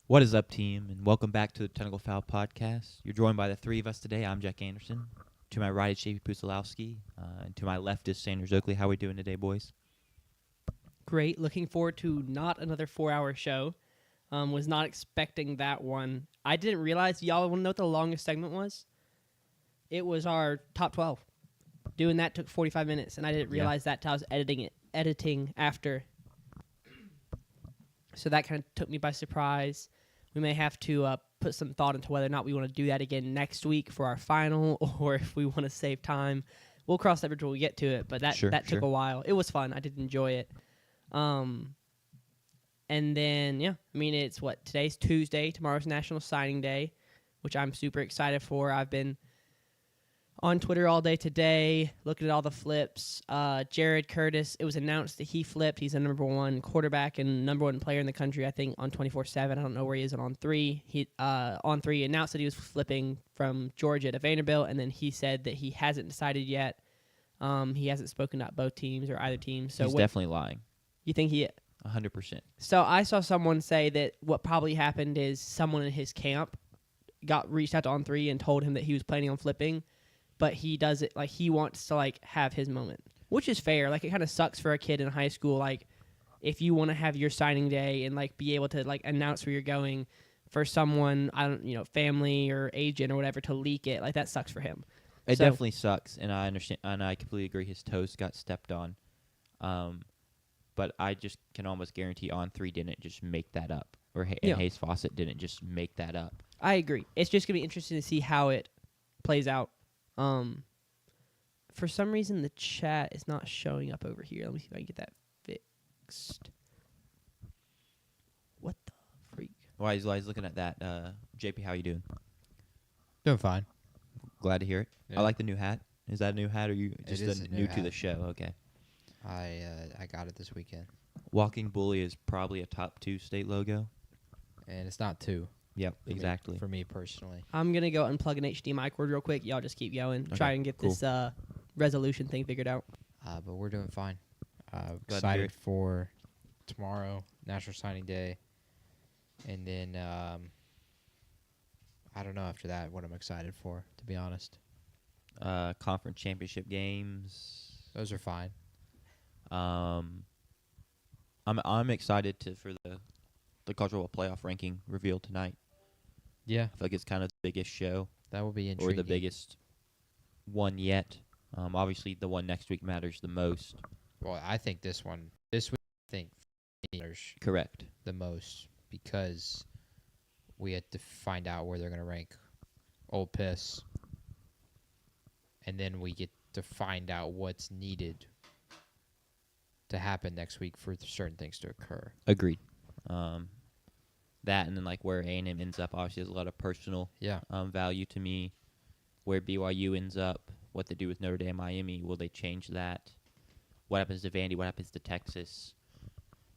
What is up, team, and welcome back to the Technical Fowl podcast. You're joined by the three of us today. I'm Jack Anderson. To my right is JP Pucylowski, and to my left is Sanders Oakley. How are we doing today, boys? Great. Looking forward to not another 4-hour show. Was not expecting that one. I didn't realize, y'all want to know what the longest segment was? It was our top 12. Doing that took 45 minutes, and I didn't realize that till I was editing after. So that kind of took me by surprise. We may have to put some thought into whether or not we want to do that again next week for our final, or if we want to save time. We'll cross that bridge when we get to it, but that took a while. It was fun. I did enjoy it. And then, it's today's Tuesday. Tomorrow's National Signing Day, which I'm super excited for. I've been on Twitter all day today, looking at all the flips. Jared Curtis, it was announced that he flipped. He's a number one quarterback and number one player in the country, I think, on 24/7. I don't know where he is on 3. He on 3 announced that he was flipping from Georgia to Vanderbilt, and then he said that he hasn't decided yet. He hasn't spoken to both teams or either team. So he's definitely lying. You think he... 100%. So I saw someone say that what probably happened is someone in his camp reached out to On3 and told him that he was planning on flipping, but he does it like he wants to have his moment, which is fair. It kind of sucks for a kid in high school, if you want to have your signing day and be able to announce where you're going, for someone family or agent or whatever to leak it. That sucks for him. It definitely sucks, and I understand, and I completely agree. His toes got stepped on. But I just can almost guarantee On3 didn't just make that up, or Hayes Fawcett didn't just make that up. I agree. It's just going to be interesting to see how it plays out. For some reason, the chat is not showing up over here. Let me see if I can get that fixed. What the freak? While he's looking at that, JP, how you doing? Doing fine. Glad to hear it. Yeah. I like the new hat. Is that a new hat, or you just new to the show? Okay. I got it this weekend. Walking Bully is probably a top 2 state logo. And it's not 2. Yep, exactly. For me personally. I'm going to go unplug an HDMI cord real quick. Y'all just keep going. Okay, Try and get this resolution thing figured out. But we're doing fine. Excited for tomorrow, National Signing Day. And then, I don't know after that what I'm excited for, to be honest. Conference championship games. Those are fine. I'm excited for the cultural playoff ranking reveal tonight. Yeah, I feel like it's kind of the biggest show, that will be intriguing. or the biggest one yet. Obviously, the one next week matters the most. Well, I think this week, I think matters Correct. the most because we had to find out where they're going to rank Old Piss, and then we get to find out what's needed to happen next week for certain things to occur. Agreed. That and then where A&M ends up obviously has a lot of personal value to me. Where BYU ends up, what they do with Notre Dame, Miami, will they change that? What happens to Vandy? What happens to Texas?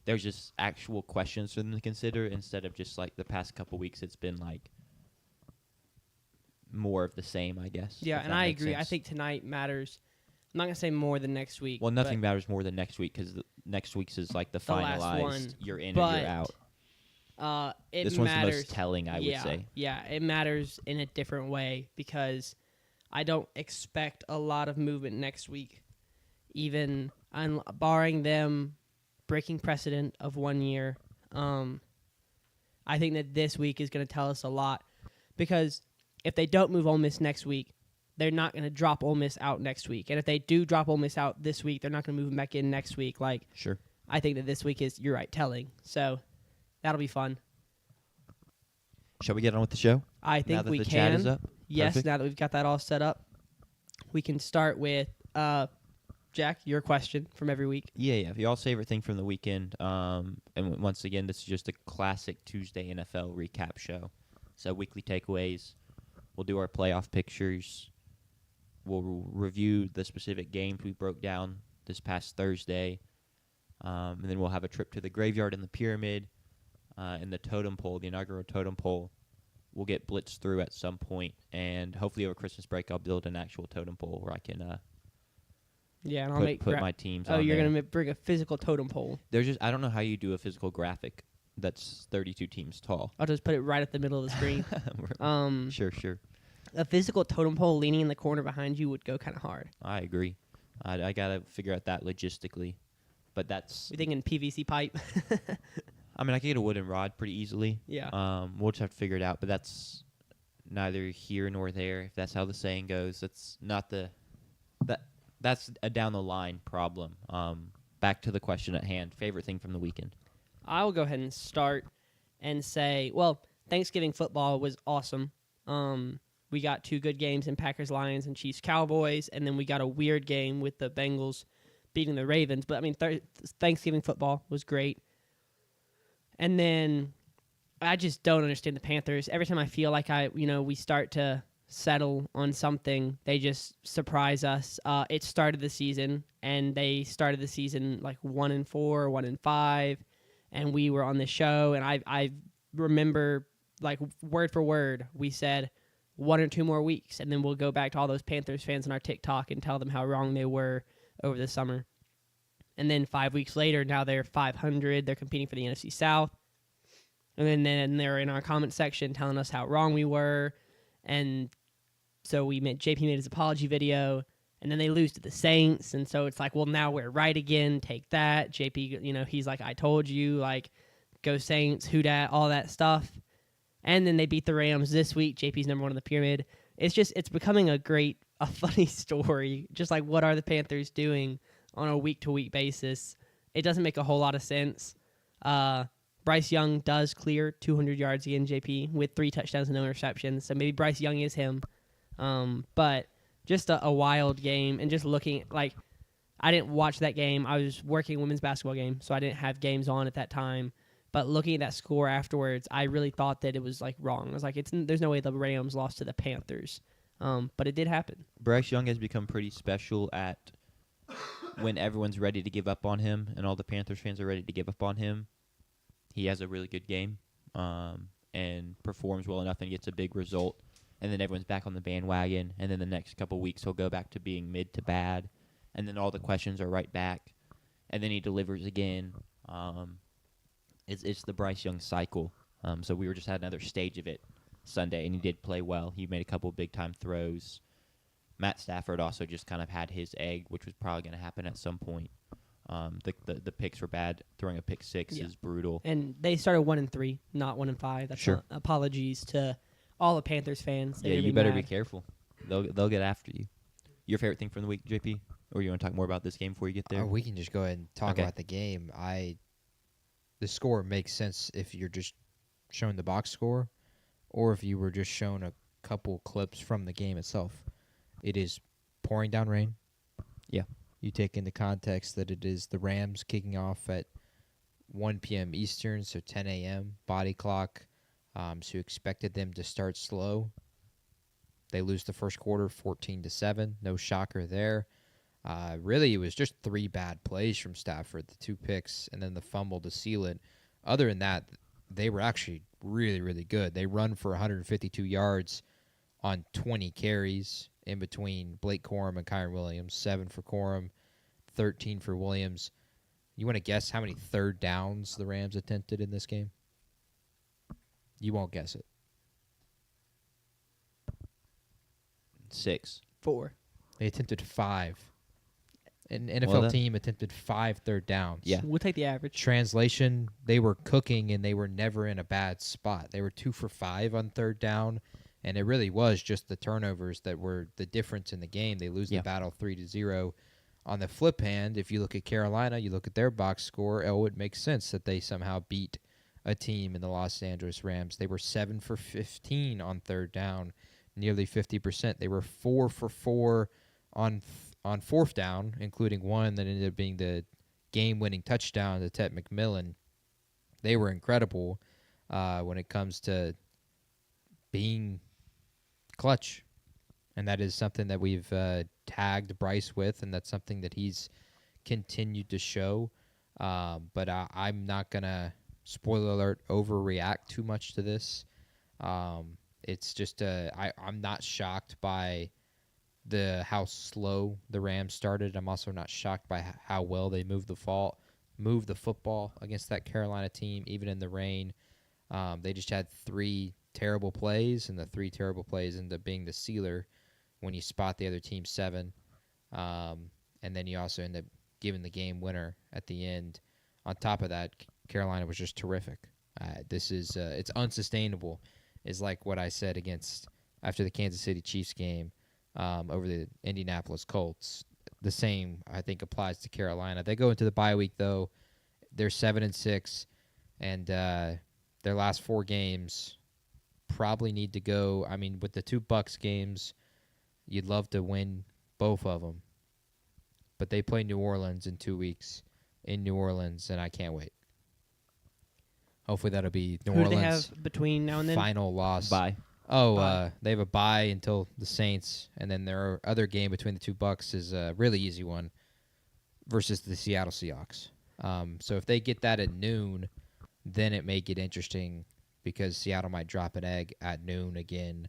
There's just actual questions for them to consider instead of just the past couple weeks. It's been more of the same, I guess. Yeah, and I agree. I think tonight matters. I'm not going to say more than next week. Well, nothing matters more than next week because next week's is the finalized. Last one. You're in or you're out. This one's the most telling, I would say. Yeah, it matters in a different way because I don't expect a lot of movement next week, even barring them breaking precedent of 1 year. I think that this week is going to tell us a lot because if they don't move Ole Miss next week, they're not going to drop Ole Miss out next week. And if they do drop Ole Miss out this week, they're not going to move them back in next week. Sure. I think that this week is, you're right, telling. So that'll be fun. Shall we get on with the show? I think now that we the can. Chat is up? Yes, Perfect. now that we've got that all set up, we can start with Jack, your question from every week. Yeah. Y'all's favorite thing from the weekend. And once again, this is just a classic Tuesday NFL recap show. So weekly takeaways. We'll do our playoff pictures. We'll review the specific games we broke down this past Thursday. And then we'll have a trip to the graveyard and the pyramid and the totem pole, the inaugural totem pole. We'll get blitzed through at some point, and hopefully over Christmas break I'll build an actual totem pole where I can and I'll put my teams on you're there. going to bring a physical totem pole. There's just I don't know how you do a physical graphic that's 32 teams tall. I'll just put it right at the middle of the screen. Sure. A physical totem pole leaning in the corner behind you would go kind of hard. I agree. I got to figure out that logistically. But that's... We thinking PVC pipe? I mean, I could get a wooden rod pretty easily. Yeah. We'll just have to figure it out. But that's neither here nor there, if that's how the saying goes. That's not that's a down-the-line problem. Back to the question at hand. Favorite thing from the weekend? I will go ahead and start and say, well, Thanksgiving football was awesome. We got 2 good games in Packers-Lions and Chiefs-Cowboys, and then we got a weird game with the Bengals beating the Ravens. But, I mean, Thanksgiving football was great. And then I just don't understand the Panthers. Every time I feel like we start to settle on something, they just surprise us. It started the season, and they started the season like 1-4, 1-5, and we were on the show, and I remember like word for word we said 1 or 2 more weeks, and then we'll go back to all those Panthers fans on our TikTok and tell them how wrong they were over the summer. And then 5 weeks later, now they're 500. They're competing for the NFC South. And then they're in our comment section telling us how wrong we were. And so JP made his apology video, and then they lose to the Saints. And so it's like, well, now we're right again. Take that. JP, he's like, I told you, like, go Saints, who dat, all that stuff. And then they beat the Rams this week. JP's number 1 in the pyramid. It's becoming a funny story. Just like, what are the Panthers doing on a week-to-week basis? It doesn't make a whole lot of sense. Bryce Young does clear 200 yards again, JP, with 3 touchdowns and no interceptions. So maybe Bryce Young is him. But just a wild game. And just looking, like, I didn't watch that game. I was working a women's basketball game, so I didn't have games on at that time. But looking at that score afterwards, I really thought that it was, like, wrong. I was like, there's no way the Rams lost to the Panthers. But it did happen. Bryce Young has become pretty special at when everyone's ready to give up on him and all the Panthers fans are ready to give up on him. He has a really good game and performs well enough and gets a big result. And then everyone's back on the bandwagon. And then the next couple weeks he'll go back to being mid to bad. And then all the questions are right back. And then he delivers again. It's the Bryce Young cycle. So we were just had another stage of it Sunday, and he did play well. He made a couple big-time throws. Matt Stafford also just kind of had his egg, which was probably going to happen at some point. The picks were bad. Throwing a pick 6 is brutal. And they started 1-3, not 1-5. That's sure. Apologies to all the Panthers fans. Yeah, you better be careful. They'll get after you. Your favorite thing from the week, JP? Or you want to talk more about this game before you get there? We can just go ahead and talk about the game. The score makes sense if you're just showing the box score, or if you were just shown a couple clips from the game itself. It is pouring down rain. Yeah. You take into context that it is the Rams kicking off at 1 p.m. Eastern, so 10 a.m. body clock. So you expected them to start slow. They lose the first quarter 14-7. No shocker there. Really, it was just 3 bad plays from Stafford, the 2 picks, and then the fumble to seal it. Other than that, they were actually really, really good. They run for 152 yards on 20 carries in between Blake Corum and Kyron Williams. 7 for Corum, 13 for Williams. You want to guess how many third downs the Rams attempted in this game? You won't guess it. 6. 4. They attempted 5. An NFL team attempted 5 third downs. Yeah. We'll take the average. Translation, they were cooking and they were never in a bad spot. They were 2 for 5 on third down, and it really was just the turnovers that were the difference in the game. They lose the battle 3-0. On the flip hand, if you look at Carolina, you look at their box score, it makes sense that they somehow beat a team in the Los Angeles Rams. They were 7 for 15 on third down, nearly 50%. They were 4 for 4 on fourth down, including one that ended up being the game-winning touchdown to Ted McMillan. They were incredible when it comes to being clutch. And that is something that we've tagged Bryce with, and that's something that he's continued to show. But I'm not going to, spoiler alert, overreact too much to this. It's just I'm not shocked by how slow the Rams started. I'm also not shocked by how well they moved the move the football against that Carolina team, even in the rain. They just had 3 terrible plays, and the 3 terrible plays end up being the sealer when you spot the other team 7. And then you also end up giving the game winner at the end. On top of that, Carolina was just terrific. This is it's unsustainable, is like what I said after the Kansas City Chiefs game over the Indianapolis Colts. The same, I think, applies to Carolina. They go into the bye week, though. They're 7-6, and their last 4 games probably need to go. I mean, with the 2 Bucs games, you'd love to win both of them. But they play New Orleans in 2 weeks in New Orleans, and I can't wait. Hopefully that'll be New Orleans. Who do they have between now and then? Final loss. Bye. They have a bye until the Saints, and then their other game between the 2 Bucs is a really easy one versus the Seattle Seahawks. So if they get that at noon, then it may get interesting because Seattle might drop an egg at noon again,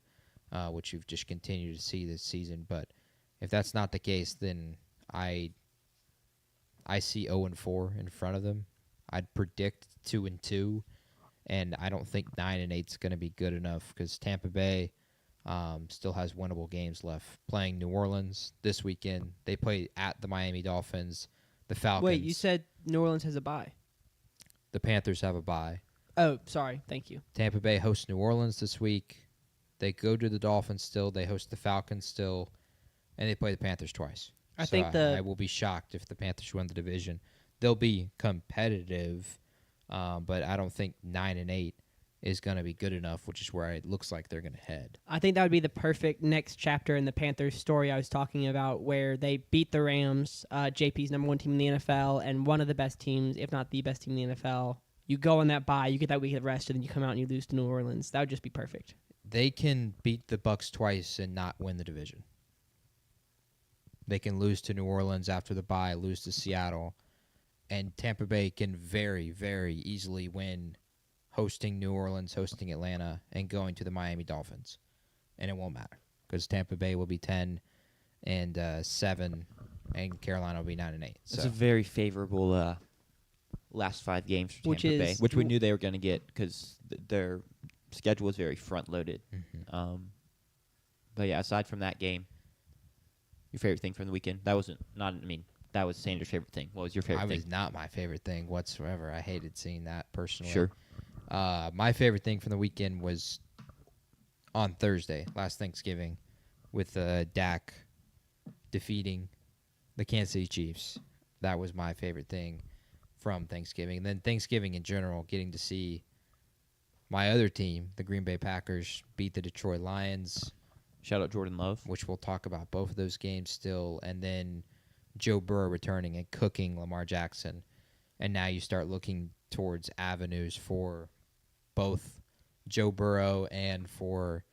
which you've just continued to see this season. But if that's not the case, then I see 0-4 in front of them. I'd predict 2-2. And I don't think 9-8 is going to be good enough because Tampa Bay still has winnable games left. Playing New Orleans this weekend, they play at the Miami Dolphins, the Falcons. Wait, you said New Orleans has a bye. The Panthers have a bye. Oh, sorry. Thank you. Tampa Bay hosts New Orleans this week. They go to the Dolphins still. They host the Falcons still, and they play the Panthers twice. I will be shocked if the Panthers win the division. They'll be competitive. But I don't think 9-8 is going to be good enough, which is where it looks like they're going to head. I think that would be the perfect next chapter in the Panthers story I was talking about, where they beat the Rams, JP's number 1 team in the NFL, and one of the best teams, if not the best team in the NFL. You go on that bye, you get that week of rest, and then you come out and you lose to New Orleans. That would just be perfect. They can beat the Bucs twice and not win the division. They can lose to New Orleans after the bye, lose to Seattle. And Tampa Bay can very, very easily win hosting New Orleans, hosting Atlanta, and going to the Miami Dolphins. And it won't matter because Tampa Bay will be 10-7, and Carolina will be 9-8. So it's a very favorable last 5 games for Tampa Bay, which we knew they were going to get because their schedule was very front-loaded. Mm-hmm. But, yeah, aside from that game, your favorite thing from the weekend? That was Sanders' favorite thing. What was your favorite thing? It was not my favorite thing whatsoever. I hated seeing that personally. Sure. My favorite thing from the weekend was on Thursday, last Thanksgiving, with Dak defeating the Kansas City Chiefs. That was my favorite thing from Thanksgiving. And then Thanksgiving in general, getting to see my other team, the Green Bay Packers, beat the Detroit Lions. Shout out Jordan Love. Which we'll talk about both of those games still. And then Joe Burrow returning and cooking Lamar Jackson. And now you start looking towards avenues for both Joe Burrow and for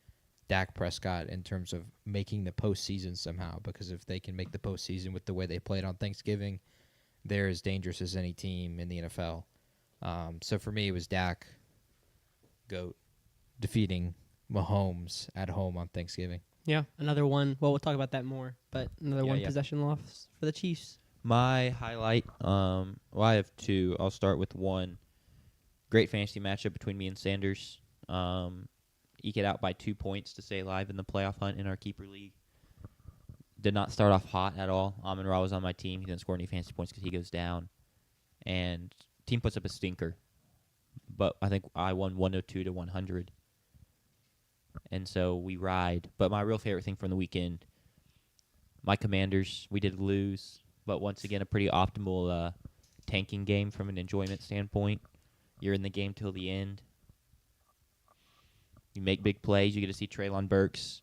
Dak Prescott in terms of making the postseason somehow. Because if they can make the postseason with the way they played on Thanksgiving, they're as dangerous as any team in the NFL. So for me, it was Dak, GOAT, defeating Mahomes at home on Thanksgiving. Yeah, another one. Well, we'll talk about that more, but another possession loss for the Chiefs. My highlight, I have 2. I'll start with one. Great fantasy matchup between me and Sanders. Eke it out by 2 points to stay alive in the playoff hunt in our keeper league. Did not start off hot at all. Amon-Ra was on my team. He didn't score any fantasy points because he goes down. And team puts up a stinker. But I think I won 102 to 100. And so we ride. But my real favorite thing from the weekend, my Commanders, we did lose. But once again, a pretty optimal tanking game from an enjoyment standpoint. You're in the game till the end. You make big plays. You get to see Treylon Burks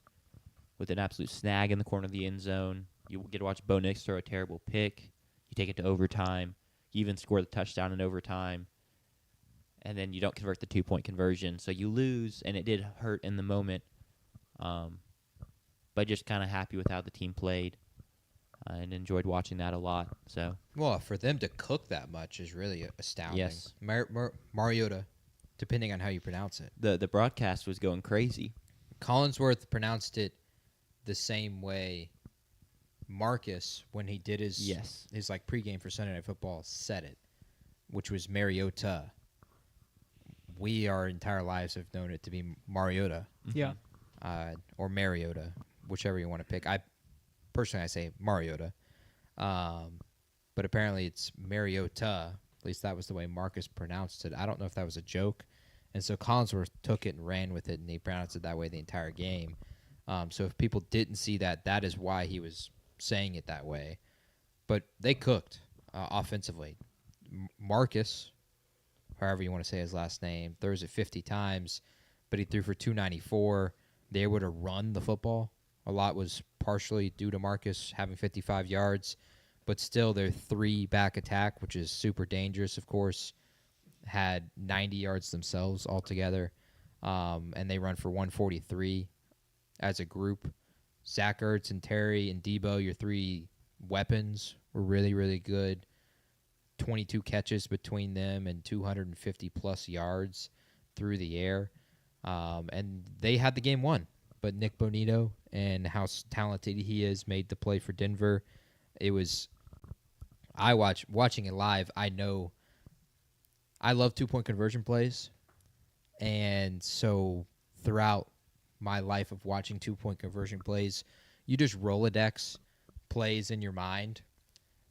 with an absolute snag in the corner of the end zone. You get to watch Bo Nix throw a terrible pick. You take it to overtime. You even score the touchdown in overtime. And then you don't convert the 2-point conversion. So you lose, and it did hurt in the moment. But just kind of happy with how the team played and enjoyed watching that a lot. So, well, for them to cook that much is really astounding. Yes. Mariota, depending on how you pronounce it. The broadcast was going crazy. Collinsworth pronounced it the same way Marcus, when he did his like pregame for Sunday Night Football, said it. which was Mariota. We our entire lives have known it to be Mariota. Yeah. Or Mariota, whichever you want to pick. I say Mariota. But apparently it's Mariota. At least that was the way Marcus pronounced it. I don't know if that was a joke. And so Collinsworth took it and ran with it, and he pronounced it that way the entire game. So if people didn't see that, that is why he was saying it that way. But they cooked offensively. Marcus, however you want to say his last name, throws it 50 times, but he threw for 294. They were to run the football. A lot was partially due to Marcus having 55 yards, but still their 3-back attack, which is super dangerous, of course, had 90 yards themselves altogether, and they run for 143 as a group. Zach Ertz and Terry and Debo, your 3 weapons, were really, really good. 22 catches between them and 250-plus yards through the air. And they had the game won. But Nick Bonito and how talented he is made the play for Denver. It was watching it live, I know I love 2-point conversion plays. And so throughout my life of watching 2-point conversion plays, you just Rolodex plays in your mind.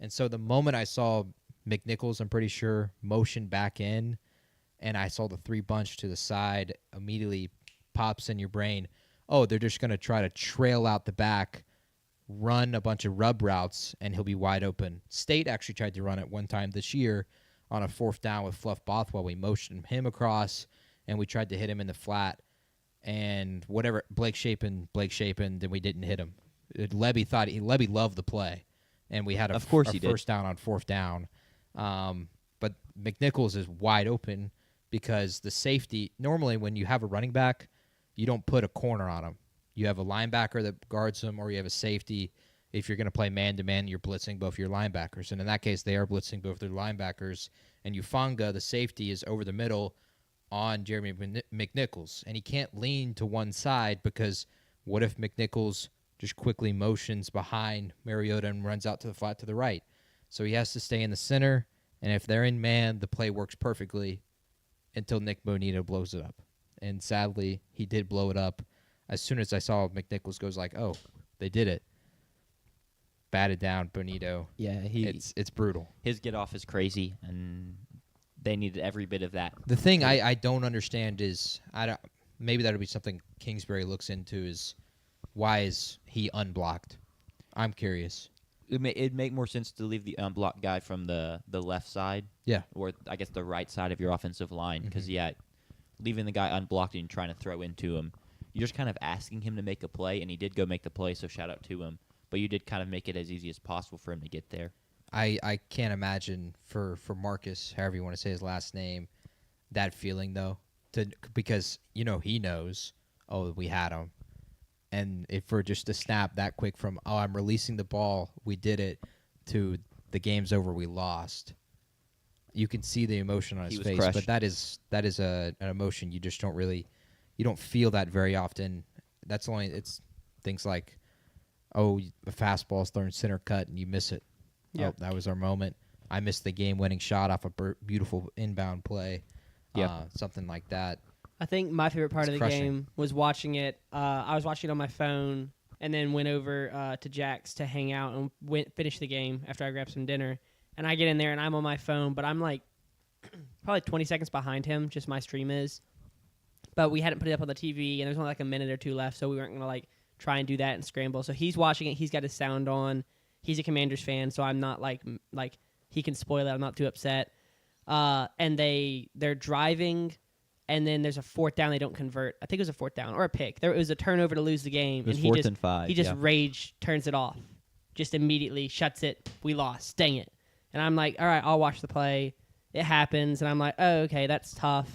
And so the moment I saw McNichols, I'm pretty sure, motion back in, and I saw the 3 bunch to the side, immediately pops in your brain, oh, they're just going to try to trail out the back, run a bunch of rub routes, and he'll be wide open. State actually tried to run it one time this year on a 4th down with Fluff Bothwell. We motioned him across, and we tried to hit him in the flat, and whatever, Blake Shapen, then we didn't hit him. Levy loved the play, and we had a first down on 4th down. But McNichols is wide open because the safety, normally when you have a running back, you don't put a corner on him. You have a linebacker that guards him, or you have a safety. If you're going to play man-to-man, you're blitzing both your linebackers. And in that case, they are blitzing both their linebackers. And Ufanga, the safety, is over the middle on Jeremy McNichols. And he can't lean to one side because what if McNichols just quickly motions behind Mariota and runs out to the flat to the right? So he has to stay in the center, and if they're in man, the play works perfectly until Nick Bonito blows it up. And sadly, he did blow it up. As soon as I saw McNichols goes like, oh, they did it. Batted down, Bonito. Yeah, it's brutal. His get off is crazy, and they needed every bit of that. The thing I don't understand is, maybe that'll be something Kingsbury looks into, is why is he unblocked? I'm curious. It'd make more sense to leave the unblocked guy from the left side. Yeah. Or, I guess, the right side of your offensive line. Because, leaving the guy unblocked and trying to throw into him, you're just kind of asking him to make a play, and he did go make the play, so shout out to him. But you did kind of make it as easy as possible for him to get there. I can't imagine for Marcus, however you want to say his last name, that feeling, though. Because, he knows, oh, we had him. And for just to snap that quick from, oh, I'm releasing the ball, we did it, to the game's over, we lost. You can see the emotion on his face, crushed. But that is an emotion you just you don't feel that very often. It's things like, oh, the fastball's thrown center cut and you miss it. Yep. Oh, that was our moment. I missed the game-winning shot off a beautiful inbound play. Something like that. I think my favorite part of the game was watching it. I was watching it on my phone and then went over to Jack's to hang out and finish the game after I grabbed some dinner. And I get in there and I'm on my phone, but I'm like probably 20 seconds behind him, just my stream is. But we hadn't put it up on the TV, and there's only like a minute or 2 left, so we weren't going to try and do that and scramble. So he's watching it. He's got his sound on. He's a Commanders fan, so I'm not like he can spoil it. I'm not too upset. And they're driving, and then there's a 4th down. They don't convert. I think it was a 4th down or a pick. There was a turnover to lose the game. It was 4th and 5. He just rage turns it off, just immediately shuts it. We lost. Dang it. And I'm like, all right, I'll watch the play. It happens, and I'm like, oh, okay, that's tough.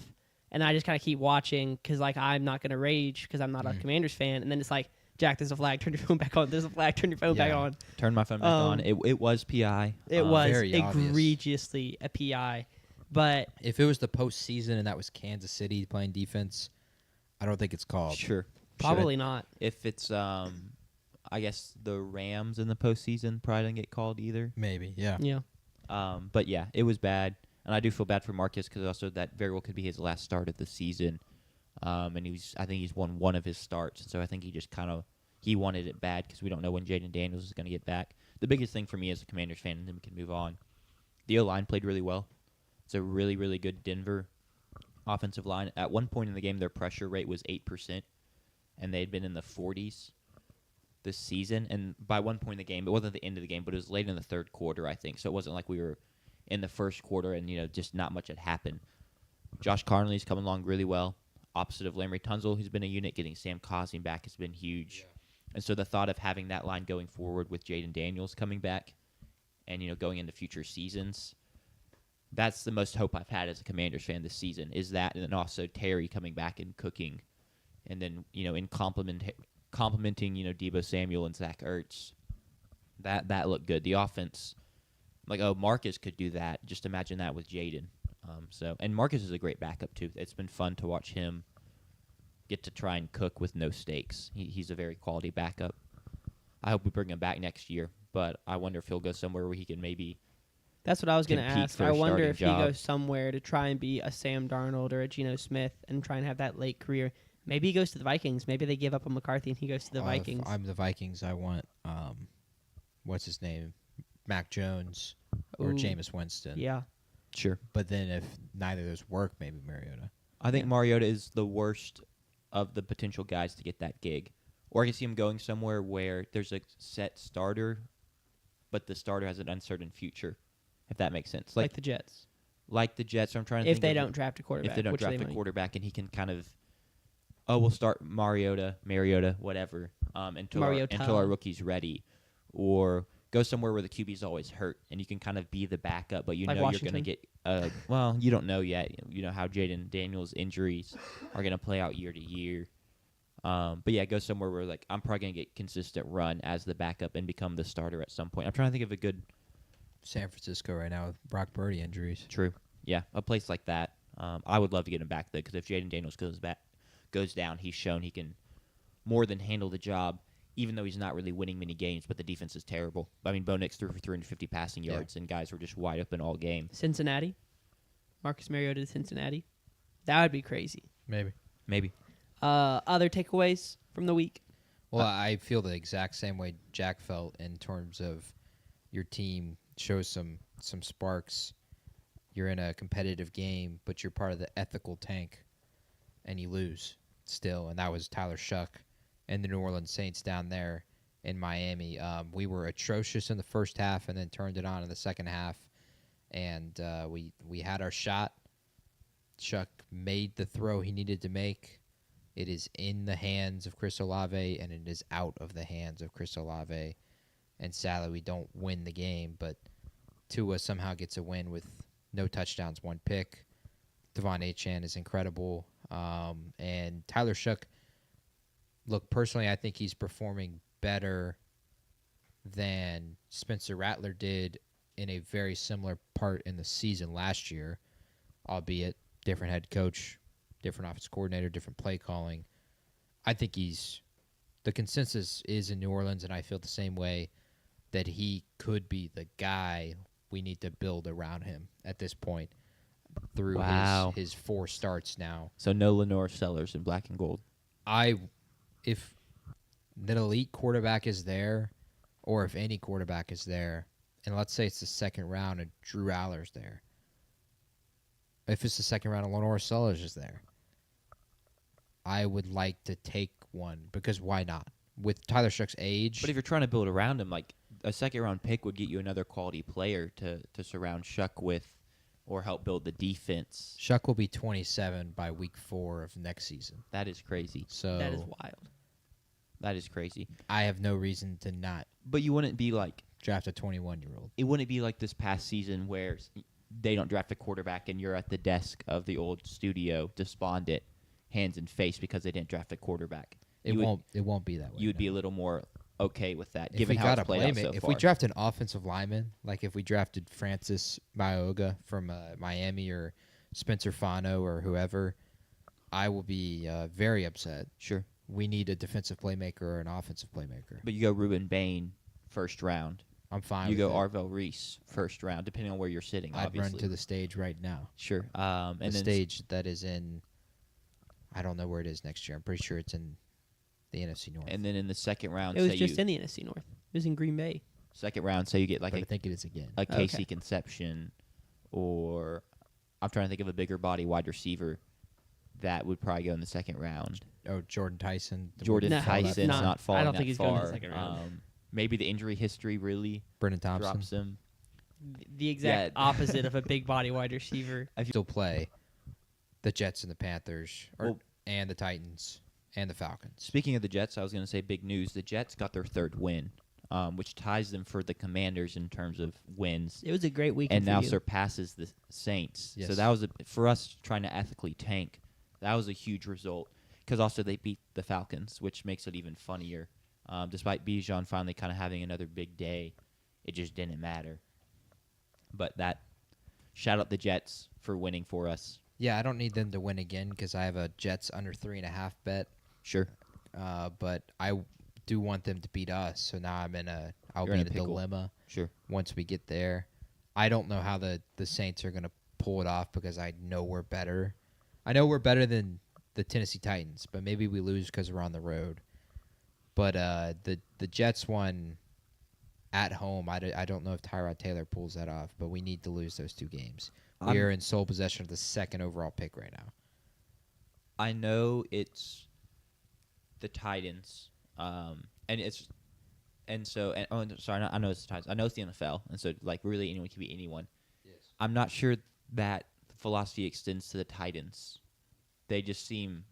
And I just kind of keep watching because I'm not going to rage because I'm not a Commanders fan. And then it's like, Jack, there's a flag. Turn your phone back on. There's a flag. Turn your phone back on. Turn my phone back on. It was PI. It was egregiously a PI. But if it was the postseason and that was Kansas City playing defense, I don't think it's called. Sure. Probably not. If it's, I guess, the Rams in the postseason probably didn't get called either. Maybe, yeah. Yeah. But, yeah, it was bad. And I do feel bad for Marcus because also that very well could be his last start of the season. And I think he's won one of his starts. So I think he just he wanted it bad because we don't know when Jaden Daniels is going to get back. The biggest thing for me as a Commanders fan, and then we can move on, the O-line played really well. It's a really, really good Denver offensive line. At one point in the game, their pressure rate was 8%, and they had been in the 40s this season. And by one point in the game, it wasn't the end of the game, but it was late in the third quarter, I think. So it wasn't like we were in the first quarter and, just not much had happened. Josh Carnley's coming along really well. Opposite of Larry Tunzel, who's been a unit. Getting Sam Cosing back has been huge. Yeah. And so the thought of having that line going forward with Jaden Daniels coming back and, going into future seasons, that's the most hope I've had as a Commanders fan this season, is that, and then also Terry coming back and cooking. And then, in complimenting, Deebo Samuel and Zach Ertz. That looked good. The offense, Marcus could do that. Just imagine that with Jaden. And Marcus is a great backup, too. It's been fun to watch him get to try and cook with no stakes. He's a very quality backup. I hope we bring him back next year, but I wonder if he'll go somewhere where he can maybe. That's what I was going to ask. I wonder if he goes somewhere to try and be a Sam Darnold or a Geno Smith and try and have that late career. Maybe he goes to the Vikings. Maybe they give up on McCarthy and he goes to the Vikings. If I'm the Vikings, I want, what's his name, Mac Jones or Jameis Winston. Yeah. Sure. But then if neither of those work, maybe Mariota. I think Mariota is the worst of the potential guys to get that gig. Or I can see him going somewhere where there's a set starter, but the starter has an uncertain future, if that makes sense. Like the Jets. Like the Jets. So I'm trying to think if they don't draft a quarterback. If they don't draft a quarterback and he can kind of, we'll start Mariota, whatever, until our rookie's ready. Or go somewhere where the QB's always hurt and you can kind of be the backup, but you're going to get you don't know yet. You know how Jaden Daniels' injuries are going to play out year to year. But yeah, go somewhere where I'm probably going to get consistent run as the backup and become the starter at some point. I'm trying to think of a good San Francisco right now with Brock Purdy injuries. True. Yeah, a place like that. I would love to get him back, though, because if Jaden Daniels goes down, he's shown he can more than handle the job, even though he's not really winning many games, but the defense is terrible. I mean, Bo Nix threw for 350 passing yards, and guys were just wide open all game. Cincinnati? Marcus Mariota to Cincinnati? That would be crazy. Maybe. Other takeaways from the week? Well, I feel the exact same way Jack felt in terms of your team shows some sparks. You're in a competitive game, but you're part of the ethical tank, and you lose still, and that was Tyler Shuck and the New Orleans Saints down there in Miami. We were atrocious in the first half and then turned it on in the second half, and we had our shot. Shuck made the throw he needed to make. It is in the hands of Chris Olave, and it is out of the hands of Chris Olave. And sadly, we don't win the game, but Tua somehow gets a win with no touchdowns, one pick. Devon Achane is incredible. And Tyler Shuck, look, personally, I think he's performing better than Spencer Rattler did in a very similar part in the season last year, albeit different head coach, different offense coordinator, different play calling. I think the consensus is in New Orleans, and I feel the same way, that he could be the guy we need to build around him at this point through his 4 starts now. So no Lenore Sellers in black and gold. If that elite quarterback is there, or if any quarterback is there, and let's say it's the second round and Drew Aller's there. If it's the second round and Lenore Sellers is there, I would like to take one, because why not? With Tyler Shuck's age. But if you're trying to build around him, a second-round pick would get you another quality player to surround Shuck with or help build the defense. Shuck will be 27 by week 4 of next season. That is crazy. So that is wild. That is crazy. I have no reason to not. But you wouldn't be draft a 21-year-old. It wouldn't be like this past season where they don't draft a quarterback and you're at the desk of the old studio despondent, hands and face because they didn't draft a quarterback. It won't be that way. You would be a little more okay with that, if given how it's played out so if far. we draft an offensive lineman, like if we drafted Francis Maioga from Miami or Spencer Fano or whoever, I will be very upset. Sure. We need a defensive playmaker or an offensive playmaker. But you go Ruben Bain first round. I'm fine. You with go it. Arvell Reese first round, depending on where you're sitting. I'd obviously. run to the stage right now. Sure. And the then stage that is in, I don't know where it is next year. I'm pretty sure it's in the NFC North. And then in the second round, it was just in the NFC North. It was in Green Bay. Second round, say you get like I think it is again. a Casey Conception, or I'm trying to think of a bigger body wide receiver that would probably go in the second round. Oh, Jordan Tyson. Tyson's not falling I don't that think he's far. going in the second round. Maybe the injury history really Brennan Thompson. drops him. The exact opposite of a big body wide receiver. If you still play the Jets and the Panthers, and the Titans and the Falcons. Speaking of the Jets, I was going to say big news. The Jets got their third win, which ties them for the Commanders in terms of wins. It was a great weekend and now for you. surpasses the Saints. Yes. So that was for us trying to ethically tank. That was a huge result because also they beat the Falcons, which makes it even funnier. Despite Bijan finally kind of having another big day, it just didn't matter. But shout out the Jets for winning for us. Yeah, I don't need them to win again because I have a Jets under 3.5 bet. Sure. But I do want them to beat us. So now I'll be in in a a pickle. dilemma. Sure. Once we get there. I don't know how the Saints are going to pull it off because I know we're better. I know we're better than the Tennessee Titans, but maybe we lose because we're on the road. But the Jets won at home. I don't know if Tyrod Taylor pulls that off, but we need to lose those two games. We are in sole possession of the second overall pick right now. I know it's the Titans, I know it's the Titans. I know it's the NFL, and so like really anyone can be anyone. Yes. I'm not sure that philosophy extends to the Titans. They seem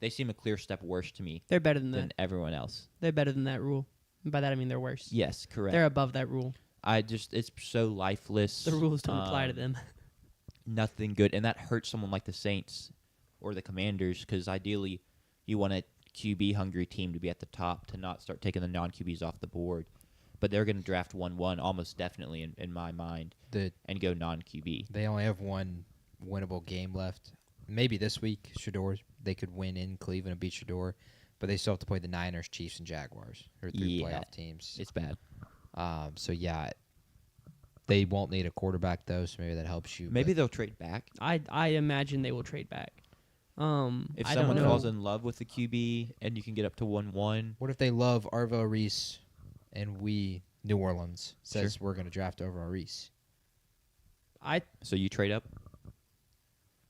a clear step worse to me. They're better than that. Everyone else. They're better than that rule. And by that I mean they're worse. Yes, correct. They're above that rule. It's so lifeless. The rules don't apply to them. Nothing good, and that hurts someone like the Saints or the Commanders because ideally you want a QB hungry team to be at the top to not start taking the non QBs off the board. But they're going to draft 1-1 almost definitely in my mind and go non QB. They only have one winnable game left. Maybe this week, Shador, they could win in Cleveland and beat Shador, but they still have to play the Niners, Chiefs, and Jaguars. Or three playoff teams. It's bad. So, yeah, they won't need a quarterback, though, so maybe that helps you. Maybe they'll trade back. I imagine they will trade back. If someone falls in love with the QB and you can get up to 1-1. What if they love Arvell Reese and New Orleans, says we're going to draft Arvell Reese? So you trade up?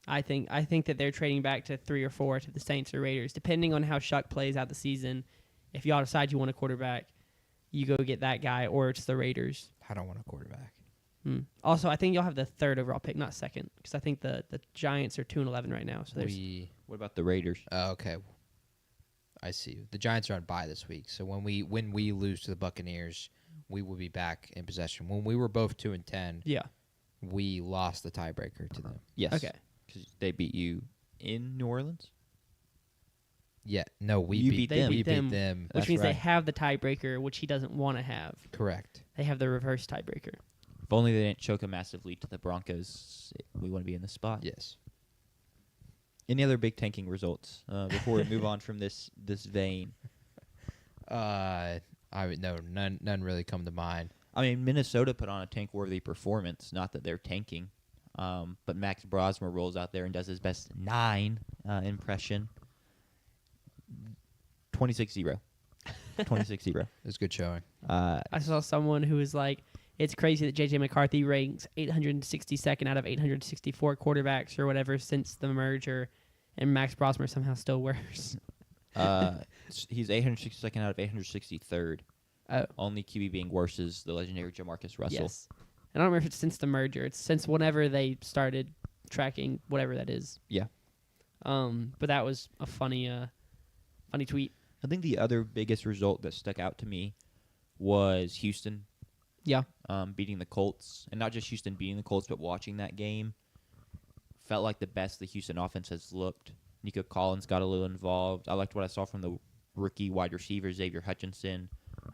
I think that they're trading back to 3 or 4 to the Saints or Raiders, depending on how Shuck plays out the season. If y'all decide you want a quarterback, you go get that guy, or it's the Raiders. I don't want a quarterback. Also, I think y'all have the 3rd overall pick, not 2nd, because I think the Giants are 2-11 right now. So what about the Raiders? Okay, I see. The Giants are on bye this week, so when we lose to the Buccaneers, we will be back in possession. When we were both 2-10, we lost the tiebreaker to them. Yes. Okay. Because they beat you in New Orleans? Yeah. No, we beat them. Which means they have the tiebreaker, which he doesn't want to have. Correct. They have the reverse tiebreaker. If only they didn't choke a massive lead to the Broncos, we want to be in the spot. Yes. Any other big tanking results before we move on from this vein? None really come to mind. I mean, Minnesota put on a tank-worthy performance. Not that they're tanking, but Max Brosmer rolls out there and does his best 9 impression. 26-0. 26-0. It was a good showing. I saw someone who was like, it's crazy that J.J. McCarthy ranks 862nd out of 864 quarterbacks or whatever since the merger, and Max Brosmer somehow still worse. He's 862nd out of 863rd. Oh. Only QB being worse is the legendary Jamarcus Russell. Yes. I don't remember if it's since the merger. It's since whenever they started tracking whatever that is. Yeah. But that was a funny tweet. I think the other biggest result that stuck out to me was Houston. Yeah. Beating the Colts. And not just Houston beating the Colts, but watching that game. Felt like the best the Houston offense has looked. Nico Collins got a little involved. I liked what I saw from the rookie wide receiver, Xavier Hutchinson.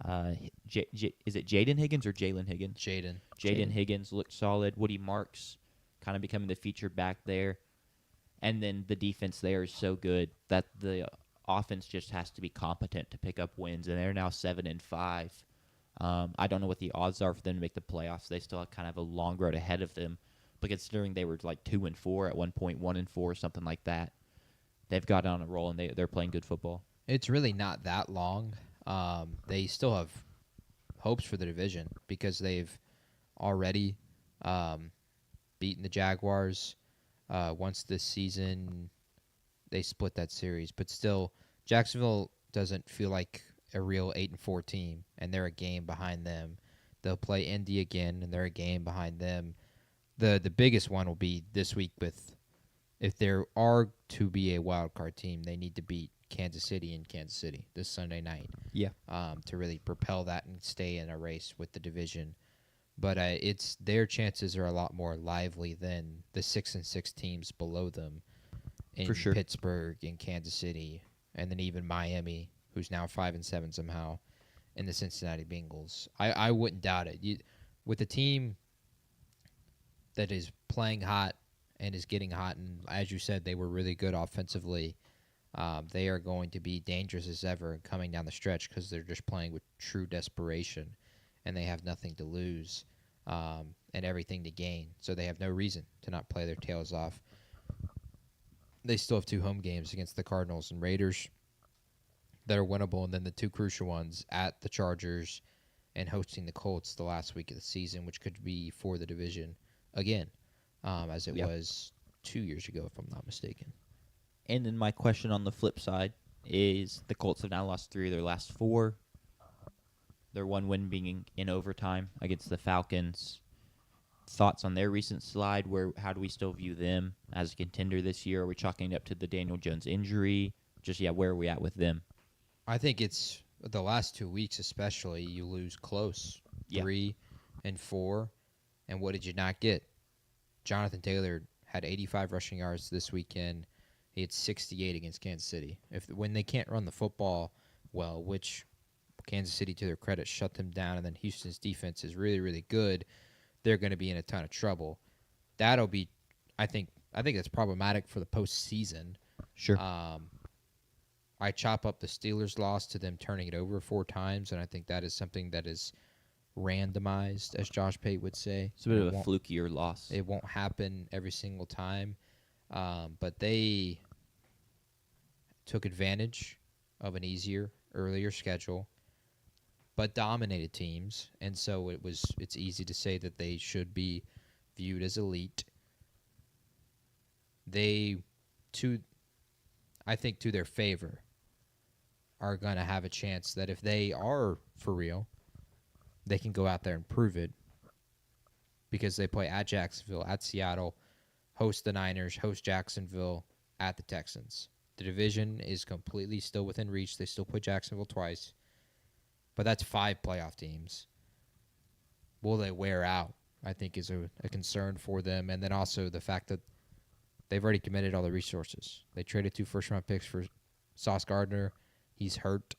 Is it Jaden Higgins or Jalen Higgins? Jaden Higgins looked solid. Woody Marks kind of becoming the featured back there. And then the defense there is so good that the offense just has to be competent to pick up wins. And they're now 7-5. I don't know what the odds are for them to make the playoffs. They still have kind of a long road ahead of them. But considering they were like 2-4 at one point, 1-4, something like that, they've got on a roll and they're playing good football. It's really not that long. They still have hopes for the division because they've already beaten the Jaguars once this season. They split that series, but still, Jacksonville doesn't feel like a real 8-4 team, and they're a game behind them. They'll play Indy again, and they're a game behind them. The biggest one will be this week with, if there are to be a wild card team, they need to beat Kansas City in Kansas City this Sunday night. Yeah. To really propel that and stay in a race with the division. But it's their chances are a lot more lively than the 6-6 teams below them in For sure. Pittsburgh and Kansas City, and then even Miami, who's now 5-7 somehow, and the Cincinnati Bengals. I wouldn't doubt it. With a team that is playing hot and is getting hot, and as you said, they were really good offensively. They are going to be dangerous as ever coming down the stretch because they're just playing with true desperation, and they have nothing to lose and everything to gain. So they have no reason to not play their tails off. They still have 2 home games against the Cardinals and Raiders that are winnable, and then the 2 crucial ones at the Chargers and hosting the Colts the last week of the season, which could be for the division again, as it was 2 years ago, if I'm not mistaken. And then my question on the flip side is the Colts have now lost 3 of their last 4. Their one win being in overtime against the Falcons. Thoughts on their recent slide? How do we still view them as a contender this year? Are we chalking it up to the Daniel Jones injury? Where are we at with them? I think it's the last 2 weeks especially, you lose close. 3 and 4. And what did you not get? Jonathan Taylor had 85 rushing yards this weekend. He had 68 against Kansas City. When they can't run the football well, which Kansas City, to their credit, shut them down, and then Houston's defense is really, really good, they're going to be in a ton of trouble. That'll be, I think that's problematic for the postseason. Sure. I chop up the Steelers' loss to them turning it over 4 times, and I think that is something that is randomized, as Josh Pate would say. It's a bit of a flukier loss. It won't happen every single time. But they took advantage of an earlier schedule, but dominated teams, and so it's easy to say that they should be viewed as elite. I think to their favor, are going to have a chance that if they are for real, they can go out there and prove it, because they play at Jacksonville, at Seattle, host the Niners, host Jacksonville, at the Texans. The division is completely still within reach. They still play Jacksonville twice, but that's 5 playoff teams. Will they wear out, I think, is a concern for them. And then also the fact that they've already committed all the resources. They traded 2 first-round picks for Sauce Gardner. He's hurt.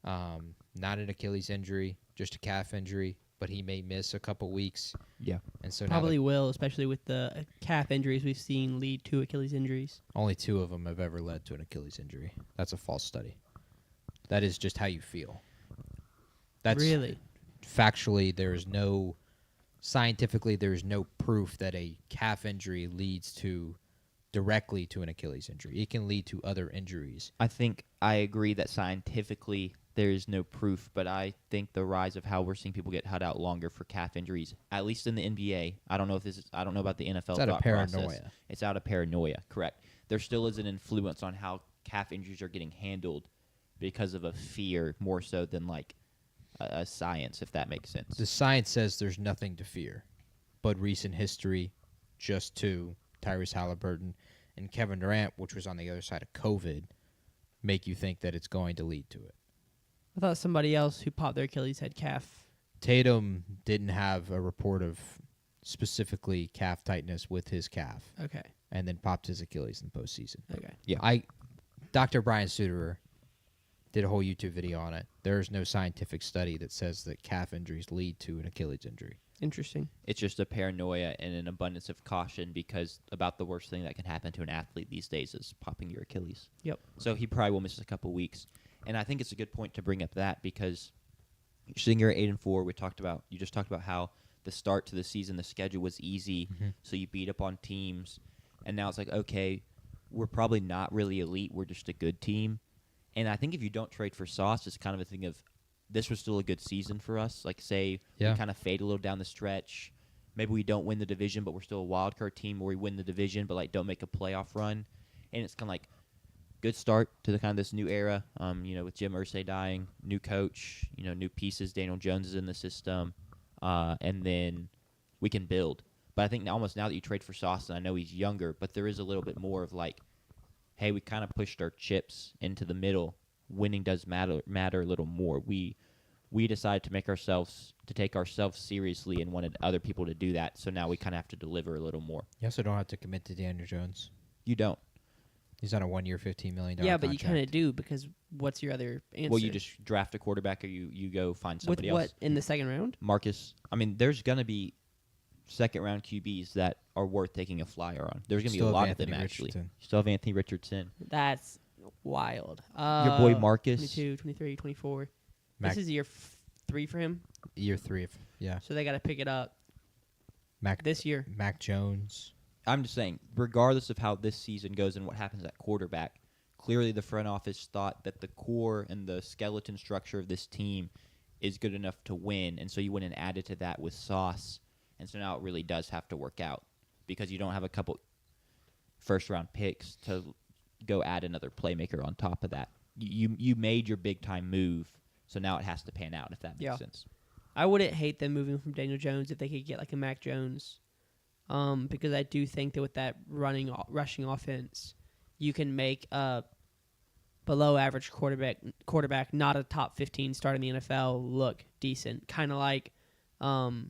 Not an Achilles injury, just a calf injury, but he may miss a couple weeks. Yeah. And so probably will, especially with the calf injuries we've seen lead to Achilles injuries. Only 2 of them have ever led to an Achilles injury. That's a false study. That is just how you feel. That's really factually, scientifically, there is no proof that a calf injury leads directly to an Achilles injury. It can lead to other injuries. I think I agree that scientifically there is no proof, but I think the rise of how we're seeing people get held out longer for calf injuries, at least in the NBA. I don't know about the NFL. It's out of paranoia. Process. It's out of paranoia, correct. There still is an influence on how calf injuries are getting handled because of a fear more so than like a science, if that makes sense. The science says there's nothing to fear, but recent history, just to Tyrese Halliburton and Kevin Durant, which was on the other side of COVID, make you think that it's going to lead to it. I thought somebody else who popped their Achilles had calf. Tatum didn't have a report of specifically calf tightness with his calf. Okay. And then popped his Achilles in the postseason. Okay. Yeah. Dr. Brian Suterer did a whole YouTube video on it. There is no scientific study that says that calf injuries lead to an Achilles injury. Interesting. It's just a paranoia and an abundance of caution, because about the worst thing that can happen to an athlete these days is popping your Achilles. Yep. So he probably will miss a couple weeks. And I think it's a good point to bring up that, because sitting here at 8-4, you just talked about how the start to the season, the schedule was easy, so you beat up on teams, and now it's like, okay, we're probably not really elite, we're just a good team. And I think if you don't trade for Sauce, it's kind of a thing of this was still a good season for us. Like, say we kind of fade a little down the stretch. Maybe we don't win the division, but we're still a wild card team, where we win the division, but like don't make a playoff run. And it's kind of like good start to the kind of this new era. With Jim Irsay dying, new coach, new pieces. Daniel Jones is in the system, and then we can build. But I think almost now that you trade for Sauce, and I know he's younger, but there is a little bit more of like, hey, we kind of pushed our chips into the middle. Winning does matter a little more. We decided to take ourselves seriously and wanted other people to do that. So now we kind of have to deliver a little more. You also don't have to commit to Daniel Jones. You don't. He's on a 1-year, $15 million Yeah, contract. but you kind of do, because what's your other answer? Well, you just draft a quarterback, or you go find somebody else. With what, in the second round? Marcus. I mean, there's going to be second-round QBs that are worth taking a flyer on. There's going to be a lot of them, actually. You still have Anthony Richardson. That's wild. Your boy Marcus. 22, 23, 24. This is year 3 for him? Year 3, yeah. So they got to pick it up this year. Mac Jones. I'm just saying, regardless of how this season goes and what happens at quarterback, clearly the front office thought that the core and the skeleton structure of this team is good enough to win, and so you went and added to that with Sauce, and so now it really does have to work out because you don't have a couple first-round picks to go add another playmaker on top of that. You made your big-time move, so now it has to pan out, if that makes sense. I wouldn't hate them moving from Daniel Jones if they could get like a Mac Jones. Because I do think that with that rushing offense, you can make a below-average quarterback, not a top 15 start in the NFL, look decent. Kind of like the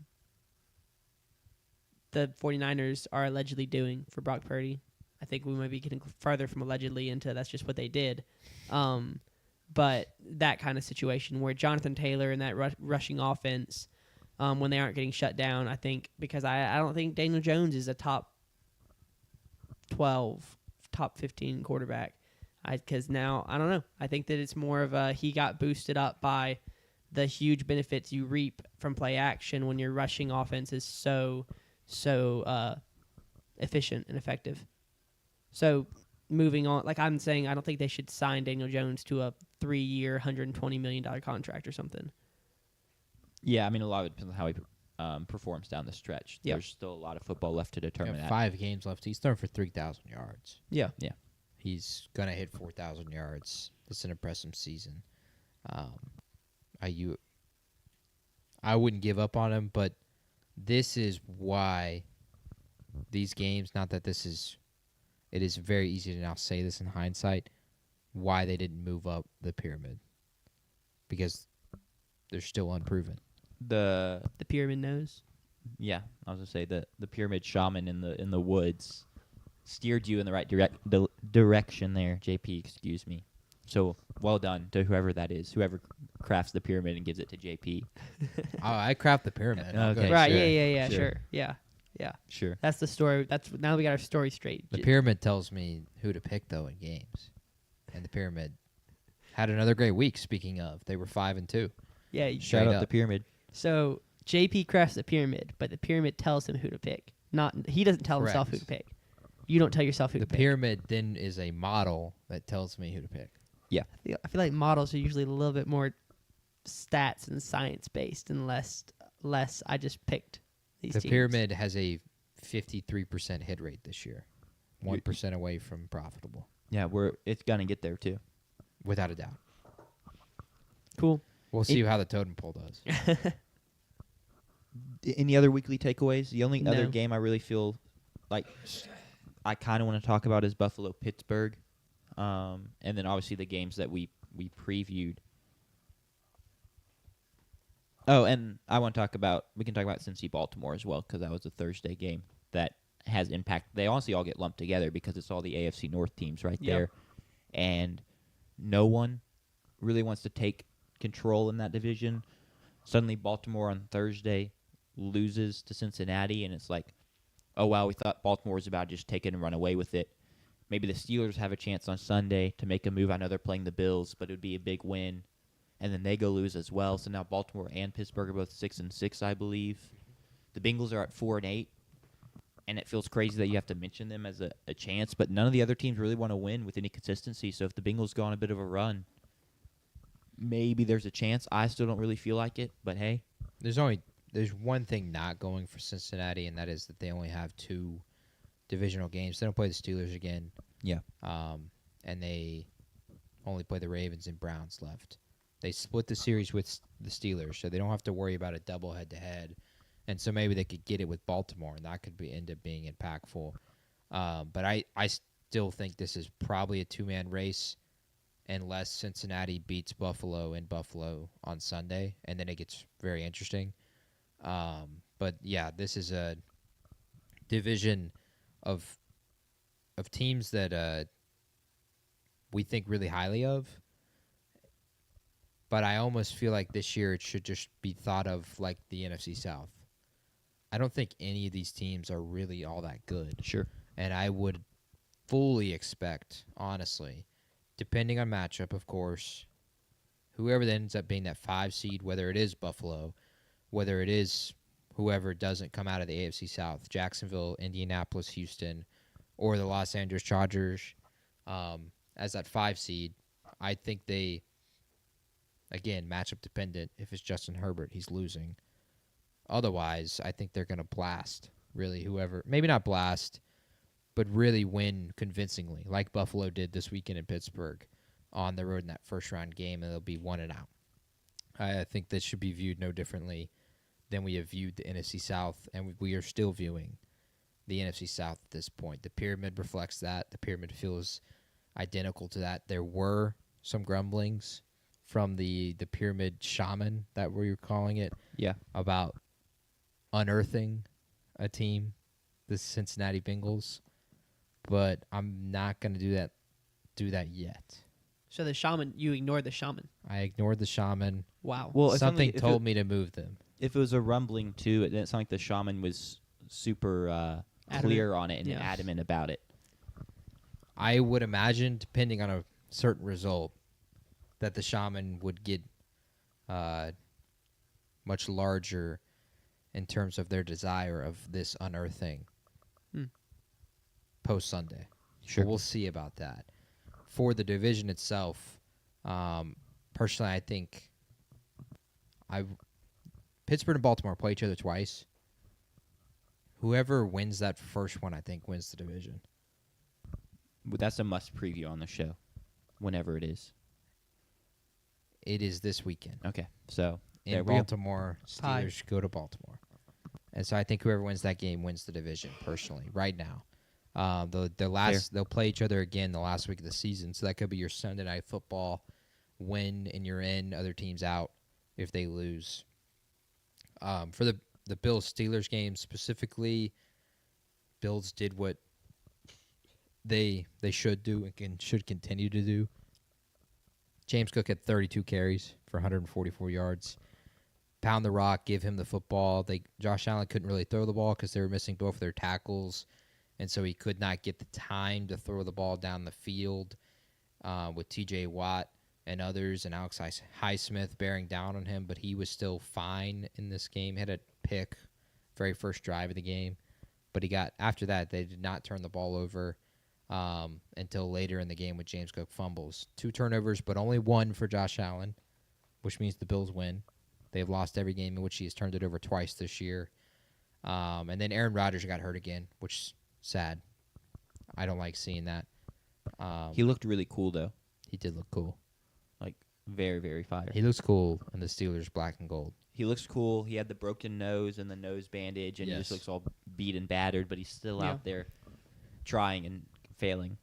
49ers are allegedly doing for Brock Purdy. I think we might be getting further from allegedly into that's just what they did. But that kind of situation where Jonathan Taylor and that rushing offense, when they aren't getting shut down, I think, because I don't think Daniel Jones is a top 12, top 15 quarterback. Because now, I don't know. I think that it's more of he got boosted up by the huge benefits you reap from play action when your rushing offense is so efficient and effective. So moving on, like I'm saying, I don't think they should sign Daniel Jones to a 3-year, $120 million contract or something. Yeah, I mean, a lot of it depends on how he performs down the stretch. There's still a lot of football left to determine that. 5 games left. He's throwing for 3,000 yards. Yeah. He's going to hit 4,000 yards. That's an impressive season. I wouldn't give up on him, but this is why these games, not that it is very easy to now say this in hindsight, why they didn't move up the pyramid. Because they're still unproven. The pyramid knows. Yeah, I was gonna say the pyramid shaman in the woods steered you in the right direction there, JP. Excuse me. So well done to whoever that is, whoever crafts the pyramid and gives it to JP. I craft the pyramid. Okay, right? Sure. Yeah. Sure. Yeah. Sure. That's the story. Now we got our story straight. The pyramid tells me who to pick though in games, and the pyramid had another great week. Speaking of, they were 5-2. Yeah, shout out the pyramid. So JP crafts the pyramid, but the pyramid tells him who to pick. He doesn't tell himself who to pick. You don't tell yourself who to pick. The pyramid then is a model that tells me who to pick. Yeah. I feel like models are usually a little bit more stats and science based and less I just picked these teams. The pyramid has a 53% hit rate this year. 1% away from profitable. Yeah, it's gonna get there too. Without a doubt. Cool. We'll see how the totem pole does. Any other weekly takeaways? The only other game I really feel like I kind of want to talk about is Buffalo-Pittsburgh. And then obviously the games that we previewed. Oh, and we can talk about Cincy-Baltimore as well, because that was a Thursday game that has impact. They honestly all get lumped together because it's all the AFC North teams right there. And no one really wants to take control in that division. Suddenly Baltimore on Thursday loses to Cincinnati, and it's like, oh, wow, we thought Baltimore was about to just take it and run away with it. Maybe the Steelers have a chance on Sunday to make a move. I know they're playing the Bills, but it would be a big win. and then they go lose as well. So now Baltimore and Pittsburgh are both 6-6, I believe. The Bengals are at 4-8, and it feels crazy that you have to mention them as a chance, but none of the other teams really want to win with any consistency. So if the Bengals go on a bit of a run, maybe there's a chance. I still don't really feel like it, but hey. There's one thing not going for Cincinnati, and that is that they only have 2 divisional games. They don't play the Steelers again. Yeah. And they only play the Ravens and Browns left. They split the series with the Steelers, so they don't have to worry about a double head-to-head. And so maybe they could get it with Baltimore, and that could end up being impactful. But I still think this is probably a 2-man race unless Cincinnati beats Buffalo in Buffalo on Sunday, and then it gets very interesting. But, yeah, this is a division of teams that we think really highly of. But I almost feel like this year it should just be thought of like the NFC South. I don't think any of these teams are really all that good. Sure. And I would fully expect, honestly, depending on matchup, of course, whoever ends up being that 5 seed, whether it is Buffalo, whether it is whoever doesn't come out of the AFC South, Jacksonville, Indianapolis, Houston, or the Los Angeles Chargers, as that 5 seed, I think they, again, matchup dependent. If it's Justin Herbert, he's losing. Otherwise, I think they're going to blast, really, whoever. Maybe not blast, but really win convincingly, like Buffalo did this weekend in Pittsburgh on the road in that first-round game, and they'll be 1-0. I think this should be viewed no differently than we have viewed the NFC South, and we are still viewing the NFC South at this point. The pyramid reflects that. The pyramid feels identical to that. There were some grumblings from the pyramid shaman that we were calling it, about unearthing a team, the Cincinnati Bengals, but I'm not going to do that yet. So the shaman, you ignored the shaman. I ignored the shaman. Wow. Well, something told me to move them. If it was a rumbling too, it didn't sound like the shaman was super clear on it and adamant about it. I would imagine, depending on a certain result, that the shaman would get much larger in terms of their desire of this unearthing post-Sunday. Sure. So we'll see about that. For the division itself, personally, I think Pittsburgh and Baltimore play each other twice. Whoever wins that first one, I think, wins the division. That's a must preview on the show, whenever it is. It is this weekend. Okay, so in Baltimore, Steelers go to Baltimore. And so I think whoever wins that game wins the division, personally, right now. They'll play each other again the last week of the season, so that could be your Sunday Night Football win, and you're in, other teams out if they lose. For the Bills-Steelers game specifically, Bills did what they should do and should continue to do. James Cook had 32 carries for 144 yards. Pound the rock, give him the football. Josh Allen couldn't really throw the ball because they were missing both of their tackles, and so he could not get the time to throw the ball down the field with T.J. Watt and others and Alex Highsmith bearing down on him, but he was still fine in this game. He had a pick very first drive of the game, but after that, they did not turn the ball over until later in the game with James Cook fumbles. 2 turnovers, but only 1 for Josh Allen, which means the Bills win. They've lost every game in which he has turned it over twice this year. And then Aaron Rodgers got hurt again, which is sad. I don't like seeing that. He looked really cool, though. He did look cool. Like, very, very fire. He looks cool in the Steelers black and gold. He looks cool. He had the broken nose and the nose bandage, and he just looks all beat and battered, but he's still out there trying and failing.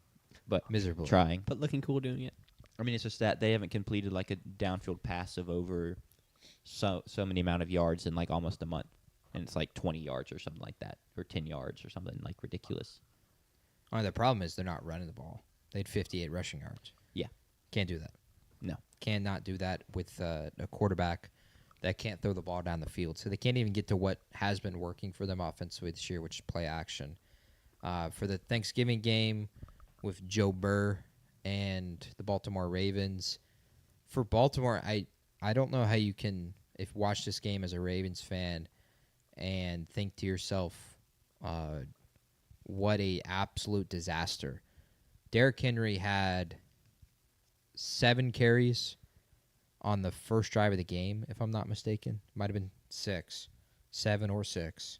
But miserable. Trying. But looking cool doing it. I mean, it's just that they haven't completed, like, a downfield pass of over so many amount of yards in, like, almost a month. And it's, like, 20 yards or something like that, or 10 yards or something, like, ridiculous. The problem is they're not running the ball. They had 58 rushing yards. Yeah. Can't do that. No. Cannot do that with a quarterback that can't throw the ball down the field. So they can't even get to what has been working for them offensively this year, which is play action. For the Thanksgiving game with Joe Burr and the Baltimore Ravens, for Baltimore, I don't know how you can watch this game as a Ravens fan and think to yourself, what a absolute disaster. Derrick Henry had 7 carries on the first drive of the game, if I'm not mistaken. Might have been 7 or 6.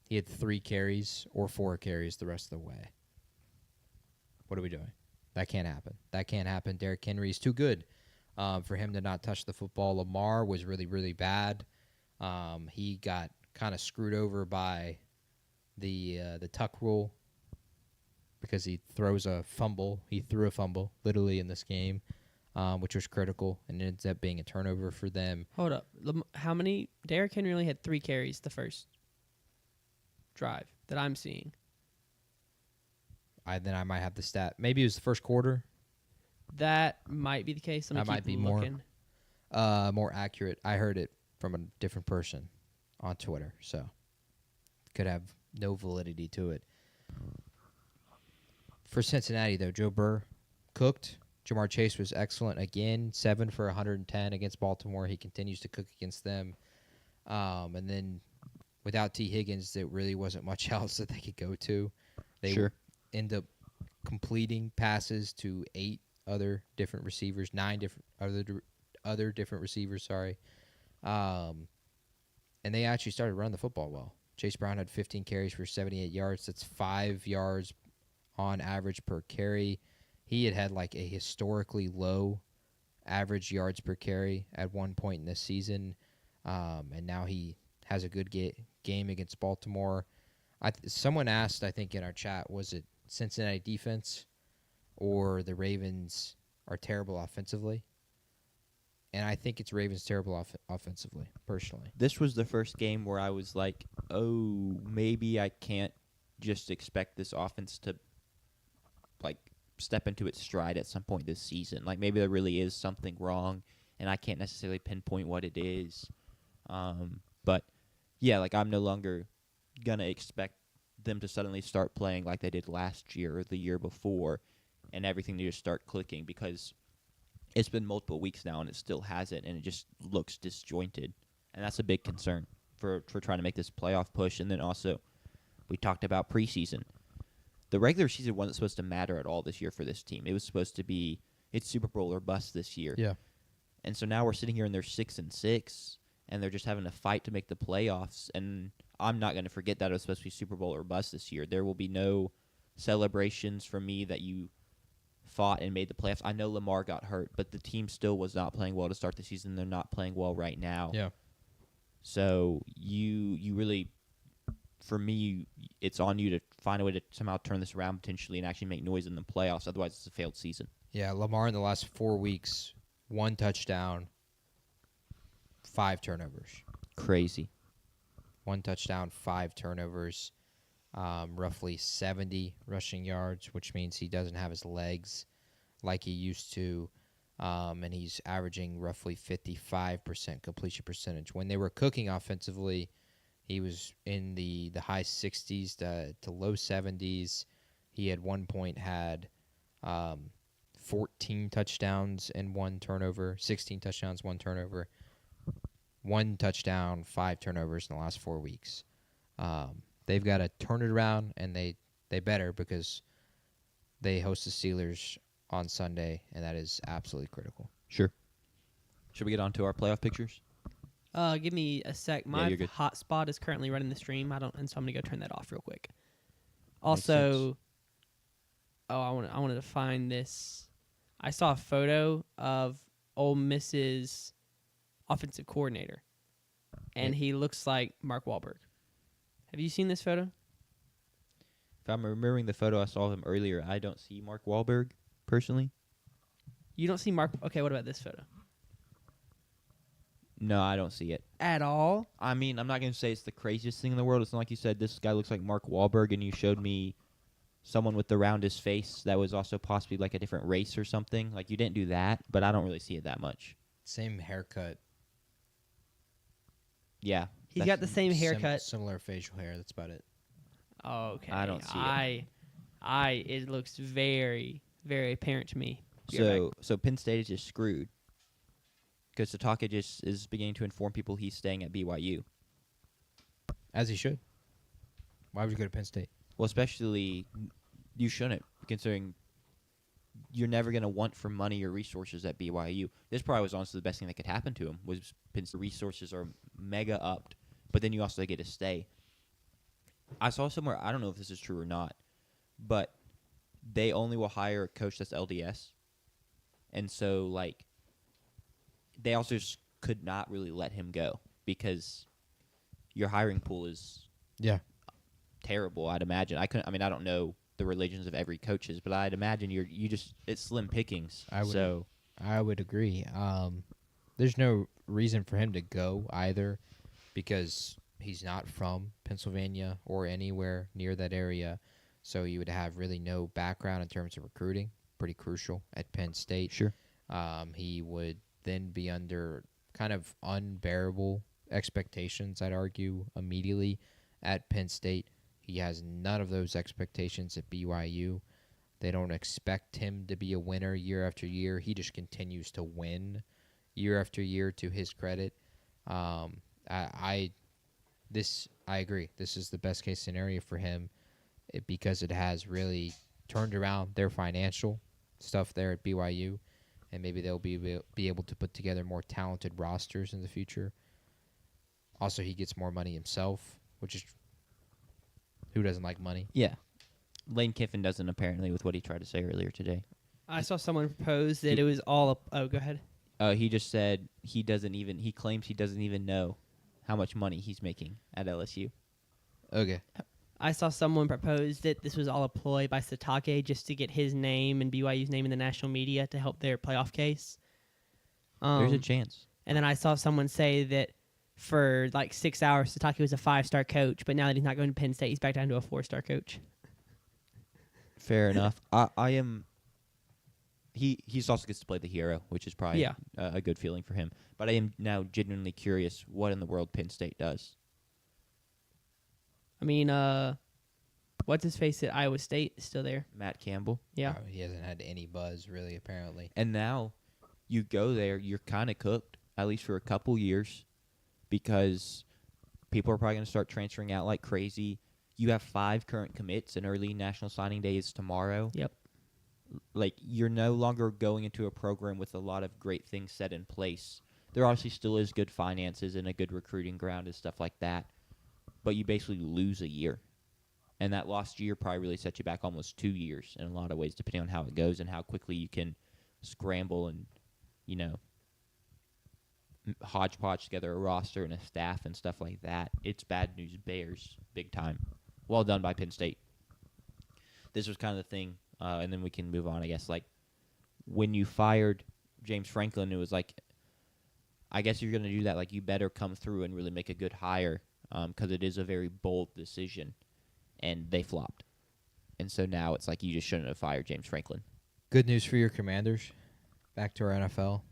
He had 3 carries or 4 carries the rest of the way. What are we doing? That can't happen. That can't happen. Derrick Henry is too good for him to not touch the football. Lamar was really, really bad. He got kind of screwed over by the tuck rule because he throws a fumble. He threw a fumble, literally, in this game, which was critical, and it ends up being a turnover for them. Hold up. How many? Derrick Henry only had 3 carries the first drive that I'm seeing. Then I might have the stat. Maybe it was the first quarter. That might be the case. That might be more accurate. I heard it from a different person on Twitter, so could have no validity to it. For Cincinnati, though, Joe Burr cooked. Jamar Chase was excellent again, 7 for 110 against Baltimore. He continues to cook against them. And then without T. Higgins, there really wasn't much else that they could go to. They end up completing passes to 8 other different receivers, 9 different other different receivers, sorry. And they actually started running the football well. Chase Brown had 15 carries for 78 yards. That's 5 yards on average per carry. He had like a historically low average yards per carry at one point in this season. And now he has a good game against Baltimore. Someone asked, I think, in our chat, was it Cincinnati defense or the Ravens are terrible offensively? And I think it's Ravens terrible offensively, personally. This was the first game where I was like, oh, maybe I can't just expect this offense to, like, step into its stride at some point this season. Like, maybe there really is something wrong, and I can't necessarily pinpoint what it is. But, yeah, like, I'm no longer going to expect them to suddenly start playing like they did last year or the year before and everything to just start clicking, because it's been multiple weeks now and it still hasn't, and it just looks disjointed. And that's a big concern for trying to make this playoff push. And then also, we talked about preseason. The regular season wasn't supposed to matter at all this year for this team. It was supposed to be, it's Super Bowl or bust this year. Yeah. And so now we're sitting here and they're 6-6, and they're just having to fight to make the playoffs. And I'm not going to forget that it was supposed to be Super Bowl or bust this year. There will be no celebrations from me that you fought and made the playoffs. I know Lamar got hurt, but the team still was not playing well to start the season. They're not playing well right now. Yeah. So you really, for me, it's on you to find a way to somehow turn this around potentially and actually make noise in the playoffs. Otherwise, it's a failed season. Yeah, Lamar in the last 4 weeks, 1 touchdown, 5 turnovers. Crazy. 1 touchdown, 5 turnovers, roughly 70 rushing yards, which means he doesn't have his legs like he used to, and he's averaging roughly 55% completion percentage. When they were cooking offensively, he was in the high 60s to low 70s. He at one point had 14 touchdowns and 1 turnover, 16 touchdowns, 1 turnover. 1 touchdown, 5 turnovers in the last 4 weeks. They've got to turn it around, and they better, because they host the Steelers on Sunday, and that is absolutely critical. Sure. Should we get on to our playoff pictures? Give me a sec. My hotspot is currently running the stream. And so I'm gonna go turn that off real quick. Also, I wanted to find this. I saw a photo of Ole Miss's offensive coordinator, and he looks like Mark Wahlberg. Have you seen this photo? If I'm remembering the photo I saw of him earlier, I don't see Mark Wahlberg personally. You don't see Mark? Okay, what about this photo? No, I don't see it at all. I mean, I'm not going to say it's the craziest thing in the world. It's not like you said this guy looks like Mark Wahlberg, and you showed me someone with the roundest face that was also possibly like a different race or something. Like, you didn't do that, but I don't really see it that much. Same haircut. Yeah. He's got the same haircut. Similar facial hair. That's about it. Okay. I don't see it. It looks very, very apparent to me. So Penn State is just screwed. Because Sataka just is beginning to inform people he's staying at BYU. As he should. Why would you go to Penn State? Well, especially you shouldn't, considering you're never going to want for money or resources at BYU. This probably was honestly the best thing that could happen to him. Was Penn's resources are mega upped, but then you also get to stay. I saw somewhere, I don't know if this is true or not, but they only will hire a coach that's LDS. And so, like, they also just could not really let him go because your hiring pool is terrible, I'd imagine. I don't know the religions of every coaches, but I'd imagine it's slim pickings. I would agree. There's no reason for him to go either because he's not from Pennsylvania or anywhere near that area, so you would have really no background in terms of recruiting. Pretty crucial at Penn State. Sure. He would then be under kind of unbearable expectations, I'd argue, immediately at Penn State. He has none of those expectations at BYU. They don't expect him to be a winner year after year. He just continues to win year after year, to his credit. I agree. This is the best case scenario for him because it has really turned around their financial stuff there at BYU, and maybe they'll be able to put together more talented rosters in the future. Also, he gets more money himself, which is who doesn't like money? Yeah. Lane Kiffin doesn't, apparently, with what he tried to say earlier today. I saw someone propose that it was all go ahead. He just said he claims he doesn't even know how much money he's making at LSU. Okay. I saw someone propose that this was all a ploy by Satake just to get his name and BYU's name in the national media to help their playoff case. There's a chance. And then I saw someone say that for like 6 hours, Satake was a 5-star coach, but now that he's not going to Penn State, he's back down to a 4-star coach. Fair enough. I am. He also gets to play the hero, which is probably a good feeling for him. But I am now genuinely curious what in the world Penn State does. I mean, what's his face at Iowa State is still there. Matt Campbell. Yeah. He hasn't had any buzz, really, apparently. And now you go there, you're kind of cooked, at least for a couple years, because people are probably going to start transferring out like crazy. You have 5 current commits, and early national signing day is tomorrow. Yep. Like, you're no longer going into a program with a lot of great things set in place. There obviously still is good finances and a good recruiting ground and stuff like that, but you basically lose a year. And that lost year probably really sets you back almost 2 years in a lot of ways, depending on how it goes and how quickly you can scramble and, hodgepodge together a roster and a staff and stuff like that. It's bad news bears, big time. Well done by Penn State. This was kind of the thing, and then we can move on, I guess. Like, when you fired James Franklin, it was like, I guess you're going to do that. Like, you better come through and really make a good hire because it is a very bold decision, and they flopped. And so now it's like you just shouldn't have fired James Franklin. Good news for your Commanders. Back to our NFL.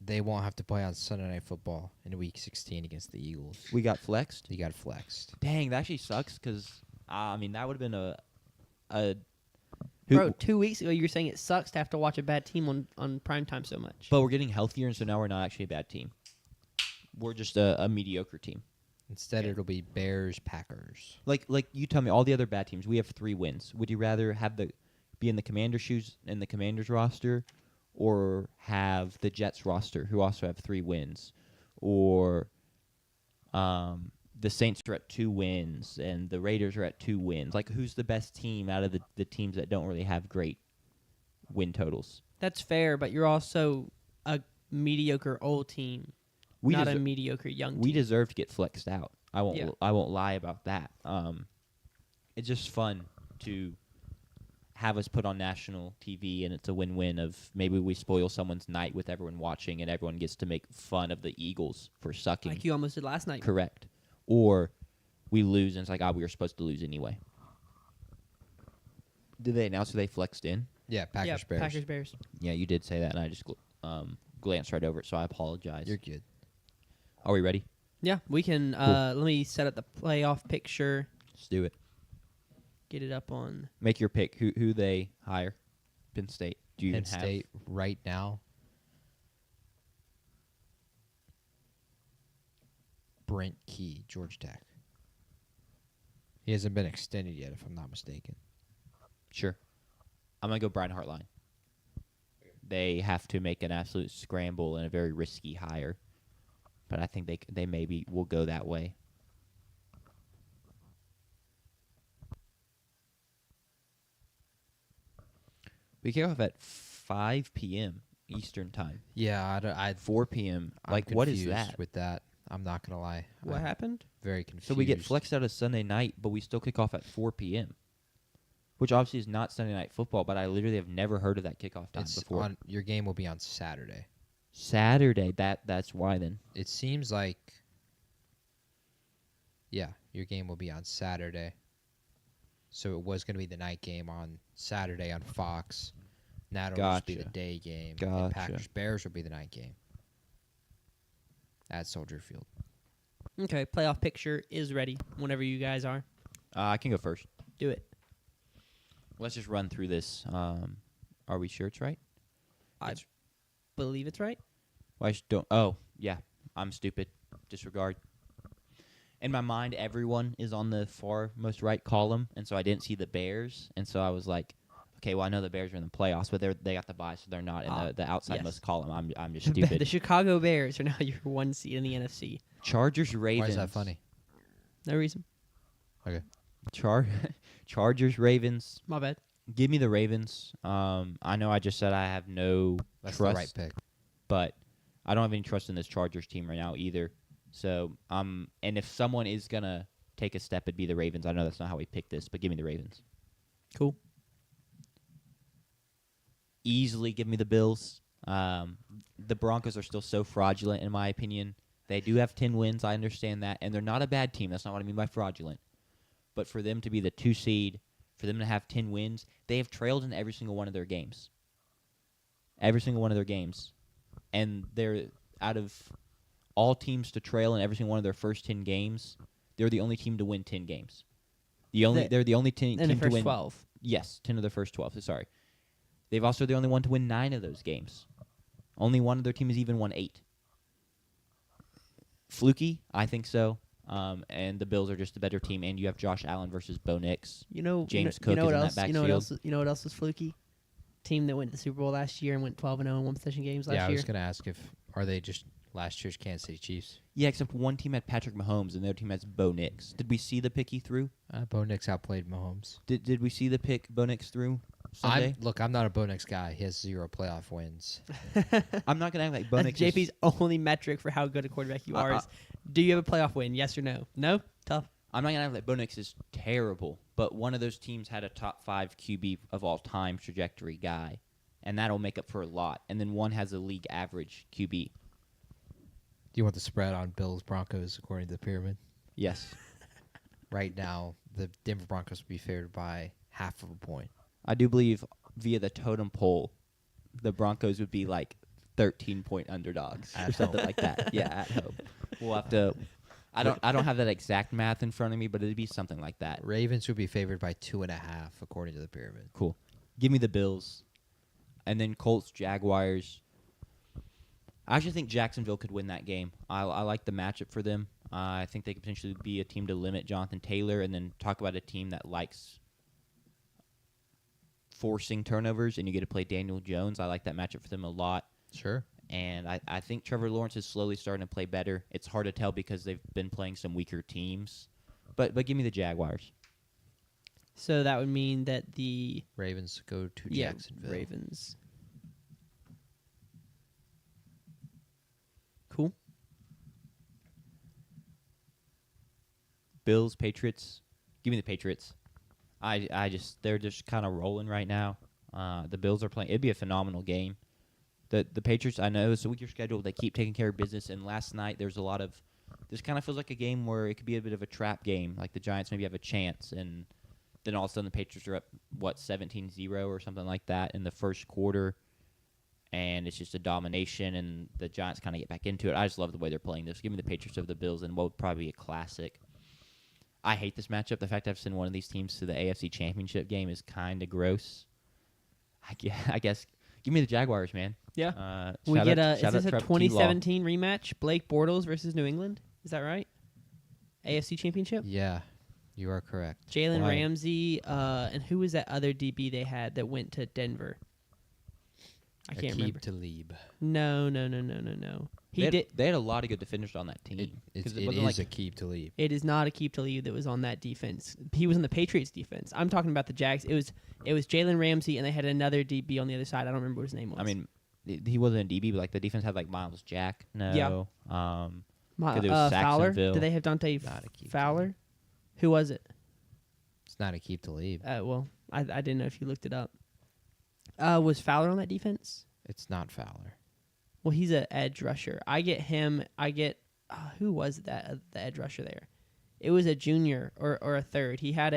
They won't have to play on Sunday Night Football in Week 16 against the Eagles. We got flexed? You got flexed. Dang, that actually sucks because, that would have been Bro, 2 weeks ago you were saying it sucks to have to watch a bad team on primetime so much. But we're getting healthier, and so now we're not actually a bad team. We're just a mediocre team. Instead, it'll be Bears, Packers. Like you tell me, all the other bad teams, we have 3 wins. Would you rather have be in the Commander's shoes in the Commander's roster, or have the Jets roster, who also have 3 wins, or the Saints are at 2 wins, and the Raiders are at 2 wins? Like, who's the best team out of the teams that don't really have great win totals? That's fair, but you're also a mediocre old team, not a mediocre young team. We deserve to get flexed out. I won't lie about that. It's just fun to have us put on national TV, and it's a win-win of maybe we spoil someone's night with everyone watching, and everyone gets to make fun of the Eagles for sucking. Like you almost did last night. Correct. Or we lose, and it's like, we were supposed to lose anyway. Did they announce who they flexed in? Yeah, Packers, Bears. Packers, Bears. Yeah, you did say that, and I just glanced right over it, so I apologize. You're good. Are we ready? Yeah, we can. Cool. Let me set up the playoff picture. Let's do it. Get it up on. Make your pick. Who they hire? Penn State. Do you Penn even have? State right now. Brent Key, Georgia Tech. He hasn't been extended yet, if I'm not mistaken. Sure. I'm going to go Brian Hartline. They have to make an absolute scramble and a very risky hire. But I think they maybe will go that way. We kick off at 5 p.m. Eastern time. Yeah, I 4 p.m. I'm Like, what is confused that? with that? I'm not going to lie. What I'm happened? Very confused. So we get flexed out of Sunday night, but we still kick off at 4 p.m., which obviously is not Sunday Night Football, but I literally have never heard of that kickoff time before. Your game will be on Saturday. Saturday, that's why then. It seems like, yeah, your game will be on Saturday. So it was going to be the night game on Saturday on Fox. Now it'll just be the day game. And Packers-Bears will be the night game at Soldier Field. Okay, playoff picture is ready whenever you guys are. I can go first. Do it. Let's just run through this. Are we sure it's right? I believe it's right. Well, I just don't. Oh, yeah. I'm stupid. Disregard. In my mind, everyone is on the far most right column, and so I didn't see the Bears, and so I was like, okay, well, I know the Bears are in the playoffs, but they got the bye, so they're not in the outside most column. I'm just stupid. The Chicago Bears are now your 1 seed in the NFC. Chargers, Ravens. Why is that funny? No reason. Okay. Chargers, Ravens. My bad. Give me the Ravens. I know I just said I have no That's trust. the right pick. But I don't have any trust in this Chargers team right now either. So, and if someone is going to take a step, it'd be the Ravens. I know that's not how we picked this, but give me the Ravens. Cool. Easily give me the Bills. The Broncos are still so fraudulent, in my opinion. They do have 10 wins. I understand that. And they're not a bad team. That's not what I mean by fraudulent. But for them to be the 2 seed, for them to have 10 wins, they have trailed in every single one of their games. Every single one of their games. And they're out of all teams to trail in every single one of their first 10 games, they're the only team to win 10 games. They're the only team to win. In the first 12. Yes, 10 of their first 12. Sorry. They've also the only one to win 9 of those games. Only one of their team has even won 8. Fluky? I think so. And the Bills are just a better team, and you have Josh Allen versus Bo Nix. James Cook is in that backfield. You know what else was fluky? Team that went to the Super Bowl last year and went 12-0 in one-possession games last year. Yeah, I was going to ask are they just last year's Kansas City Chiefs? Yeah, except one team had Patrick Mahomes, and the other team has Bo Nix. Did we see the pick he threw? Bo Nix outplayed Mahomes. Did we see the pick Bo Nix threw Sunday? I'm not a Bo Nix guy. He has 0 playoff wins. I'm not going to act like Bo Nix JP's only metric for how good a quarterback you are is, do you have a playoff win, yes or no? No? Tough. I'm not going to act like Bo Nix is terrible, but one of those teams had a top 5 QB of all time trajectory guy, and that'll make up for a lot. And then one has a league average QB. Do you want the spread on Bills Broncos according to the pyramid? Yes. Right now, the Denver Broncos would be favored by half of a point. I do believe via the totem pole, the Broncos would be like 13-point underdogs or something like that. Yeah, at home. We'll have to. I don't have that exact math in front of me, but it'd be something like that. Ravens would be favored by 2.5 according to the pyramid. Cool. Give me the Bills, and then Colts, Jaguars. I actually think Jacksonville could win that game. I like the matchup for them. I think they could potentially be a team to limit Jonathan Taylor, and then talk about a team that likes forcing turnovers, and you get to play Daniel Jones. I like that matchup for them a lot. Sure. And I think Trevor Lawrence is slowly starting to play better. It's hard to tell because they've been playing some weaker teams. But give me the Jaguars. So that would mean that the Ravens go to Jacksonville. Ravens. Cool. Bills, Patriots. Give me the Patriots. They're just kind of rolling right now. The Bills are playing. It'd be a phenomenal game. The Patriots, I know it's a weaker schedule. They keep taking care of business. And last night there's a lot of. This kind of feels like a game where it could be a bit of a trap game. Like the Giants maybe have a chance, and then all of a sudden the Patriots are up 17-0 or something like that in the first quarter, and it's just a domination. And the Giants kind of get back into it. I just love the way they're playing this. Give me the Patriots over the Bills, and what would probably be a classic. I hate this matchup. The fact I've sent one of these teams to the AFC Championship game is kind of gross. I guess. Give me the Jaguars, man. Yeah. We get is this a 2017 rematch? Blake Bortles versus New England? Is that right? AFC Championship? Yeah, you are correct. Jalen Ramsey, and who was that other DB they had that went to Denver? I can't remember. Talib. No. They had a lot of good defenders on that team. It is Aqib Talib. It is not Aqib Talib that was on that defense. He was in the Patriots defense. I'm talking about the Jags. It was Jalen Ramsey, and they had another DB on the other side. I don't remember what his name was. I mean, he wasn't a DB, but like the defense had like Miles Jack. No. Yeah. It was Fowler. Saxonville. Did they have Dante Fowler? Who was it? It's not Aqib Talib. Well, I didn't know if you looked it up. Was Fowler on that defense? It's not Fowler. Well, he's an edge rusher. I get him. Who was that? The edge rusher there. It was a junior or a third. He had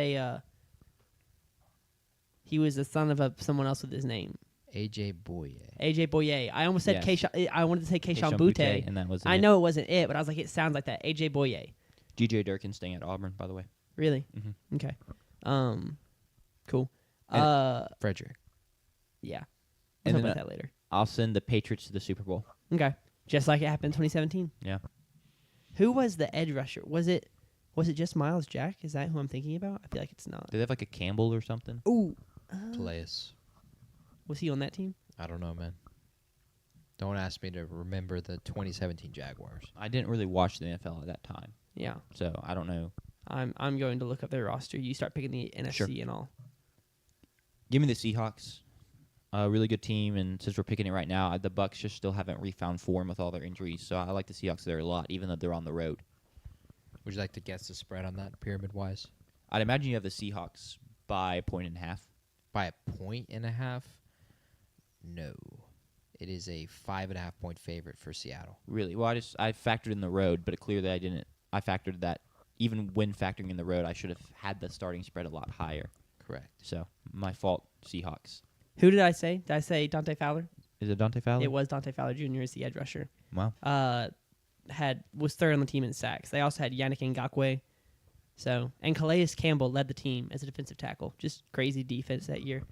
he was the son of someone else with his name. AJ Boye. I almost said I wanted to say Keyshawn Butte, and that was. I know it wasn't it, but I was like, it sounds like that. AJ Boye. DJ Durkin staying at Auburn, by the way. Really? Mm-hmm. Okay. Cool. Frederick. Yeah. And We'll then talk about that later. I'll send the Patriots to the Super Bowl. Okay. Just like it happened in 2017. Yeah. Who was the edge rusher? Was it just Miles Jack? Is that who I'm thinking about? I feel like it's not. Did they have like a Campbell or something? Ooh. Calais. Was he on that team? I don't know, man. Don't ask me to remember the 2017 Jaguars. I didn't really watch the NFL at that time, Yeah. so I don't know. I'm going to look up their roster. You start picking the NFC and all. Give me the Seahawks. A really good team, and since we're picking it right now, the Bucs just still haven't refound form with all their injuries, so I like the Seahawks there a lot, even though they're on the road. Would you like to guess the spread on that, pyramid-wise? I'd imagine you have the Seahawks by 1.5. By 1.5? No. It is a 5.5-point favorite for Seattle. Really? Well, I factored in the road, but clearly I didn't. I factored that even when factoring in the road, I should have had the starting spread a lot higher. Correct. So my fault, Seahawks. Who did I say? Did I say Dante Fowler? Is it Dante Fowler? It was Dante Fowler Jr. as the edge rusher. Wow. Was third on the team in sacks. They also had Yannick Ngakoue. And Calais Campbell led the team as a defensive tackle. Just crazy defense that year.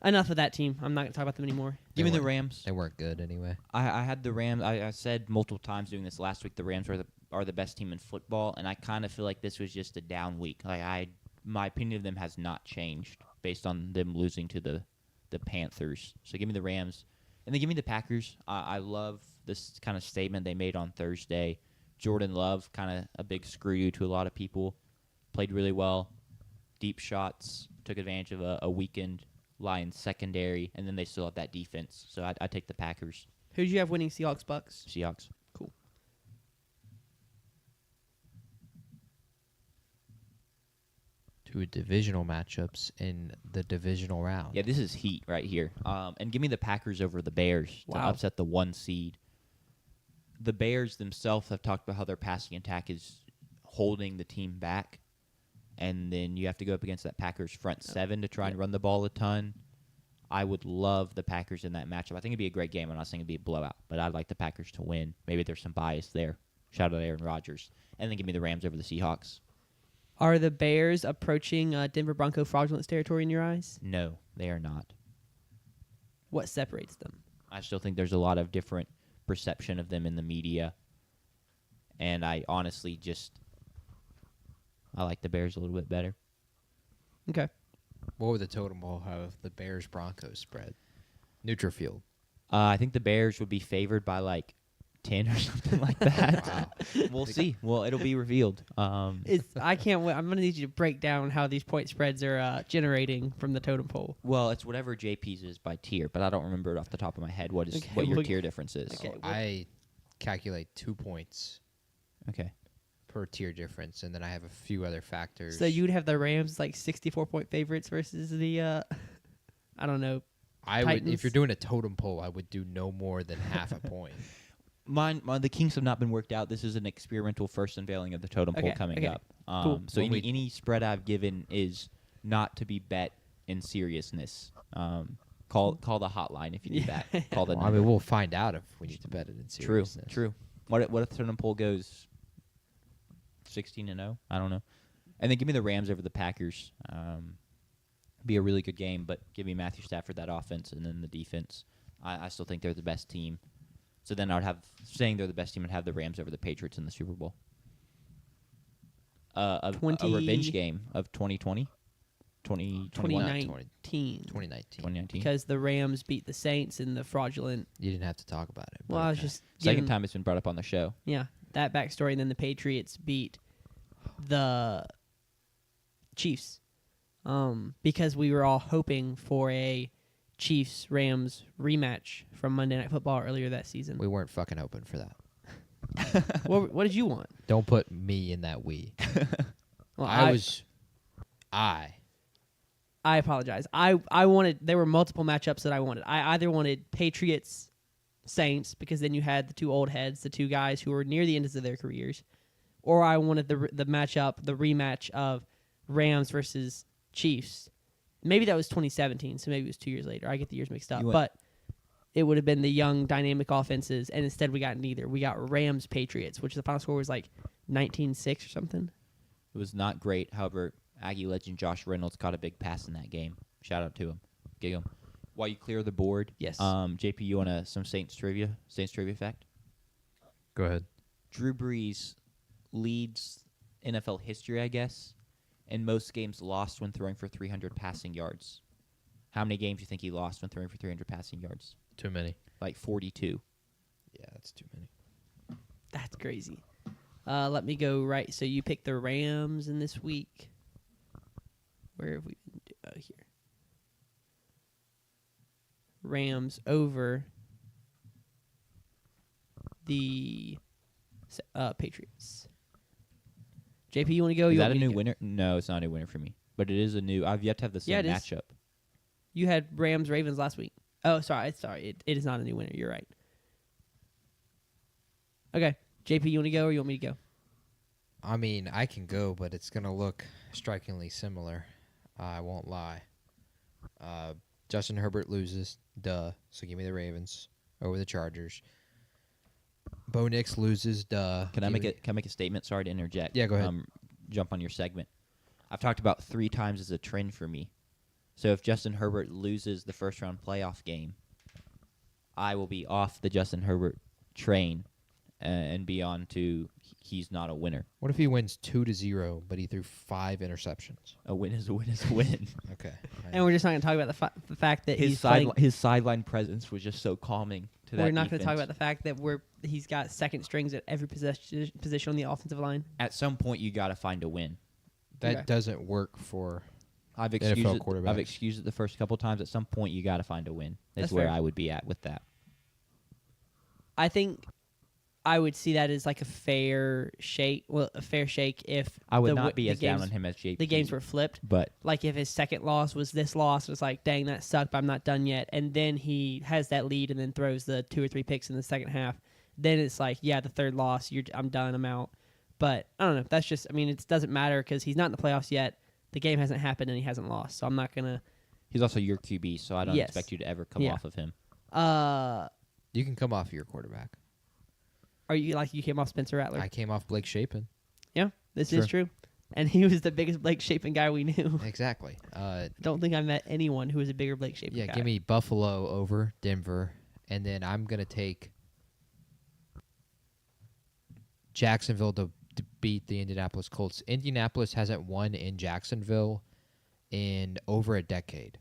Enough of that team. I'm not going to talk about them anymore. Give me the Rams. They weren't good anyway. I had the Rams. I said multiple times doing this last week, the Rams are the best team in football, and I kind of feel like this was just a down week. My opinion of them has not changed based on them losing to the Panthers. So give me the Rams. And then give me the Packers. I love this kind of statement they made on Thursday. Jordan Love, kind of a big screw you to a lot of people. Played really well. Deep shots. Took advantage of a weakened Lions secondary. And then they still have that defense. So I take the Packers. Who did you have winning Seahawks, Bucks? Seahawks. Cool. Two divisional matchups in the divisional round. Yeah, this is heat right here. And give me the Packers over the Bears to upset the 1 seed. The Bears themselves have talked about how their passing attack is holding the team back. And then you have to go up against that Packers front seven to try and run the ball a ton. I would love the Packers in that matchup. I think it'd be a great game. I'm not saying it'd be a blowout, but I'd like the Packers to win. Maybe there's some bias there. Shout out Aaron Rodgers. And then give me the Rams over the Seahawks. Are the Bears approaching Denver Bronco fraudulence territory in your eyes? No, they are not. What separates them? I still think there's a lot of different perception of them in the media. And I honestly I like the Bears a little bit better. Okay. What would the totem pole have the Bears-Broncos spread? Neutrofield. Uh, I think the Bears would be favored by like 10 or something like that. Wow. We'll see. Well, it'll be revealed. I can't wait. I'm going to need you to break down how these point spreads are generating from the totem pole. Well, it's whatever JP's is by tier, but I don't remember it off the top of my head what your tier difference is. Okay. I calculate 2 points Okay. per tier difference, and then I have a few other factors. So you'd have the Rams like 64-point favorites versus the, I don't know, I Titans? would, if you're doing a totem pole, I would do no more than half a point. The kinks have not been worked out. This is an experimental first unveiling of the totem pole coming up. Cool. So any spread I've given is not to be bet in seriousness. Call the hotline if you need that. Call the Well, I mean, we'll find out if we need to bet it in seriousness. True. What if the totem pole goes 16-0? I don't know. And then give me the Rams over the Packers. Be a really good game, but give me Matthew Stafford, that offense, and then the defense. I still think they're the best team. So then I would have, saying they're the best team, I'd have the Rams over the Patriots in the Super Bowl. a revenge game of 2020, 2019. Because the Rams beat the Saints in the fraudulent. You didn't have to talk about it. Well, I was just second time it's been brought up on the show. Yeah, that backstory, and then the Patriots beat the Chiefs. Because we were all hoping for a Chiefs-Rams rematch from Monday Night Football earlier that season. We weren't fucking hoping for that. What did you want? Don't put me in that we. Well, I apologize. I wanted. There were multiple matchups that I wanted. I either wanted Patriots, Saints, because then you had the two old heads, the two guys who were near the ends of their careers, or I wanted the rematch of Rams versus Chiefs. Maybe that was 2017, so maybe it was 2 years later. I get the years mixed up, but it would have been the young, dynamic offenses, and instead we got neither. We got Rams Patriots, which the final score was like 19-6 or something. It was not great. However, Aggie legend Josh Reynolds caught a big pass in that game. Shout out to him. Gig him. While you clear the board, yes. JP, you want some Saints trivia fact? Go ahead. Drew Brees leads NFL history, I guess, in most games lost when throwing for 300 passing yards. How many games do you think he lost when throwing for 300 passing yards? Too many. Like 42. Yeah, that's too many. That's crazy. Let me go right. So you picked the Rams in this week. Where have we been? Here. Rams over the Patriots. JP, you want to go? Is that a new winner? No, it's not a new winner for me. But it is a new. I've yet to have the same matchup. You had Rams-Ravens last week. Oh, sorry. It is not a new winner. You're right. Okay. JP, you want to go or you want me to go? I mean, I can go, but it's going to look strikingly similar. I won't lie. Justin Herbert loses. Duh. So give me the Ravens over the Chargers. Bo Nix loses. Duh. Can I make a statement? Sorry to interject. Yeah, go ahead. Jump on your segment. I've talked about 3 times as a trend for me. So if Justin Herbert loses the first round playoff game, I will be off the Justin Herbert train and be on to he's not a winner. What if he wins 2-0, but he threw 5 interceptions? A win is a win is a win. Okay. And we're just not going to talk about the fact that his sideline presence was just so calming to that. We're not going to talk about the fact that he's got second strings at every position on the offensive line. At some point, you got to find a win. That doesn't work for I've excused it the first couple times. At some point, you got to find a win. That's where fair. I would be at with that. I think I would see that as like a fair shake. Well, a fair shake if I would not be as down on him as JP. The games were flipped, but like if his second loss was this loss, it's like, dang, that sucked, but I'm not done yet. And then he has that lead and then throws the 2 or 3 picks in the second half. Then it's like, yeah, the third loss, I'm done, I'm out. But I don't know. That's just, I mean, it doesn't matter because he's not in the playoffs yet. The game hasn't happened and he hasn't lost, so I'm not gonna. He's also your QB, so I don't expect you to ever come off of him. You can come off your quarterback. Are you like you came off Spencer Rattler? I came off Blake Shapen. Yeah, this is true. And he was the biggest Blake Shapen guy we knew. Exactly. Don't think I met anyone who was a bigger Blake Shapen guy. Yeah, give me Buffalo over Denver, and then I'm going to take Jacksonville to beat the Indianapolis Colts. Indianapolis hasn't won in Jacksonville in over a decade.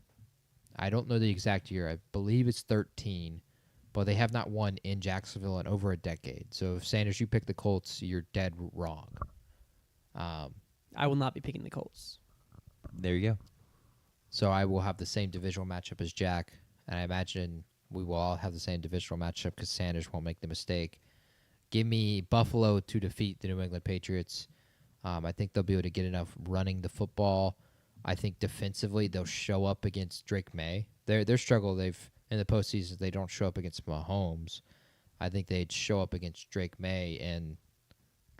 I don't know the exact year. I believe it's 13. But they have not won in Jacksonville in over a decade. So if Sanders, you pick the Colts, you're dead wrong. I will not be picking the Colts. There you go. So I will have the same divisional matchup as Jack, and I imagine we will all have the same divisional matchup because Sanders won't make the mistake. Give me Buffalo to defeat the New England Patriots. I think they'll be able to get enough running the football. I think defensively they'll show up against Drake May. Their struggle in the postseason, they don't show up against Mahomes. I think they'd show up against Drake May and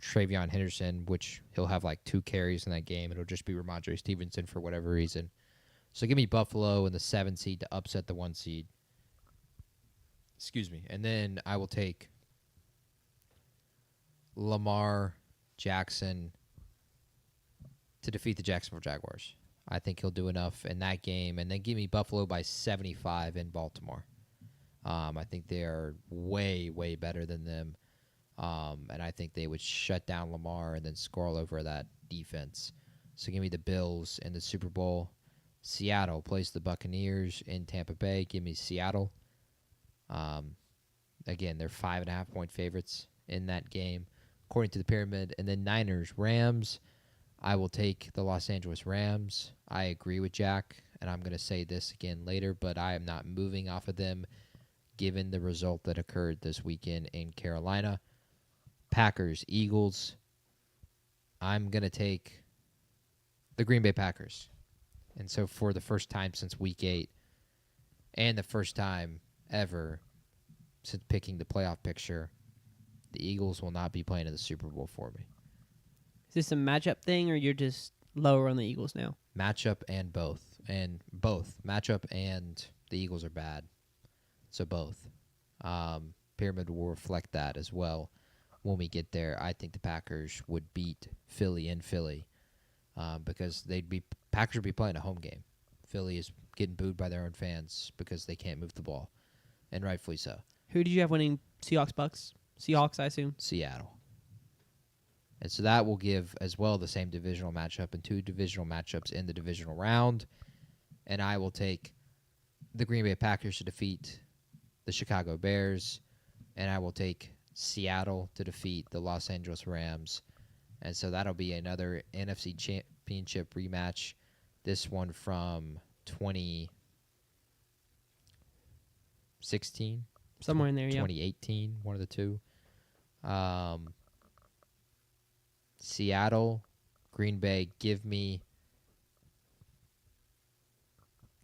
Travion Henderson, which he'll have like 2 carries in that game. It'll just be Ramondre Stevenson for whatever reason. So give me Buffalo and the 7 seed to upset the 1 seed. Excuse me. And then I will take Lamar Jackson to defeat the Jacksonville Jaguars. I think he'll do enough in that game. And then give me Buffalo by 75 in Baltimore. I think they are way, better than them. And I think they would shut down Lamar and then score all over that defense. So give me the Bills in the Super Bowl. Seattle plays the Buccaneers in Tampa Bay. Give me Seattle. Again, they're 5.5-point favorites in that game, according to the pyramid. And then Niners, Rams. I will take the Los Angeles Rams. I agree with Jack, and I'm going to say this again later, but I am not moving off of them given the result that occurred this weekend in Carolina. Packers, Eagles. I'm going to take the Green Bay Packers. And so for the first time since Week 8, and the first time ever since picking the playoff picture, the Eagles will not be playing in the Super Bowl for me. Is this a matchup thing, or you're just lower on the Eagles now? Matchup and both. And both. Matchup and the Eagles are bad. So both. Pyramid will reflect that as well when we get there. I think the Packers would beat Philly in Philly because Packers would be playing a home game. Philly is getting booed by their own fans because they can't move the ball, and rightfully so. Who did you have winning? Seahawks, Bucks? Seahawks, I assume. Seattle. And so that will give as well the same divisional matchup and 2 divisional matchups in the divisional round. And I will take the Green Bay Packers to defeat the Chicago Bears. And I will take Seattle to defeat the Los Angeles Rams. And so that'll be another NFC Championship rematch. This one from 2016. Somewhere in there, 2018, one of the two. Seattle, Green Bay, give me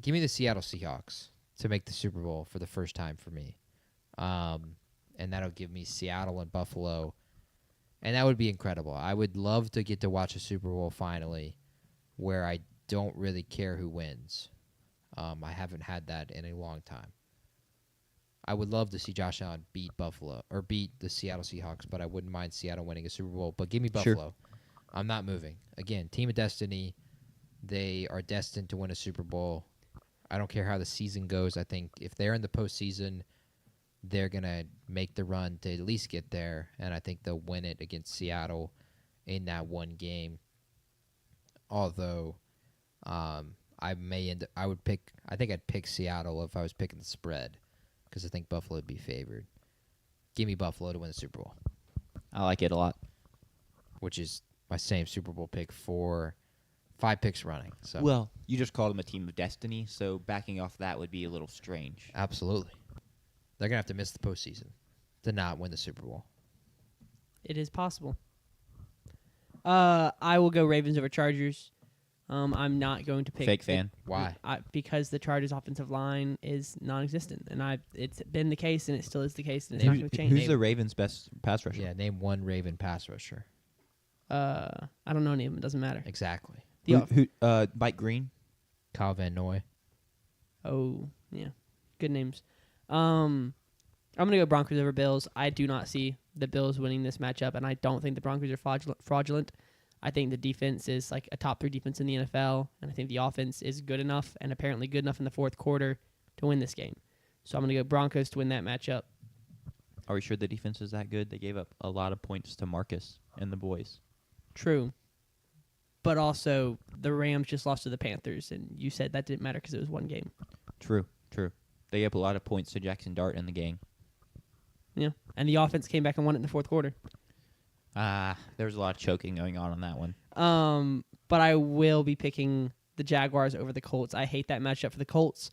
the Seattle Seahawks to make the Super Bowl for the first time for me. And that'll give me Seattle and Buffalo. And that would be incredible. I would love to get to watch a Super Bowl finally where I don't really care who wins. I haven't had that in a long time. I would love to see Josh Allen beat Buffalo or beat the Seattle Seahawks, but I wouldn't mind Seattle winning a Super Bowl. But give me Buffalo. Sure. I'm not moving. Again, team of destiny. They are destined to win a Super Bowl. I don't care how the season goes. I think if they're in the postseason, they're going to make the run to at least get there, and I think they'll win it against Seattle in that one game. Although I think I'd pick Seattle if I was picking the spread, because I think Buffalo would be favored. Give me Buffalo to win the Super Bowl. I like it a lot. Which is my same Super Bowl pick for 5 picks running. So. Well, you just called them a team of destiny, so backing off that would be a little strange. Absolutely. They're going to have to miss the postseason to not win the Super Bowl. It is possible. I will go Ravens over Chargers. I'm not going to pick... Fake fan. Why? Because the Chargers' offensive line is non-existent. And it's been the case, and it still is the case, and it's not going to change. Who's the Ravens' best pass rusher? Yeah, name one Raven pass rusher. I don't know any of them. It doesn't matter. Exactly. Mike Green? Kyle Van Noy. Oh, yeah. Good names. I'm going to go Broncos over Bills. I do not see the Bills winning this matchup, and I don't think the Broncos are fraudulent. I think the defense is like a top 3 defense in the NFL, and I think the offense is good enough and apparently good enough in the fourth quarter to win this game. So I'm going to go Broncos to win that matchup. Are we sure the defense is that good? They gave up a lot of points to Marcus and the boys. True. But also, the Rams just lost to the Panthers, and you said that didn't matter because it was one game. True. They gave up a lot of points to Jackson Dart and the gang. Yeah, and the offense came back and won it in the fourth quarter. There was a lot of choking going on that one. But I will be picking the Jaguars over the Colts. I hate that matchup for the Colts.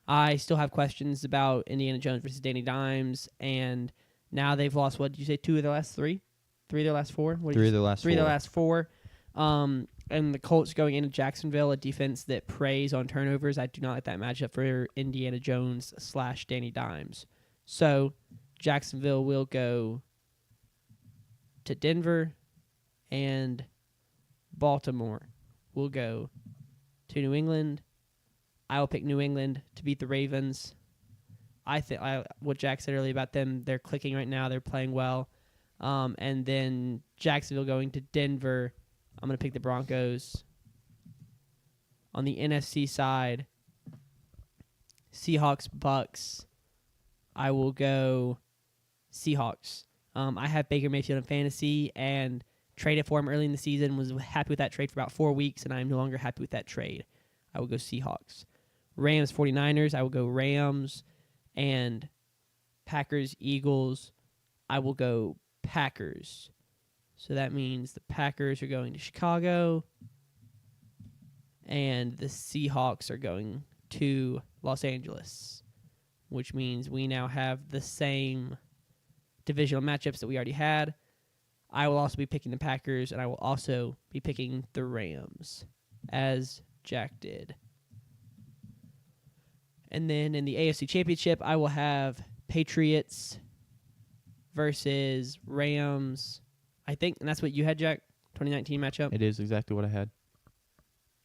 I still have questions about Indiana Jones versus Danny Dimes, and now they've lost, what did you say, 2 of their last 3? 3 of their last 4? 3 of their last 4. 3 of their last 4. And the Colts going into Jacksonville, a defense that preys on turnovers. I do not like that matchup for Indiana Jones / Danny Dimes. So Jacksonville will go to Denver, and Baltimore will go to New England. I will pick New England to beat the Ravens. I think what Jack said earlier about them, they're clicking right now. They're playing well. And then Jacksonville going to Denver. I'm going to pick the Broncos. On the NFC side, Seahawks, Bucks. I will go Seahawks. I have Baker Mayfield in fantasy, and traded for him early in the season, was happy with that trade for about 4 weeks, and I am no longer happy with that trade. I will go Seahawks. Rams, 49ers, I will go Rams. And Packers, Eagles, I will go Packers. So that means the Packers are going to Chicago, and the Seahawks are going to Los Angeles, which means we now have the same divisional matchups that we already had. I will also be picking the Packers, and I will also be picking the Rams, as Jack did. And then in the AFC Championship, I will have Patriots versus Rams, I think, and that's what you had, Jack, 2019 matchup? It is exactly what I had.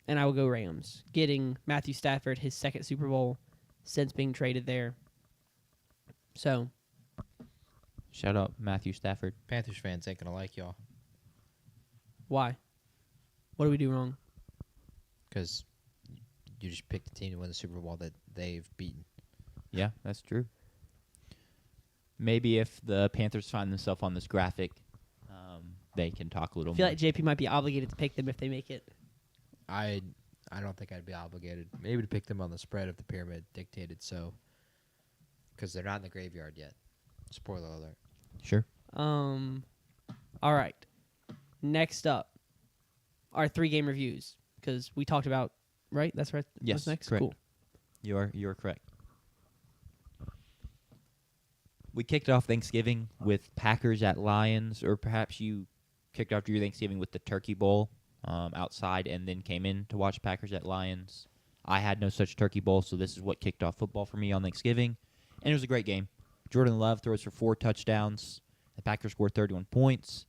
And I will go Rams, getting Matthew Stafford his second Super Bowl since being traded there. So, shout out Matthew Stafford. Panthers fans ain't going to like y'all. Why? What do we do wrong? Because you just picked the team to win the Super Bowl that they've beaten. Yeah, that's true. Maybe if the Panthers find themselves on this graphic, they can talk a little I feel more. like JP might be obligated to pick them if they make it. I don't think I'd be obligated. Maybe to pick them on the spread if the pyramid dictated so. Because they're not in the graveyard yet. Spoiler alert. Sure. All right. Next up, our 3-game reviews. Because we talked about, right? That's right. Yes, what's next? correct. Cool. You are correct. We kicked off Thanksgiving with Packers at Lions, or perhaps you kicked off your Thanksgiving with the Turkey Bowl outside and then came in to watch Packers at Lions. I had no such Turkey Bowl, so this is what kicked off football for me on Thanksgiving. And it was a great game. Jordan Love throws for 4 touchdowns. The Packers scored 31 points.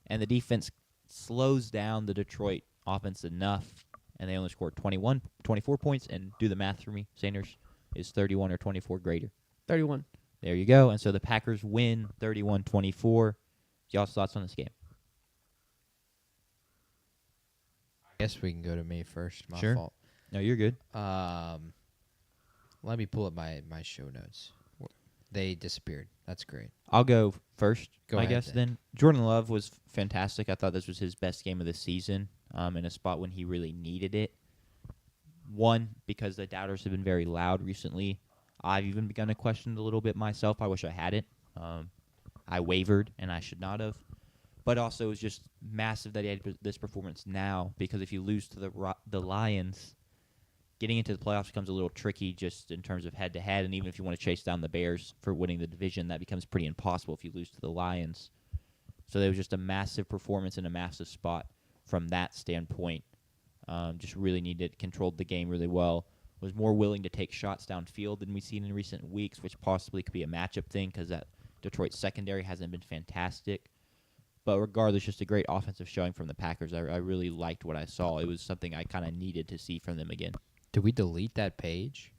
And the defense slows down the Detroit offense enough, and they only scored 24 points. And do the math for me, Sanders. Is 31 or 24 greater? 31. There you go. And so the Packers win 31-24. Y'all's thoughts on this game? I guess we can go to me first. My Sure. fault. No, you're good. Let me pull up my show notes. They disappeared. That's great. I'll go first, Go I ahead guess, then. Jordan Love was fantastic. I thought this was his best game of the season in a spot when he really needed it. One, because the doubters have been very loud recently. I've even begun to question it a little bit myself. I wish I hadn't. I wavered, and I should not have. But also, it was just massive that he had this performance now, because if you lose to the Lions, getting into the playoffs becomes a little tricky just in terms of head-to-head, and even if you want to chase down the Bears for winning the division, that becomes pretty impossible if you lose to the Lions. So there was just a massive performance in a massive spot from that standpoint. Just really controlled the game really well. Was more willing to take shots downfield than we've seen in recent weeks, which possibly could be a matchup thing because that Detroit secondary hasn't been fantastic. But regardless, just a great offensive showing from the Packers. I really liked what I saw. It was something I kind of needed to see from them again. Did we delete that page?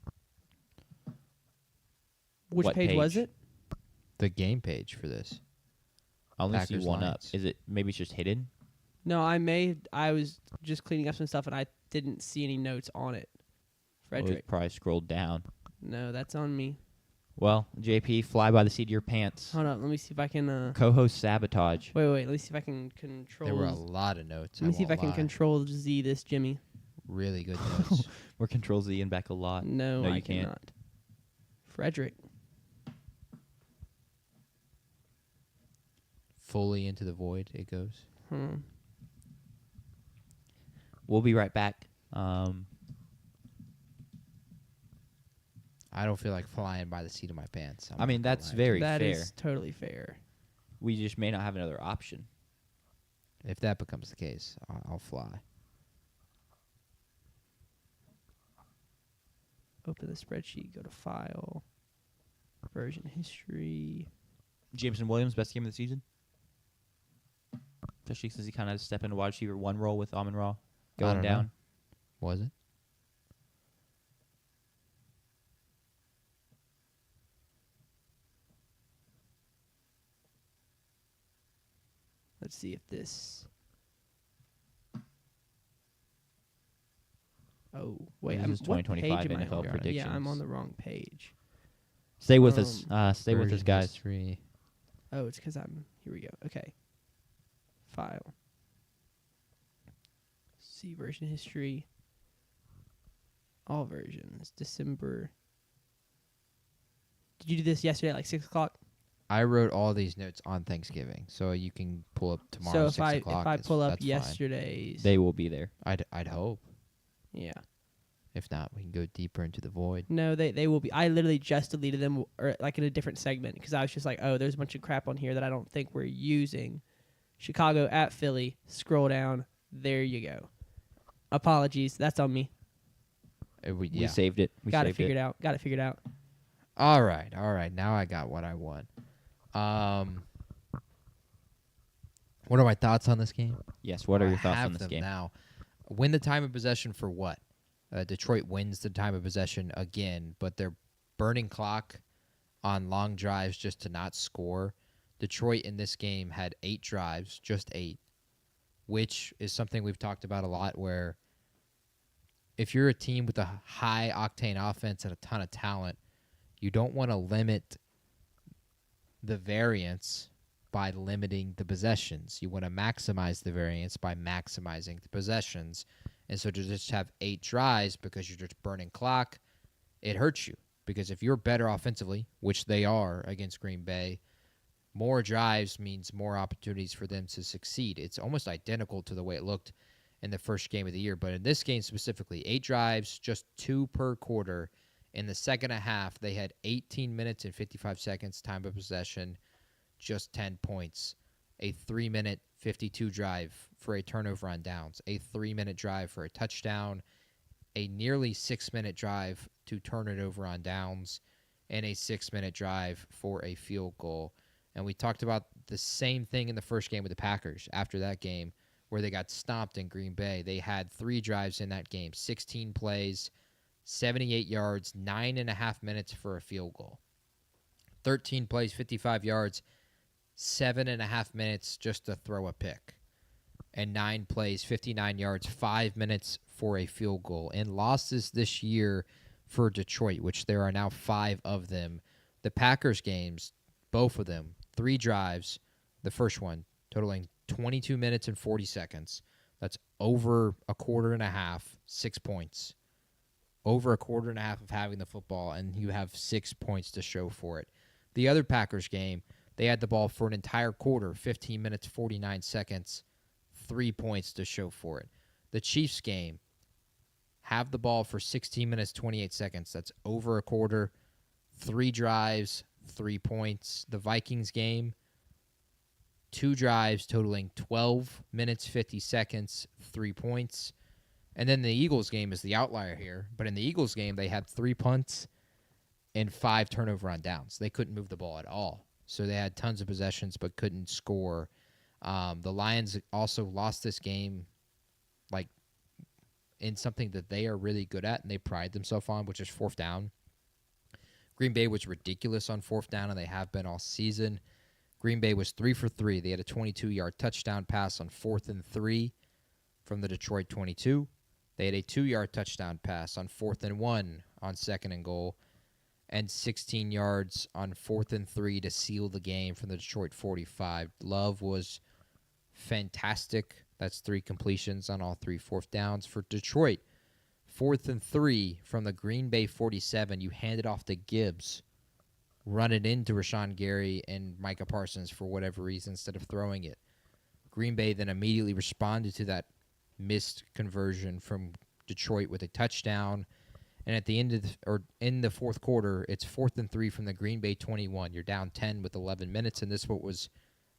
Which What page was page? it? The game page for this. I only see Packers one up. Lions. Is it maybe it's just hidden? No, I was just cleaning up some stuff, and I didn't see any notes on it. Frederick. Well, probably scrolled down. No, that's on me. Well, JP, fly by the seat of your pants. Hold on, let me see if I can. Co-host sabotage. Wait, let me see if I can control. There were a lot of notes. Let me see if I won't can lie. control Z this, Jimmy. Really good notes. We're Control Z and back a lot. No, No, I you can't. cannot. Frederick. Fully into the void it goes. We'll be right back. I don't feel like flying by the seat of my pants. I mean, that's very That fair. is totally fair. We just may not have another option. If that becomes the case, I'll fly. Open the spreadsheet, go to File, Version History. Jameson Williams, best game of the season? Especially since he kind of stepped into wide receiver 1 role with Amon-Ra I going don't know. down. Was it? Let's see if this. Oh, wait. This I'm is what 2025 page am I NFL on? Yeah, I'm predictions. on the wrong page. Stay with us. Stay with us, Version guys. history. Oh, it's because I'm. Here we go. Okay. File. see version history. All versions. December. Did you do this yesterday at like 6 o'clock? I wrote all these notes on Thanksgiving, so you can pull up tomorrow. So if I pull up yesterday's, they will be there. I'd hope. Yeah. If not, we can go deeper into the void. No, they will be. I literally just deleted them, or like in a different segment, because I was just like, oh, there's a bunch of crap on here that I don't think we're using. Chicago at Philly. Scroll down. There you go. Apologies. That's on me. We saved it. Got it figured out. All right. Now I got what I want. What are my thoughts on this game? Yes, what are your thoughts on this game? Now, win the time of possession for what? Detroit wins the time of possession again, but they're burning clock on long drives just to not score. Detroit in this game had 8 drives, just 8, which is something we've talked about a lot, where if you're a team with a high-octane offense and a ton of talent, you don't want to limit the variance by limiting the possessions. You want to maximize the variance by maximizing the possessions. And so to just have 8 drives because you're just burning clock, it hurts you. Because if you're better offensively, which they are against Green Bay, more drives means more opportunities for them to succeed. It's almost identical to the way it looked in the first game of the year. But in this game specifically, 8 drives, just 2 per quarter. In the second half, they had 18 minutes and 55 seconds time of possession, just 10 points. A 3-minute 52 drive for a turnover on downs, a 3-minute drive for a touchdown, a nearly 6-minute drive to turn it over on downs, and a 6-minute drive for a field goal. And we talked about the same thing in the first game with the Packers after that game, where they got stomped in Green Bay. They had 3 drives in that game, 16 plays, 78 yards, 9.5 minutes for a field goal. 13 plays, 55 yards, 7.5 minutes just to throw a pick. And 9 plays, 59 yards, 5 minutes for a field goal. And losses this year for Detroit, which there are now 5 of them. The Packers games, both of them, 3 drives. The first one totaling 22 minutes and 40 seconds. That's over a quarter and a half, 6 points. Over a quarter and a half of having the football, and you have 6 points to show for it. The other Packers game, they had the ball for an entire quarter, 15 minutes, 49 seconds, 3 points to show for it. The Chiefs game, have the ball for 16 minutes, 28 seconds. That's over a quarter, 3 drives, 3 points. The Vikings game, 2 drives totaling 12 minutes, 50 seconds, 3 points. And then the Eagles game is the outlier here. But in the Eagles game, they had 3 punts and 5 turnover on downs. They couldn't move the ball at all. So they had tons of possessions but couldn't score. The Lions also lost this game like in something that they are really good at and they pride themselves on, which is 4th down. Green Bay was ridiculous on 4th down, and they have been all season. Green Bay was 3 for 3. They had a 22-yard touchdown pass on 4th and 3 from the Detroit 22. They had a 2-yard touchdown pass on 4th and 1 on 2nd and goal, and 16 yards on 4th and 3 to seal the game from the Detroit 45. Love was fantastic. That's 3 completions on all 3 4th downs for Detroit. 4th and 3 from the Green Bay 47. You hand it off to Gibbs. Run it into Rashawn Gary and Micah Parsons for whatever reason instead of throwing it. Green Bay then immediately responded to that missed conversion from Detroit with a touchdown. And at the end of in the 4th quarter, it's 4th and 3 from the Green Bay 21. You're down 10 with 11 minutes, and this what was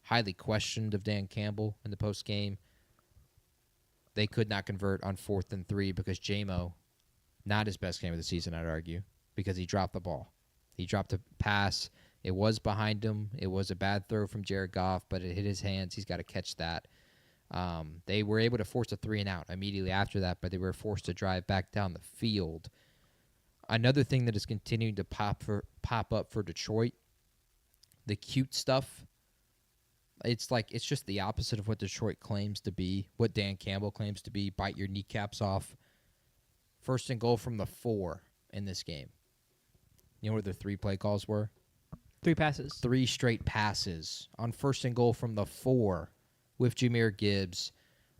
highly questioned of Dan Campbell in the post game. They could not convert on 4th and 3 because J-Mo, not his best game of the season, I'd argue, because he dropped the ball. He dropped a pass. It was behind him. It was a bad throw from Jared Goff, but it hit his hands. He's got to catch that. They were able to force a 3-and-out immediately after that, but they were forced to drive back down the field. Another thing that is continuing to pop up for Detroit, the cute stuff. It's just the opposite of what Detroit claims to be, what Dan Campbell claims to be, bite your kneecaps off. 1st and goal from the 4 in this game. You know what the 3 play calls were? 3 passes. 3 straight passes on 1st and goal from the 4 with Jahmyr Gibbs,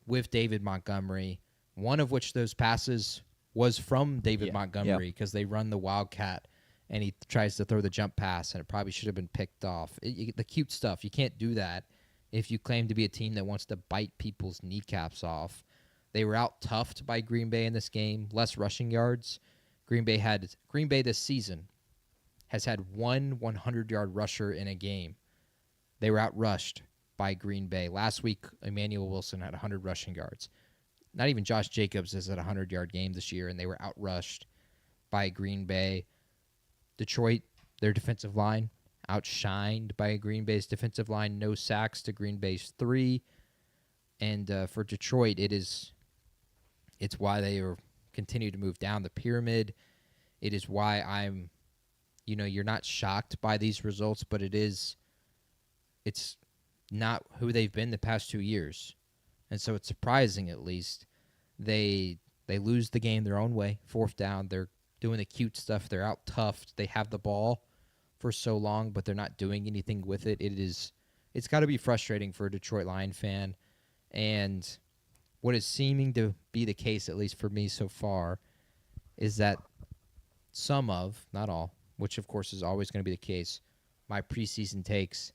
with David Montgomery. one of which those passes was from David Montgomery because they run the Wildcat, and he tries to throw the jump pass, and it probably should have been picked off. The cute stuff, you can't do that if you claim to be a team that wants to bite people's kneecaps off. They were out-toughed by Green Bay in this game, less rushing yards. Green Bay this season has had one 100-yard rusher in a game. They were outrushed by Green Bay. Last week, Emmanuel Wilson had 100 rushing yards. Not even Josh Jacobs is at a 100-yard game this year, and they were outrushed by Green Bay. Detroit, their defensive line, outshined by Green Bay's defensive line. No sacks to Green Bay's 3. And for Detroit, it's why they continue to move down the pyramid. It is why you're not shocked by these results, but it's not who they've been the past 2 years. And so it's surprising, at least. They lose the game their own way. 4th down, they're doing the cute stuff. They're out-toughed. They have the ball for so long, but they're not doing anything with it. It's got to be frustrating for a Detroit Lion fan. And what is seeming to be the case, at least for me so far, is that some of, not all, which of course is always going to be the case, my preseason takes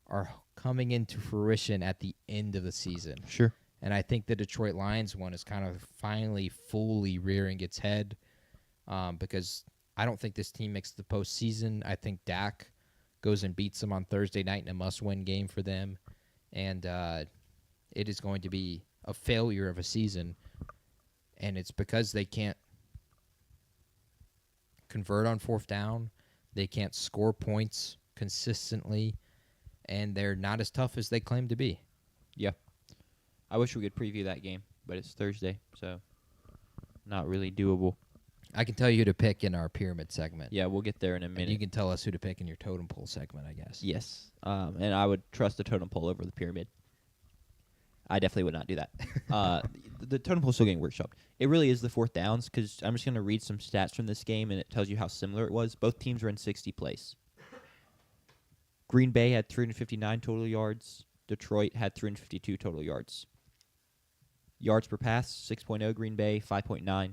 are coming into fruition at the end of the season. Sure. And I think the Detroit Lions one is kind of finally fully rearing its head because I don't think this team makes the postseason. I think Dak goes and beats them on Thursday night in a must-win game for them. And it is going to be a failure of a season. And it's because they can't convert on 4th down. They can't score points consistently. And they're not as tough as they claim to be. Yeah. I wish we could preview that game, but it's Thursday, so not really doable. I can tell you who to pick in our pyramid segment. Yeah, we'll get there in a minute. And you can tell us who to pick in your totem pole segment, I guess. Yes. And I would trust the totem pole over the pyramid. I definitely would not do that. The totem pole is still getting workshopped. It really is the 4th downs, because I'm just going to read some stats from this game, and it tells you how similar it was. Both teams were in 60th place. Green Bay had 359 total yards. Detroit had 352 total yards. Yards per pass, 6.0 Green Bay, 5.9.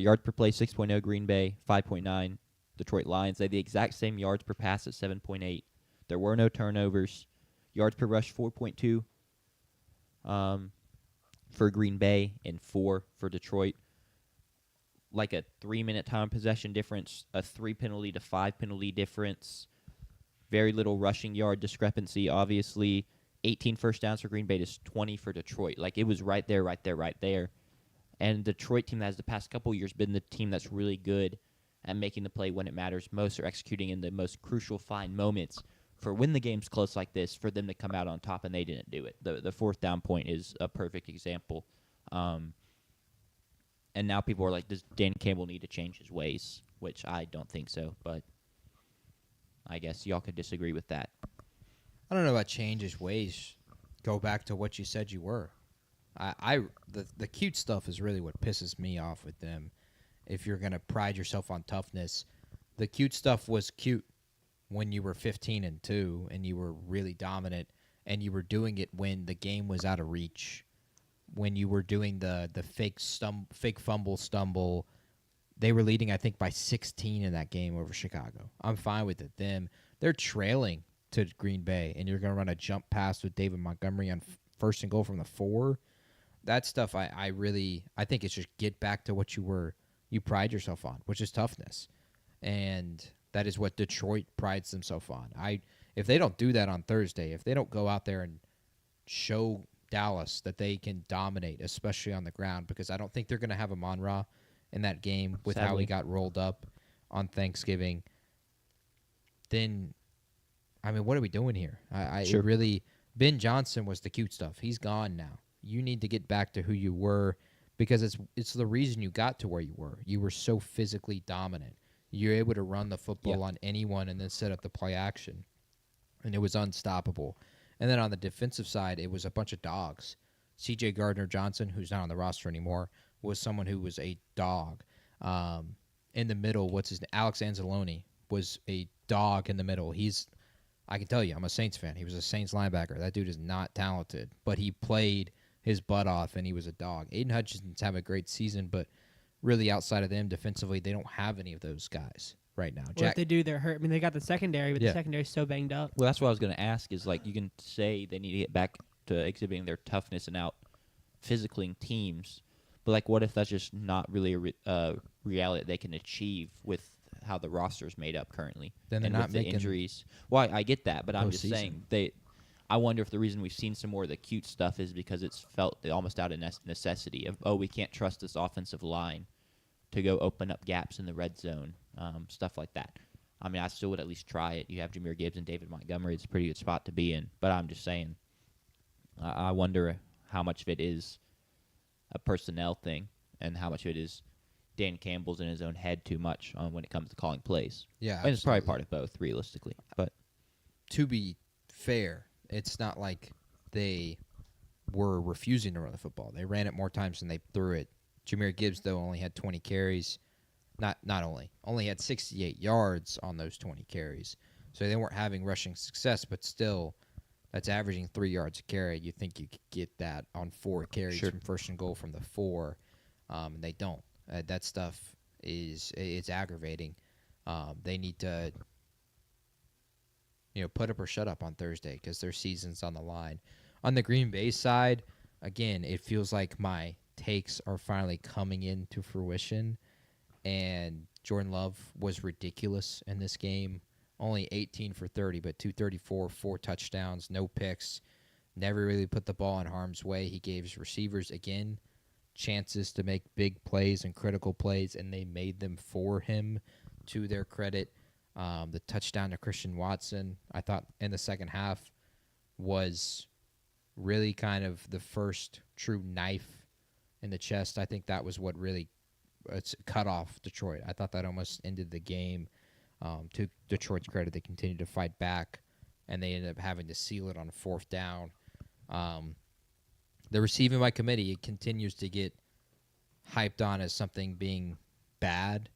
Yards per play, 6.0 Green Bay, 5.9 Detroit Lions. They had the exact same yards per pass at 7.8. There were no turnovers. Yards per rush, 4.2 for Green Bay and 4 for Detroit. Like a 3-minute time possession difference, a 3 penalty to 5 penalty difference. Very little rushing yard discrepancy, obviously. 18 first downs for Green Bay to 20 for Detroit. Like, it was right there. And the Detroit team that has the past couple years been the team that's really good at making the play when it matters most, or executing in the most crucial fine moments for when the game's close like this, for them to come out on top, and they didn't do it. The 4th down point is a perfect example. And now people are like, does Dan Campbell need to change his ways? Which I don't think so, but I guess y'all could disagree with that. I don't know about change his ways. Go back to what you said you were. The cute stuff is really what pisses me off with them. If you're going to pride yourself on toughness, the cute stuff was cute when you were 15-2 and you were really dominant, and you were doing it when the game was out of reach. When you were doing the fake fumble stumble, they were leading, I think, by 16 in that game over Chicago. I'm fine with it. They're trailing to Green Bay, and you're going to run a jump pass with David Montgomery on 1st and goal from the 4. That stuff, I think it's just get back to what you pride yourself on, which is toughness. And that is what Detroit prides themselves on. If they don't do that on Thursday, if they don't go out there and show Dallas that they can dominate, especially on the ground, because I don't think they're going to have Amon-Ra in that game with Sadly. how he got rolled up on Thanksgiving, then, I mean, what are we doing here? Sure. Ben Johnson was the cute stuff. He's gone now. You need to get back to who you were, because it's the reason you got to where you were. You were so physically dominant. You're able to run the football on anyone and then set up the play action, and it was unstoppable. And then on the defensive side, it was a bunch of dogs. C.J. Gardner-Johnson, who's not on the roster anymore, was someone who was a dog. In the middle, Alex Anzalone was a dog in the middle. I can tell you, I'm a Saints fan. He was a Saints linebacker. That dude is not talented, but he played his butt off, and he was a dog. Aiden Hutchinson's having a great season, but really outside of them defensively, they don't have any of those guys right now. Well, if they do, they're hurt. I mean, they got the secondary, but the secondary's so banged up. Well, that's what I was going to ask is, like, you can say they need to get back to exhibiting their toughness and out physicaling teams, but, like, what if that's just not really a reality that they can achieve with how the roster's made up currently? Then they're and not with the making injuries. Well, I get that, but I'm just postseason. saying I wonder if the reason we've seen some more of the cute stuff is because it's felt almost out of necessity of, we can't trust this offensive line to go open up gaps in the red zone, stuff like that. I mean, I still would at least try it. You have Jahmyr Gibbs and David Montgomery. It's a pretty good spot to be in. But I'm just saying, I wonder how much of it is a personnel thing and how much of it is Dan Campbell's in his own head too much when it comes to calling plays. Yeah, and it's probably part of both, realistically. But to be fair, it's not like they were refusing to run the football. They ran it more times than they threw it. Jahmyr Gibbs, though, only had 20 carries. Only had 68 yards on those 20 carries. So they weren't having rushing success, but still, that's averaging 3 yards a carry. You think you could get that on 4 carries from first and goal from the 4, and they don't. That stuff it's aggravating. They need to put up or shut up on Thursday because their season's on the line. On the Green Bay side, again, it feels like my takes are finally coming into fruition, and Jordan Love was ridiculous in this game. Only 18 for 30, but 234, 4 touchdowns, no picks. Never really put the ball in harm's way. He gave his receivers, again, chances to make big plays and critical plays, and they made them for him, to their credit. The touchdown to Christian Watson, I thought, in the second half was really kind of the first true knife in the chest. I think that was what really cut off Detroit. I thought that almost ended the game. To Detroit's credit, they continued to fight back, and they ended up having to seal it on 4th down. The receiving by committee, it continues to get hyped on as something being bad.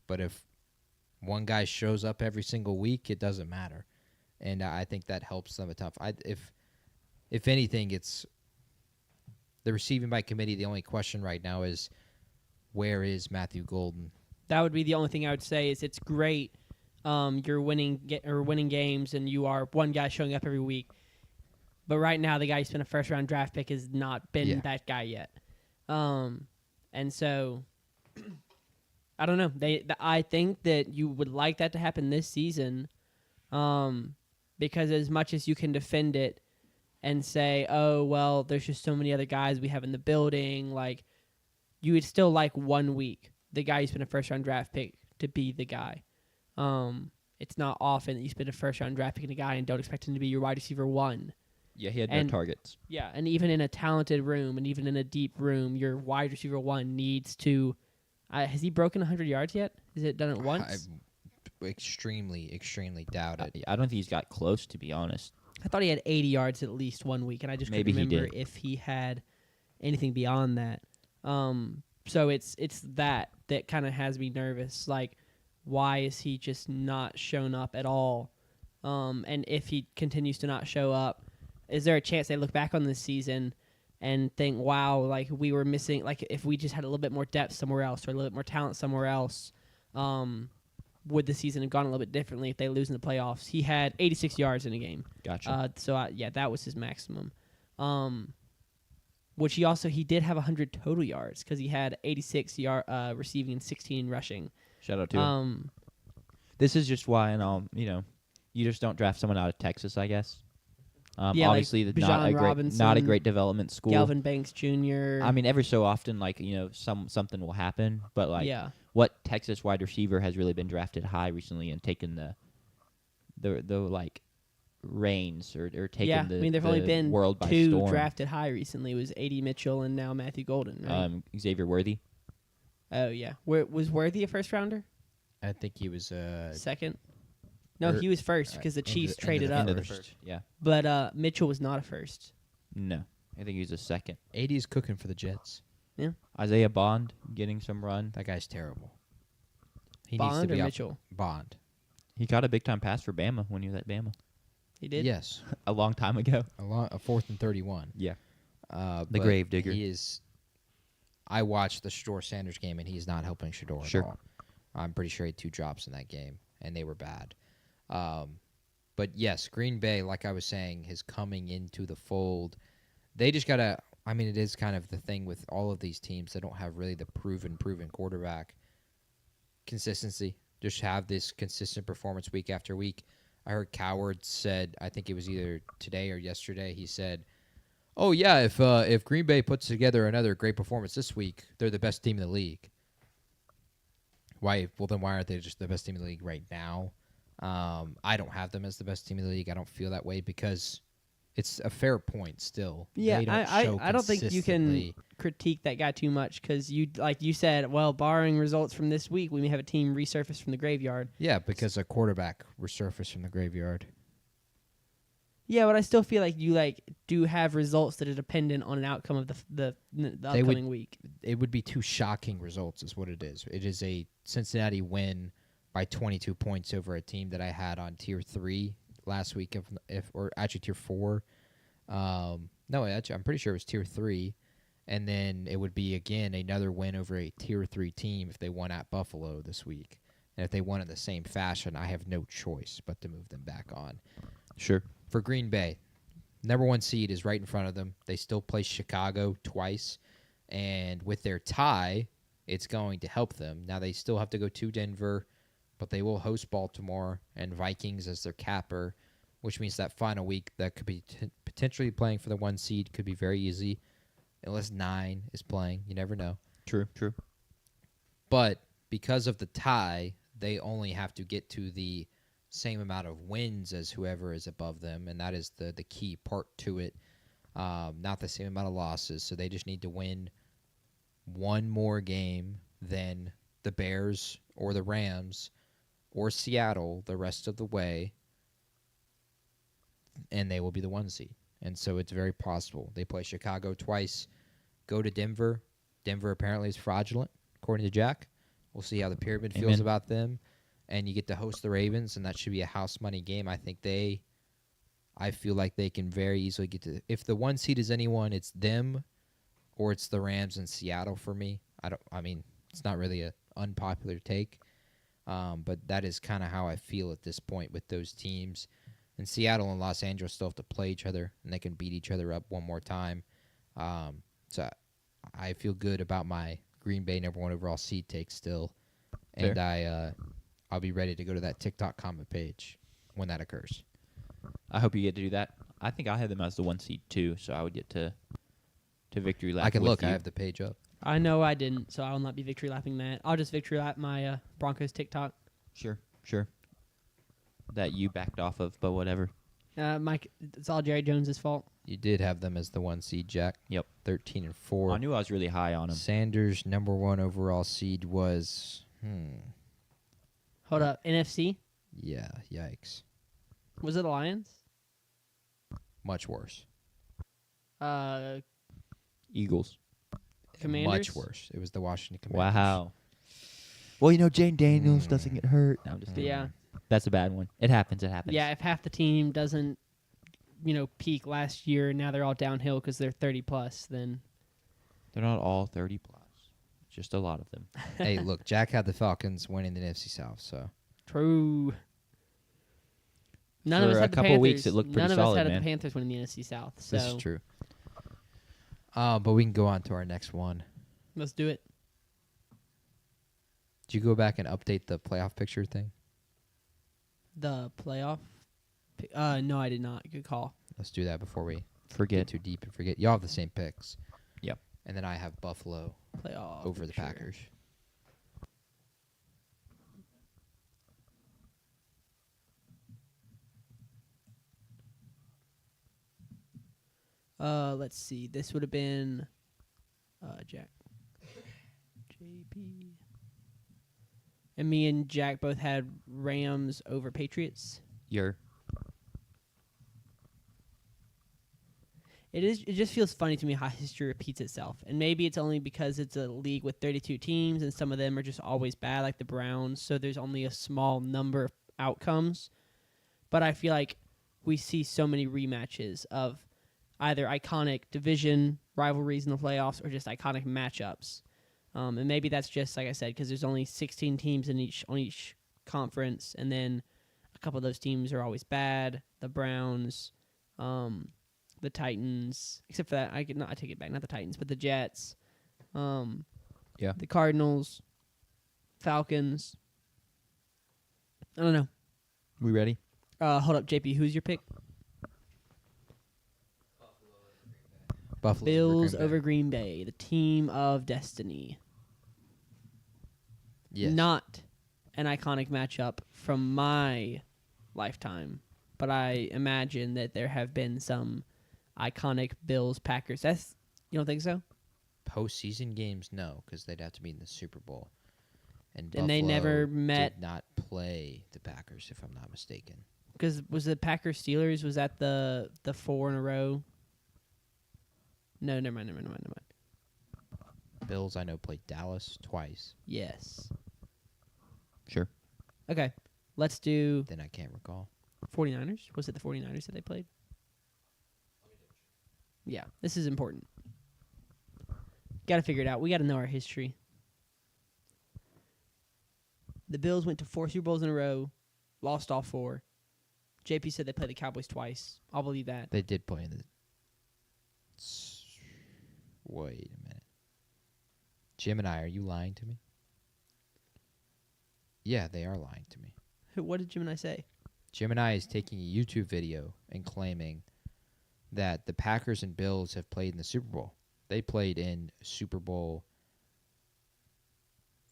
But if one guy shows up every single week, it doesn't matter. And I think that helps them a ton. If anything, it's the receiving by committee. The only question right now is, where is Matthew Golden? That would be the only thing I would say. Is it's great. You're winning games, and you are one guy showing up every week. But right now, the guy who's been a first-round draft pick has not been that guy yet. And so, I don't know. I think that you would like that to happen this season, because as much as you can defend it and say, oh, well, there's just so many other guys we have in the building, like, you would still like 1 week the guy who's been a first-round draft pick to be the guy. It's not often that you spend a first-round draft pick in a guy and don't expect him to be your wide receiver 1. Yeah, he had no targets. Yeah, and even in a talented room and even in a deep room, your wide receiver 1 needs to has he broken 100 yards yet? Is it done it once? I extremely, extremely doubt it. I don't think he's got close, to be honest. I thought he had 80 yards at least 1 week, and I just couldn't remember if he had anything beyond that. So it's that kind of has me nervous. Like, why is he just not shown up at all? And if he continues to not show up, is there a chance they look back on this season and think, wow, like we were missing, like if we just had a little bit more depth somewhere else or a little bit more talent somewhere else, would the season have gone a little bit differently if they lose in the playoffs? He had 86 yards in a game. Gotcha. That was his maximum. Which he did have 100 total yards because he had 86 receiving and 16 rushing. Shout out to him. This is just why, you just don't draft someone out of Texas, I guess. Obviously, like not a great development school. Galvin Banks Jr. I mean, every so often, something will happen, but what Texas wide receiver has really been drafted high recently and taken the reigns or taken the there've only been world by 2 storm. drafted high recently. It was A.D. Mitchell and now Matthew Golden, right? Xavier Worthy. Oh yeah, was Worthy a first rounder? I think he was second. No, he was first because the Chiefs traded up. Yeah. But Mitchell was not a first. No, I think he was a second. AD's cooking for the Jets. Yeah. Isaiah Bond getting some run. That guy's terrible. He Bond needs to be or Mitchell? Bond. He got a big time pass for Bama when he was at Bama. He did? Yes. A long time ago. A 4th and 31. Yeah. The Gravedigger. He is. I watched the Shador-Sanders game, and he's not helping Shador at all. I'm pretty sure he had 2 drops in that game, and they were bad. But yes, Green Bay, like I was saying, is coming into the fold. They just got to, I mean, it is kind of the thing with all of these teams. They don't have really the proven quarterback. Consistency. Just have this consistent performance week after week. I heard Coward said, I think it was either today or yesterday, he said, oh, yeah, if Green Bay puts together another great performance this week, they're the best team in the league. Why? Well, then why aren't they just the best team in the league right now? I don't have them as the best team in the league. I don't feel that way because it's a fair point still. Yeah, I don't think you can critique that guy too much because like you said, well, barring results from this week, we may have a team resurface from the graveyard. Yeah, because a quarterback resurfaced from the graveyard. Yeah, but I still feel like you do have results that are dependent on an outcome of the upcoming week. It would be 2 shocking results is what it is. It is a Cincinnati win by 22 points over a team that I had on tier 3 last week, or actually tier 4. No, actually, I'm pretty sure it was tier 3. And then it would be, again, another win over a tier 3 team if they won at Buffalo this week. And if they won in the same fashion, I have no choice but to move them back on. Sure. For Green Bay, number 1 seed is right in front of them. They still play Chicago twice. And with their tie, it's going to help them. Now, they still have to go to Denver, but they will host Baltimore and Vikings as their capper, which means that final week that could be potentially playing for the 1 seed could be very easy, unless 9 is playing. You never know. True. But because of the tie, they only have to get to the same amount of wins as whoever is above them, and that is the key part to it. Not the same amount of losses, so they just need to win 1 more game than the Bears or the Rams or Seattle the rest of the way, and they will be the 1 seed. And so it's very possible. They play Chicago twice, go to Denver. Denver apparently is fraudulent, according to Jack. We'll see how the pyramid feels about them. And you get to host the Ravens, and that should be a house money game. I feel like they can very easily get to. If the 1 seed is anyone, it's them, or it's the Rams and Seattle for me. I mean, it's not really an unpopular take, but that is kind of how I feel at this point with those teams. And Seattle and Los Angeles still have to play each other, and they can beat each other up one more time. So I feel good about my Green Bay number 1 overall seed take still, and I'll be ready to go to that TikTok comment page when that occurs. I hope you get to do that. I think I had them as the 1 seed too, so I would get to victory lap. I can look. You. I have the page up. I know I didn't, so I will not be victory lapping that. I'll just victory lap my Broncos TikTok. Sure. That you backed off of, but whatever. Mike, it's all Jerry Jones' fault. You did have them as the 1 seed, Jack. Yep. 13-4. I knew I was really high on them. Sanders' number 1 overall seed was Hold up, NFC? Yeah, yikes. Was it the Lions? Much worse. Eagles. Commanders? Much worse. It was the Washington Commanders. Wow. Well, Jane Daniels doesn't get hurt. No, I'm just kidding. Yeah. That's a bad one. It happens. Yeah, if half the team doesn't, peak last year, and now they're all downhill because they're 30+, then... They're not all 30+. Just a lot of them. Hey, look, Jack had the Falcons winning the NFC South, so... True. None For of us a had the couple Panthers. weeks, it looked pretty None solid, of us had man. the Panthers winning the NFC South. So this is true. But we can go on to our next one. Let's do it. Did you go back and update the playoff picture thing? The playoff? No, I did not. Good call. Let's do that before we Forget. get too deep and forget. Y'all have the same picks. Yep. And then I have Buffalo Playoff over the picture. Packers. Let's see. This would have been Jack. JP. And me and Jack both had Rams over Patriots. It just feels funny to me how history repeats itself. And maybe it's only because it's a league with 32 teams and some of them are just always bad, like the Browns, so there's only a small number of outcomes. But I feel like we see so many rematches of either iconic division rivalries in the playoffs or just iconic matchups. And maybe that's just, like I said, because there's only 16 teams on each conference, and then a couple of those teams are always bad. The Browns, the Titans, except for that, I take it back, not the Titans, but the Jets, the Cardinals, Falcons. I don't know. We ready? Hold up, JP. Who's your pick? Buffalo Bills over Green Bay, the team of destiny. Yes. Not an iconic matchup from my lifetime, but I imagine that there have been some iconic Bills-Packers. You don't think so? Postseason games, no, because they'd have to be in the Super Bowl. And they never met. Did not play the Packers, if I'm not mistaken. Because was the Packers Steelers? Was that the 4 in a row? No, never mind. Bills, I know, played Dallas twice. Yes. Sure. Okay, let's do Then I can't recall. 49ers. Was it the 49ers that they played? Yeah, this is important. Got to figure it out. We got to know our history. The Bills went to 4 Super Bowls in a row, lost all 4. JP said they played the Cowboys twice. I'll believe that. They did play in the... Wait a minute. Jim and I, are you lying to me? Yeah, they are lying to me. What did Jim and I say? Jim and I is taking a YouTube video and claiming that the Packers and Bills have played in the Super Bowl. They played in Super Bowl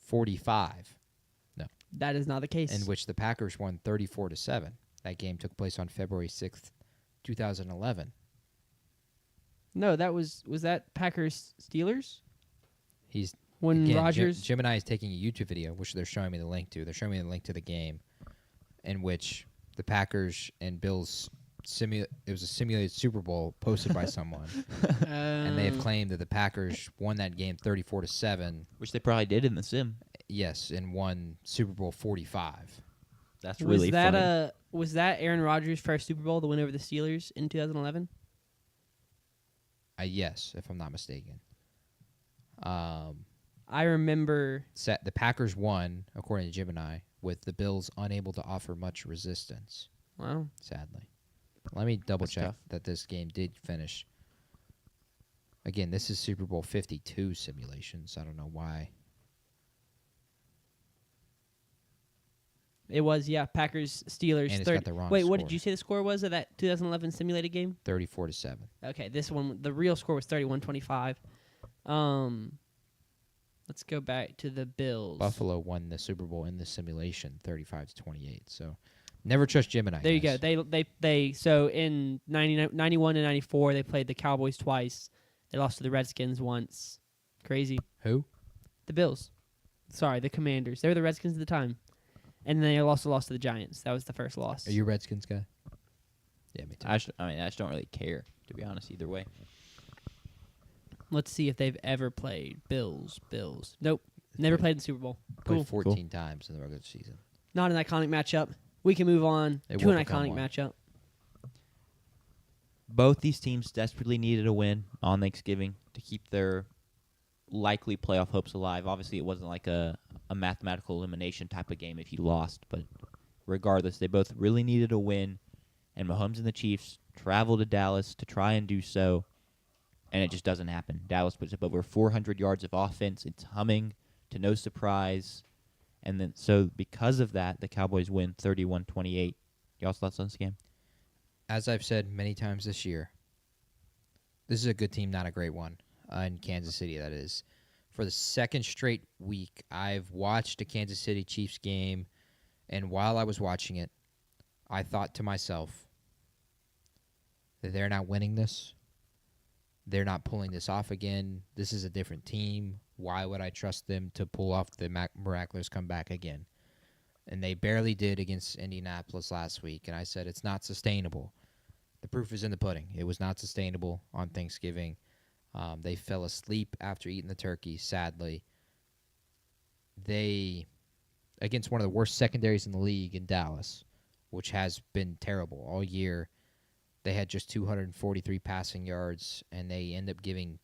45. No. That is not the case. In which the Packers won 34-7. That game took place on February 6th, 2011. No, that was that Packers Steelers? He's when again, Rodgers Jim and I is taking a YouTube video, which they're showing me the link to. They're showing me the link to the game, in which the Packers and Bills it was a simulated Super Bowl posted by someone, and they have claimed that the Packers won that game 34-7, which they probably did in the sim. Yes, and won Super Bowl 45. That's really funny. Was that Aaron Rodgers' first Super Bowl, the win over the Steelers in 2011? Yes, if I'm not mistaken. I remember the Packers won, according to Jim and I, with the Bills unable to offer much resistance. Wow. Sadly. Let me double check tough. that this game did finish. Again, this is Super Bowl 52 simulations. I don't know why. It was, yeah, Packers Steelers. And it's got the wrong Wait, score. what did you say the score was of that 2011 simulated game? 34-7. Okay, this one, the real score was 31-25. Let's go back to the Bills. Buffalo won the Super Bowl in the simulation 35-28. So never trust Jim and I. There you guys. go. They so in 91 and 94 they played the Cowboys twice. They lost to the Redskins once. Crazy. Who? The Bills. Sorry, the Commanders. They were the Redskins at the time. And then they also lost to the Giants. That was the first loss. Are you a Redskins guy? Yeah, me too. I just don't really care, to be honest, either way. Let's see if they've ever played. Bills. Nope. Never played in the Super Bowl. Played Cool. 14 times in the regular season. Not an iconic matchup. We can move on It to will an become iconic one. matchup. Both these teams desperately needed a win on Thanksgiving to keep their likely playoff hopes alive. Obviously, it wasn't like a mathematical elimination type of game if you lost, but regardless, they both really needed a win, and Mahomes and the Chiefs traveled to Dallas to try and do so, and it just doesn't happen. Dallas puts up over 400 yards of offense. It's humming to no surprise, and then so because of that, the Cowboys win 31-28. Y'all's thoughts on this game? As I've said many times this year, this is a good team, not a great one. In Kansas City, that is. For the second straight week, I've watched a Kansas City Chiefs game, and while I was watching it, I thought to myself that they're not winning this. They're not pulling this off again. This is a different team. Why would I trust them to pull off the miraculous comeback again? And they barely did against Indianapolis last week, and I said it's not sustainable. The proof is in the pudding. It was not sustainable on Thanksgiving. They fell asleep after eating the turkey, sadly. They, against one of the worst secondaries in the league in Dallas, which has been terrible all year, they had just 243 passing yards, and they end up giving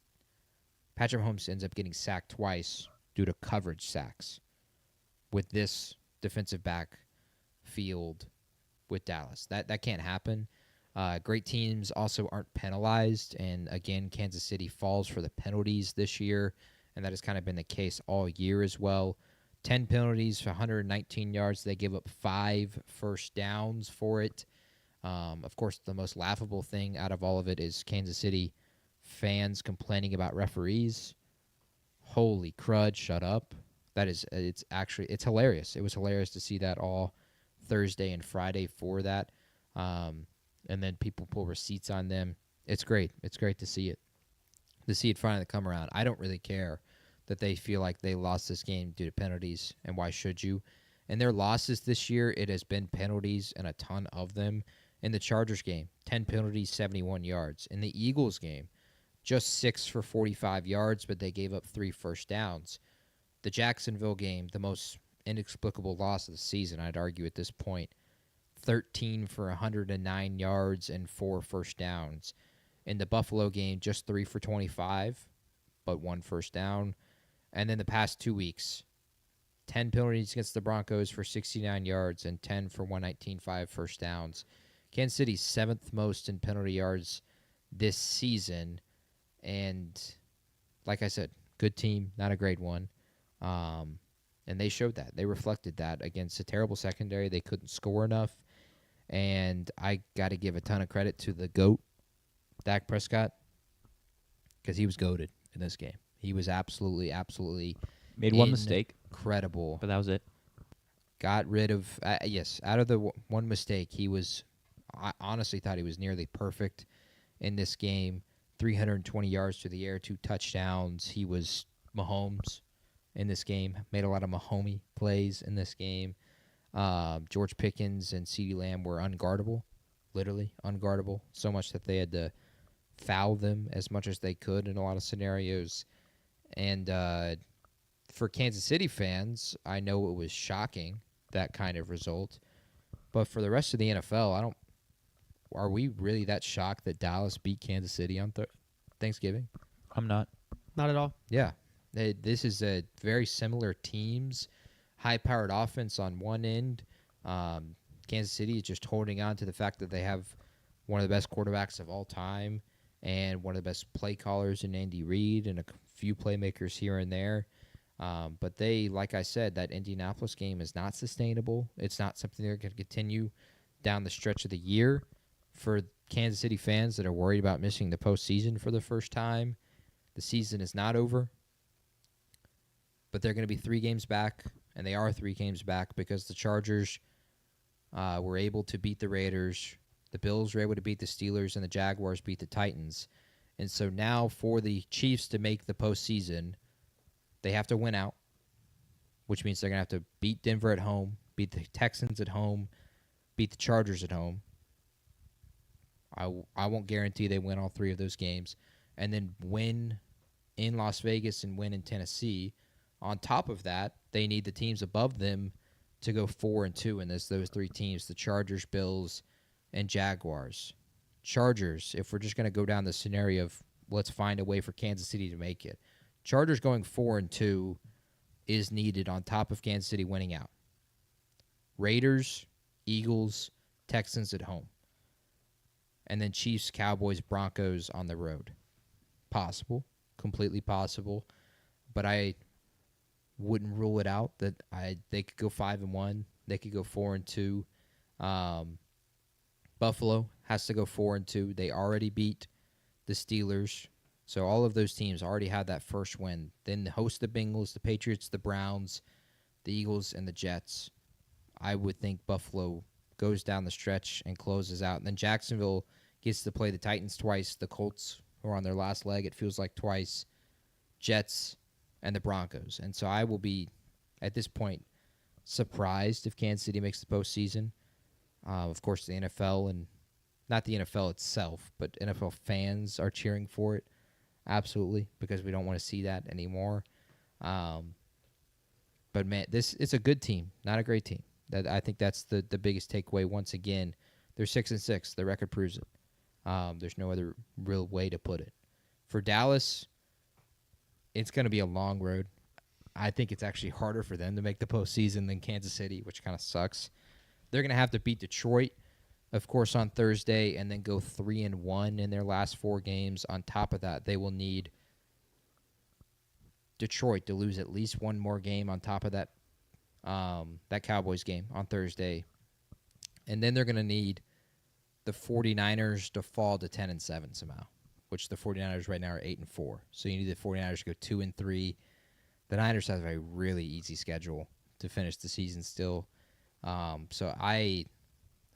Patrick Mahomes ends up getting sacked twice due to coverage sacks with this defensive back field with Dallas. That can't happen. Great teams also aren't penalized, and again, Kansas City falls for the penalties this year, and that has kind of been the case all year as well. 10 penalties for 119 yards. They give up 5 first downs for it. Of course, the most laughable thing out of all of it is Kansas City fans complaining about referees. Holy crud, shut up. It's hilarious. It was hilarious to see that all Thursday and Friday for that. And then people pull receipts on them. It's great. It's great to see it. To see it finally come around. I don't really care that they feel like they lost this game due to penalties, and why should you? In their losses this year, it has been penalties and a ton of them. In the Chargers game, 10 penalties, 71 yards. In the Eagles game, just 6 for 45 yards, but they gave up 3 first downs. The Jacksonville game, the most inexplicable loss of the season, I'd argue at this point, 13 for 109 yards and 4 first downs. In the Buffalo game, just 3 for 25, but 1 first down. And then the past 2 weeks, 10 penalties against the Broncos for 69 yards and 10 for 119, 5 first downs. Kansas City's 7th most in penalty yards this season. And like I said, good team, not a great one. And they showed that. They reflected that against a terrible secondary. They couldn't score enough. And I got to give a ton of credit to the GOAT, Dak Prescott, because he was goated in this game. He was absolutely made one mistake. Incredible. But that was it. Got rid of, out of the one mistake, I honestly thought he was nearly perfect in this game. 320 yards to the air, 2 touchdowns. He was Mahomes in this game. Made a lot of Mahomey plays in this game. George Pickens and CeeDee Lamb were unguardable, literally unguardable, so much that they had to foul them as much as they could in a lot of scenarios. And for Kansas City fans, I know it was shocking, that kind of result. But for the rest of the NFL, are we really that shocked that Dallas beat Kansas City on Thanksgiving? I'm not. Not at all. Yeah. This is a very similar teams. High-powered offense on one end. Kansas City is just holding on to the fact that they have one of the best quarterbacks of all time and one of the best play callers in Andy Reid and a few playmakers here and there. But they, like I said, that Indianapolis game is not sustainable. It's not something they're going to continue down the stretch of the year. For Kansas City fans that are worried about missing the postseason for the first time, the season is not over. But they're going to be 3 games back, and they are 3 games back because the Chargers were able to beat the Raiders, the Bills were able to beat the Steelers, and the Jaguars beat the Titans. And so now for the Chiefs to make the postseason, they have to win out, which means they're going to have to beat Denver at home, beat the Texans at home, beat the Chargers at home. I won't guarantee they win all 3 of those games, and then win in Las Vegas and win in Tennessee. On top of that, they need the teams above them to go 4-2 in those 3 teams, the Chargers, Bills, and Jaguars. Chargers, if we're just going to go down the scenario of let's find a way for Kansas City to make it. Chargers going 4-2 is needed on top of Kansas City winning out. Raiders, Eagles, Texans at home. And then Chiefs, Cowboys, Broncos on the road. Possible. Completely possible. But I wouldn't rule it out that they could go 5-1. They could go 4-2. Buffalo has to go 4-2. They already beat the Steelers. So all of those teams already had that first win. Then the host the Bengals, the Patriots, the Browns, the Eagles, and the Jets. I would think Buffalo goes down the stretch and closes out. And then Jacksonville gets to play the Titans twice. The Colts, who are on their last leg, it feels like twice. Jets and the Broncos. And so I will be, at this point, surprised if Kansas City makes the postseason. Of course, the NFL, and not the NFL itself, but NFL fans are cheering for it. Absolutely, because we don't want to see that anymore. But, man, it's a good team, not a great team. I think that's the biggest takeaway once again. They're 6-6. The record proves it. There's no other real way to put it. For Dallas, it's going to be a long road. I think it's actually harder for them to make the postseason than Kansas City, which kind of sucks. They're going to have to beat Detroit, of course, on Thursday, and then go 3-1 in their last 4 games. On top of that, they will need Detroit to lose at least one more game on top of that Cowboys game on Thursday. And then they're going to need the 49ers to fall to 10-7 somehow, which the 49ers right now are 8-4. So you need the 49ers to go 2-3. The Niners have a really easy schedule to finish the season still. So I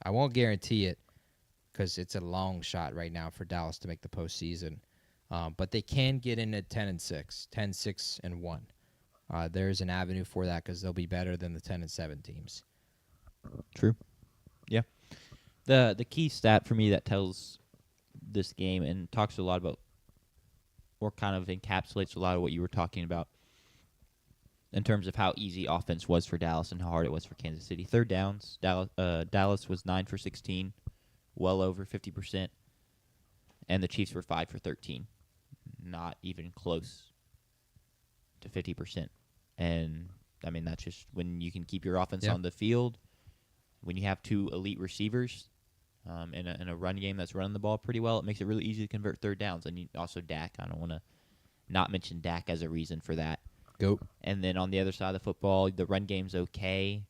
won't guarantee it because it's a long shot right now for Dallas to make the postseason. But they can get in at 10-6, 10-6-1. There's an avenue for that because they'll be better than the 10-7 teams. True. Yeah. The key stat for me that tells this game and talks a lot about, or kind of encapsulates a lot of what you were talking about in terms of how easy offense was for Dallas and how hard it was for Kansas City. Third downs, Dallas was 9 for 16, well over 50%, and the Chiefs were 5 for 13. Not even close to 50%. And, I mean, that's just when you can keep your offense on the field, when you have 2 elite receivers in a run game that's running the ball pretty well, it makes it really easy to convert third downs. And also Dak, I don't want to not mention Dak as a reason for that. Go. And then on the other side of the football, the run game's okay.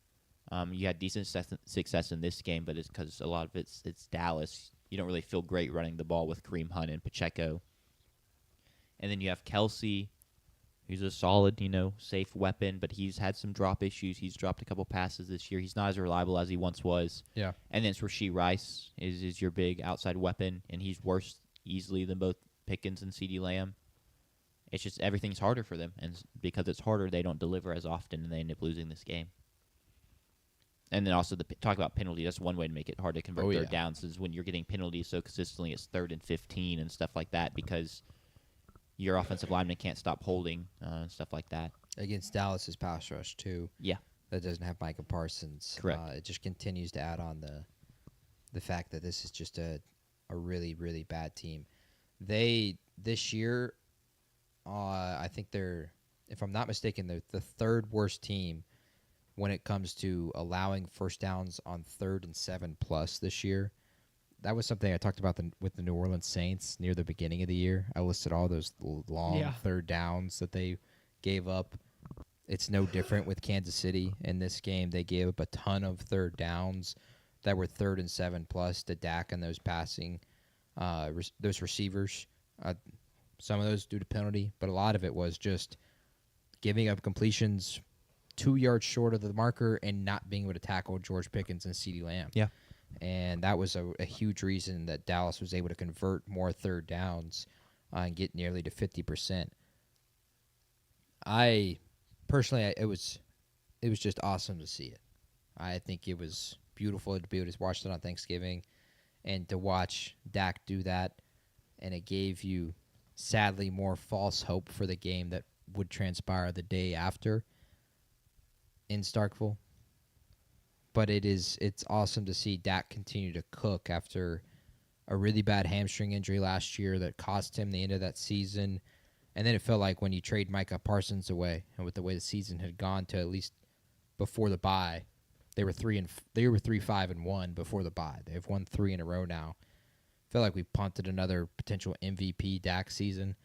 You had decent success in this game, but it's because a lot of it's Dallas. You don't really feel great running the ball with Kareem Hunt and Pacheco. And then you have Kelsey, who's a solid, safe weapon, but he's had some drop issues. He's dropped a couple passes this year. He's not as reliable as he once was. Yeah. And then it's Rashee Rice is your big outside weapon, and he's worse easily than both Pickens and CeeDee Lamb. It's just everything's harder for them, and because it's harder, they don't deliver as often, and they end up losing this game. And then also talk about penalty. That's one way to make it hard to convert third downs is when you're getting penalties so consistently. It's 3rd and 15 and stuff like that because your offensive lineman can't stop holding and stuff like that. Against Dallas's pass rush too. Yeah, that doesn't have Micah Parsons. Correct. It just continues to add on the fact that this is just a really, really bad team. This year. I think they're, if I'm not mistaken, they're the 3rd worst team when it comes to allowing first downs on 3rd and 7+ this year. That was something I talked about with the New Orleans Saints near the beginning of the year. I listed all those long third downs that they gave up. It's no different with Kansas City. In this game, they gave up a ton of third downs that were 3rd and 7+ to Dak and those passing, those receivers. Some of those due to penalty, but a lot of it was just giving up completions 2 yards short of the marker and not being able to tackle George Pickens and CeeDee Lamb. Yeah. And that was a huge reason that Dallas was able to convert more third downs and get nearly to 50%. Personally, it was just awesome to see it. I think it was beautiful to be able to watch it on Thanksgiving and to watch Dak do that, and it gave you sadly more false hope for the game that would transpire the day after in Starkville. But it's awesome to see Dak continue to cook after a really bad hamstring injury last year that cost him the end of that season. And then it felt like when you trade Micah Parsons away, and with the way the season had gone to at least before the bye, they were 3-5-1 before the bye. They've won 3 in a row now. Feel like we punted another potential MVP Dak season.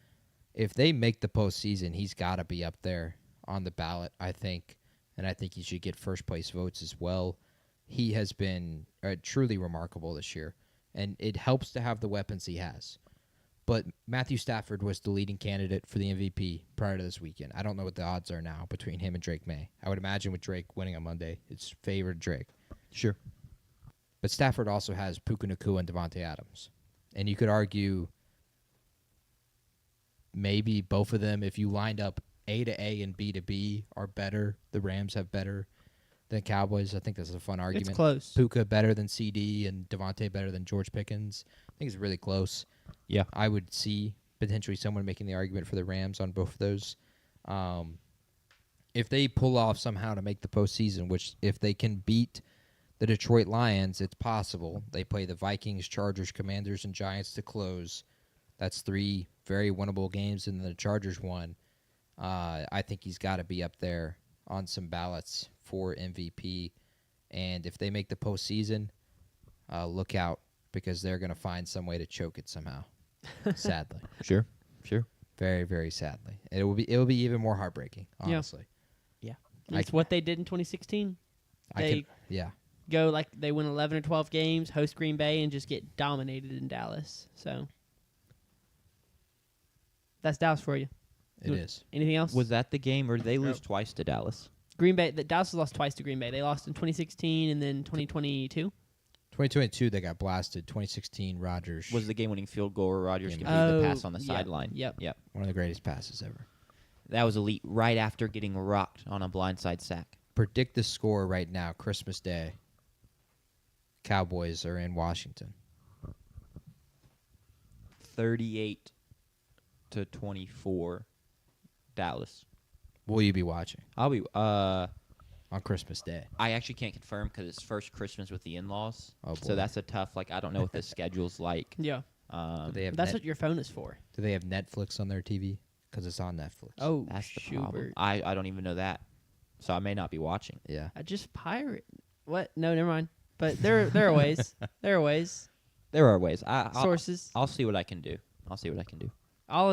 If they make the postseason, he's got to be up there on the ballot, I think, and I think he should get first place votes as well. He has been truly remarkable this year, and it helps to have the weapons he has. But Matthew Stafford was the leading candidate for the MVP prior to this weekend. I don't know what the odds are now between him and Drake May. I would imagine with Drake winning on Monday, it's favored Drake. Sure. But Stafford also has Puka Nacua and Devontae Adams. And you could argue maybe both of them, if you lined up A to A and B to B, are better. The Rams have better than Cowboys. I think that's a fun argument. It's close. Puka better than CD and Devontae better than George Pickens. I think it's really close. Yeah. I would see potentially someone making the argument for the Rams on both of those. If they pull off somehow to make the postseason, which if they can beat the Detroit Lions, it's possible. They play the Vikings, Chargers, Commanders, and Giants to close. That's 3 very winnable games, and the Chargers won. I think he's got to be up there on some ballots for MVP. And if they make the postseason, look out, because they're going to find some way to choke it somehow. Sadly. Sure. Very, very sadly. It will be even more heartbreaking, honestly. Yeah. It's what they did in 2016. They win 11 or 12 games, host Green Bay, and just get dominated in Dallas. So that's Dallas for you. It is. Anything else? Was that the game, or did they lose twice to Dallas? Green Bay. Dallas has lost twice to Green Bay. They lost in 2016 and then 2022. 2022, they got blasted. 2016, Rodgers. Was the game-winning field goal where Rodgers completed the pass on the sideline? Yep. One of the greatest passes ever. That was elite right after getting rocked on a blindside sack. Predict the score right now, Christmas Day. Cowboys are in Washington. 38-24, Dallas. Will you be watching? I'll be on Christmas Day. I actually can't confirm because it's first Christmas with the in-laws. Oh, boy. So that's a tough, I don't know what the schedule's like. Yeah. That's what your phone is for. Do they have Netflix on their TV? Because it's on Netflix. Oh, that's the problem. I don't even know that. So I may not be watching. Yeah. I just pirate. What? No, never mind. But there are ways. There are ways. There are ways. Sources. I'll see what I can do. I'll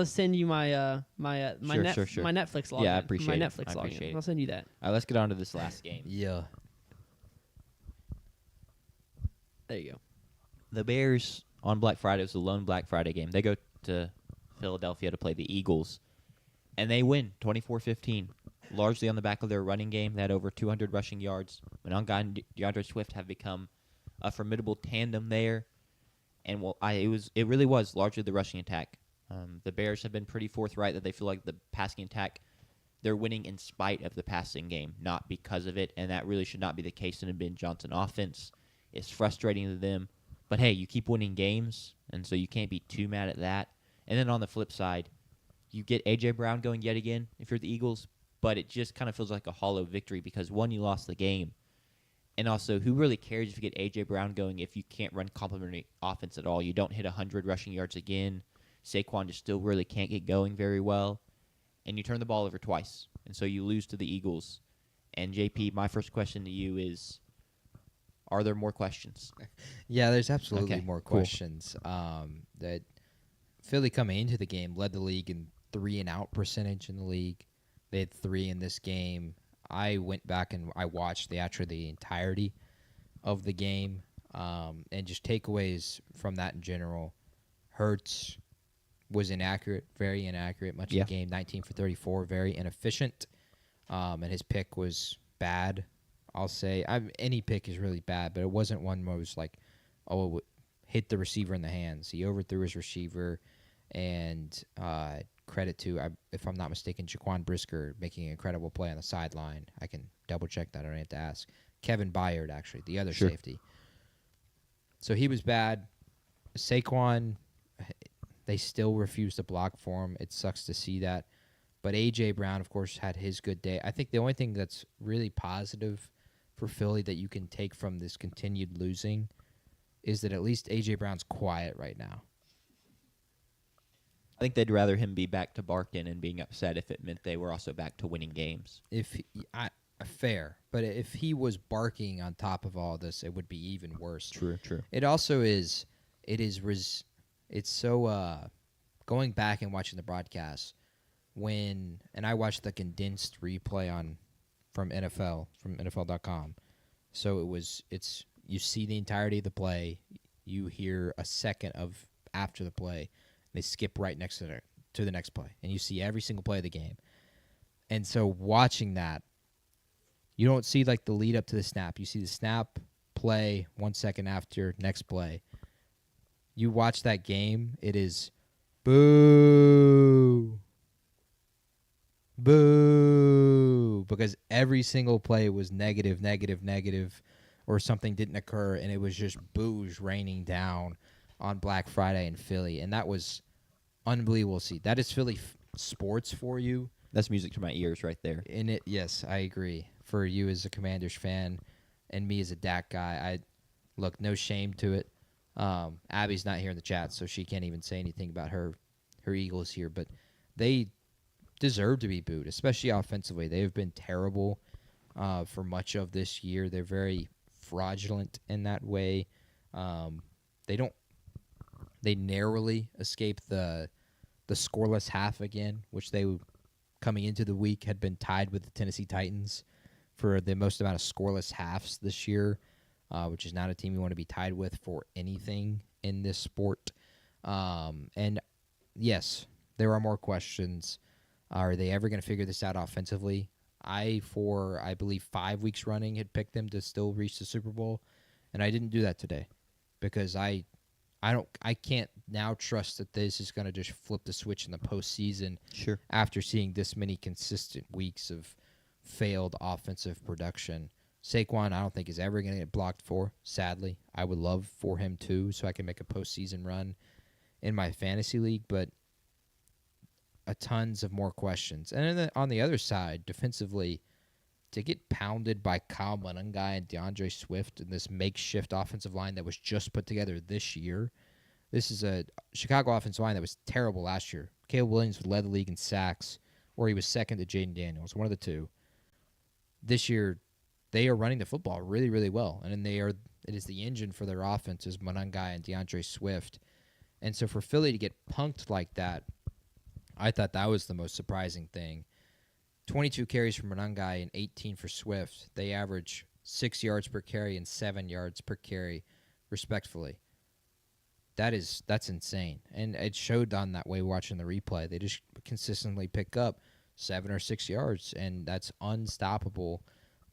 send you my my Netflix login. Yeah, I appreciate my it. Netflix I login. appreciate it. I'll send you that. All right, let's get on to this last game. Yeah. There you go. The Bears on Black Friday was the lone Black Friday game. They go to Philadelphia to play the Eagles, and they win 24-15, largely on the back of their running game. They had over 200 rushing yards. Mononga and DeAndre Swift have become a formidable tandem there. And it really was largely the rushing attack. The Bears have been pretty forthright that they feel like the passing attack, they're winning in spite of the passing game, not because of it. And that really should not be the case in a Ben Johnson offense. It's frustrating to them. But, hey, you keep winning games, and so you can't be too mad at that. And then on the flip side, you get A.J. Brown going yet again if you're the Eagles, but it just kind of feels like a hollow victory because, one, you lost the game. And also, who really cares if you get A.J. Brown going if you can't run complementary offense at all? You don't hit 100 rushing yards again. Saquon just still really can't get going very well. And you turn the ball over twice. And so you lose to the Eagles. And, JP, my first question to you is, are there more questions? Yeah, there's absolutely more cool. questions. That Philly coming into the game led the league in 3-and-out percentage in the league. They had 3 in this game. I went back and I watched the entirety of the game, and just takeaways from that in general. Hurts was inaccurate, very inaccurate, much of the game. 19 for 34, very inefficient, and his pick was bad. I'll say any pick is really bad, but it wasn't one where it was like, oh, it hit the receiver in the hands. He overthrew his receiver, and credit to, if I'm not mistaken, Jaquan Brisker making an incredible play on the sideline. I can double-check that. I don't have to ask. Kevin Byard, actually, the other safety. So he was bad. Saquon, they still refuse to block for him. It sucks to see that. But A.J. Brown, of course, had his good day. I think the only thing that's really positive for Philly that you can take from this continued losing is that at least A.J. Brown's quiet right now. I think they'd rather him be back to barking and being upset if it meant they were also back to winning games. Fair, but if he was barking on top of all this, it would be even worse. True. It also is. It's so. Going back and watching the broadcast, and I watched the condensed replay from NFL.com. So it's you see the entirety of the play, you hear a second of after the play. They skip right next to the next play, and you see every single play of the game. And so watching that, you don't see like the lead up to the snap. You see the snap, play, 1 second after, next play. You watch that game, it is boo, boo, because every single play was negative, or something didn't occur, and it was just boos raining down on Black Friday in Philly, and that was unbelievable to see. That is Philly sports for you. That's music to my ears right there. Yes, I agree. For you as a Commanders fan, and me as a Dak guy, look, no shame to it. Abby's not here in the chat, so she can't even say anything about her Eagles here, but they deserve to be booed, especially offensively. They have been terrible for much of this year. They're very fraudulent in that way. They narrowly escape the scoreless half again, which they, coming into the week, had been tied with the Tennessee Titans for the most amount of scoreless halves this year, which is not a team you want to be tied with for anything in this sport. And yes, there are more questions. Are they ever going to figure this out offensively? I believe 5 weeks running, had picked them to still reach the Super Bowl, and I didn't do that today because I can't now trust that this is going to just flip the switch in the postseason. Sure. After seeing this many consistent weeks of failed offensive production. Saquon, I don't think is ever going to get blocked for, sadly. I would love for him to, so I can make a postseason run in my fantasy league, but tons of more questions. And then on the other side, defensively, to get pounded by Kyle Monangai and DeAndre Swift in this makeshift offensive line that was just put together this year. This is a Chicago offensive line that was terrible last year. Caleb Williams led the league in sacks, or he was second to Jaden Daniels, one of the two. This year, they are running the football really, really well, and it is the engine for their offense is Monangai and DeAndre Swift. And so for Philly to get punked like that, I thought that was the most surprising thing. 22 carries for Monangai and 18 for Swift. They average 6 yards per carry and 7 yards per carry, respectfully. That's insane. And it showed on that way watching the replay. They just consistently pick up 7 or 6 yards, and that's unstoppable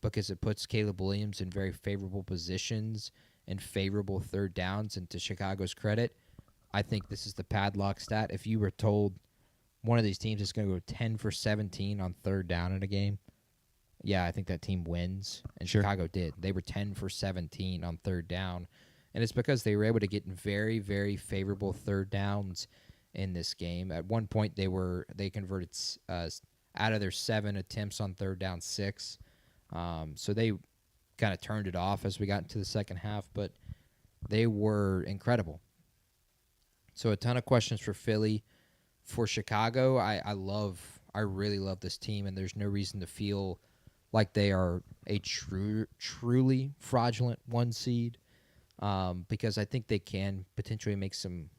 because it puts Caleb Williams in very favorable positions and favorable third downs. And to Chicago's credit, I think this is the padlock stat. If you were told one of these teams is going to go 10 for 17 on third down in a game, yeah, I think that team wins. And Sure. Chicago did. They were 10 for 17 on third down. And it's because they were able to get in very, very favorable third downs in this game. At one point, they converted out of their 7 attempts on third down, 6. So they kind of turned it off as we got into the second half, but they were incredible. So a ton of questions for Philly. For Chicago, I really love this team, and there's no reason to feel like they are a truly fraudulent 1 seed. Because I think they can potentially make some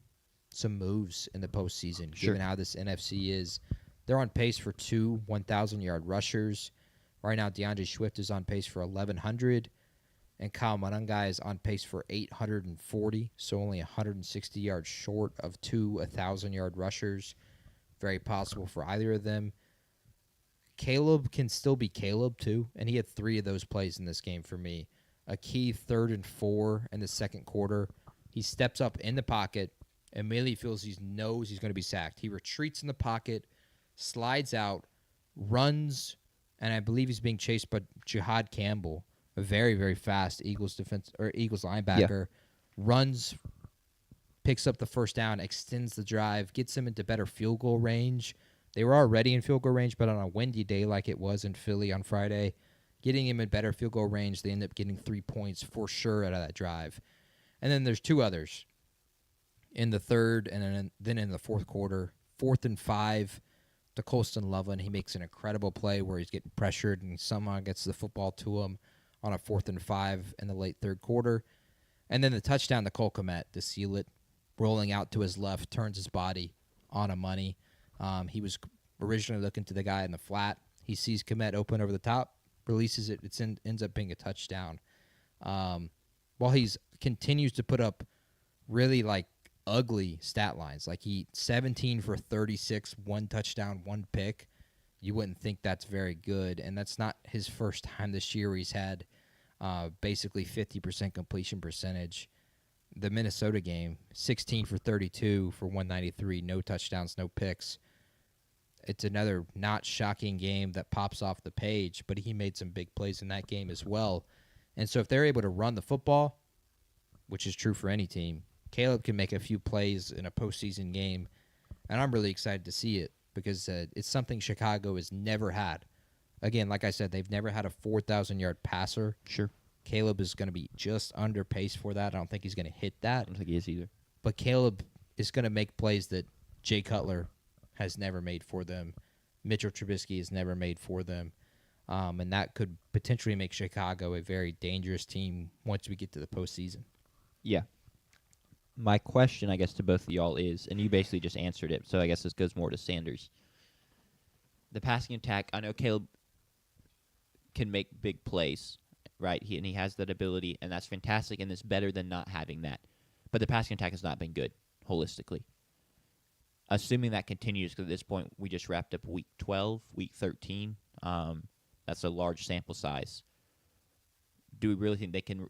moves in the postseason, given how this NFC is. They're on pace for 2 1,000-yard rushers. Right now, DeAndre Swift is on pace for 1,100, and Kyle Monangai is on pace for 840, so only 160 yards short of 2 1,000-yard rushers. Very possible for either of them. Caleb can still be Caleb, too, and he had 3 of those plays in this game for me. A key 3rd and 4 in the second quarter. He steps up in the pocket, immediately knows he's going to be sacked. He retreats in the pocket, slides out, runs, and I believe he's being chased by Jihad Campbell, a very, very fast Eagles linebacker. Runs, picks up the first down, extends the drive, gets him into better field goal range. They were already in field goal range, but on a windy day like it was in Philly on Friday, getting him in better field goal range, they end up getting 3 points for sure out of that drive. And then there's 2 others in the third and then in the fourth quarter. 4th and 5 to Colston Loveland. He makes an incredible play where he's getting pressured and somehow gets the football to him on a 4th and 5 in the late third quarter. And then the touchdown to Cole Kmet to seal it, rolling out to his left, turns his body on a money. He was originally looking to the guy in the flat. He sees Kmet open over the top, releases it. Ends up being a touchdown. While he continues to put up really ugly stat lines, like he 17 for 36, 1 touchdown, 1 pick. You wouldn't think that's very good, and that's not his first time this year where he's had basically 50% completion percentage. The Minnesota game, 16 for 32 for 193, no touchdowns, no picks. It's another not shocking game that pops off the page, but he made some big plays in that game as well. And so if they're able to run the football, which is true for any team, Caleb can make a few plays in a postseason game, and I'm really excited to see it because it's something Chicago has never had. Again, like I said, they've never had a 4,000-yard passer. Sure. Caleb is going to be just under pace for that. I don't think he's going to hit that. I don't think he is either. But Caleb is going to make plays that Jay Cutler has never made for them. Mitchell Trubisky has never made for them. And that could potentially make Chicago a very dangerous team once we get to the postseason. Yeah. My question, I guess, to both of y'all is, and you basically just answered it, so I guess this goes more to Sanders. The passing attack, I know Caleb can make big plays, right? He has that ability, and that's fantastic, and it's better than not having that. But the passing attack has not been good, holistically. Assuming that continues, because at this point we just wrapped up week 12, week 13. That's a large sample size. Do we really think they can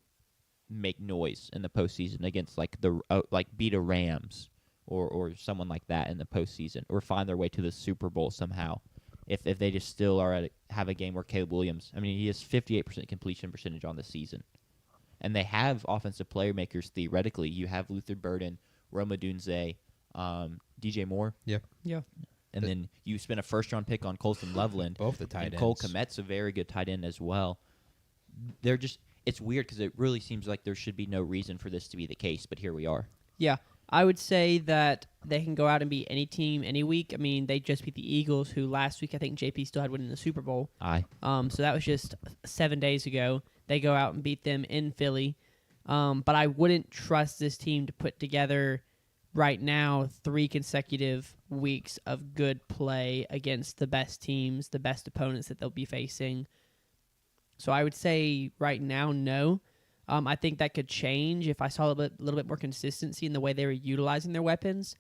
make noise in the postseason against beat a Rams or someone like that in the postseason, or find their way to the Super Bowl somehow? If they just still have a game where Caleb Williams, I mean, he has 58% completion percentage on the season, and they have offensive playmakers theoretically. You have Luther Burden, Rome Odunze, DJ Moore. Yeah. And then you spent a first-round pick on Colston Loveland. Both the tight ends. Cole Kmet's a very good tight end as well. It's weird because it really seems like there should be no reason for this to be the case, but here we are. Yeah, I would say that they can go out and beat any team any week. I mean, they just beat the Eagles, who last week I think JP still had winning the Super Bowl. Aye. So that was just 7 days ago. They go out and beat them in Philly. But I wouldn't trust this team to put together right now 3 consecutive weeks of good play against the best teams, the best opponents that they'll be facing. So I would say right now, no. I think that could change if I saw a little bit more consistency in the way they were utilizing their weapons.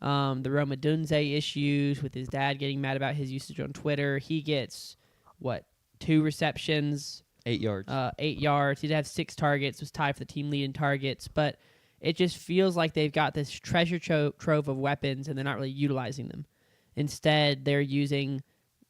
The Rome Odunze issues with his dad getting mad about his usage on Twitter. He gets, 2 receptions? 8 yards. 8 yards. He did have 6 targets, was tied for the team lead in targets. But it just feels like they've got this treasure trove of weapons, and they're not really utilizing them. Instead, they're using,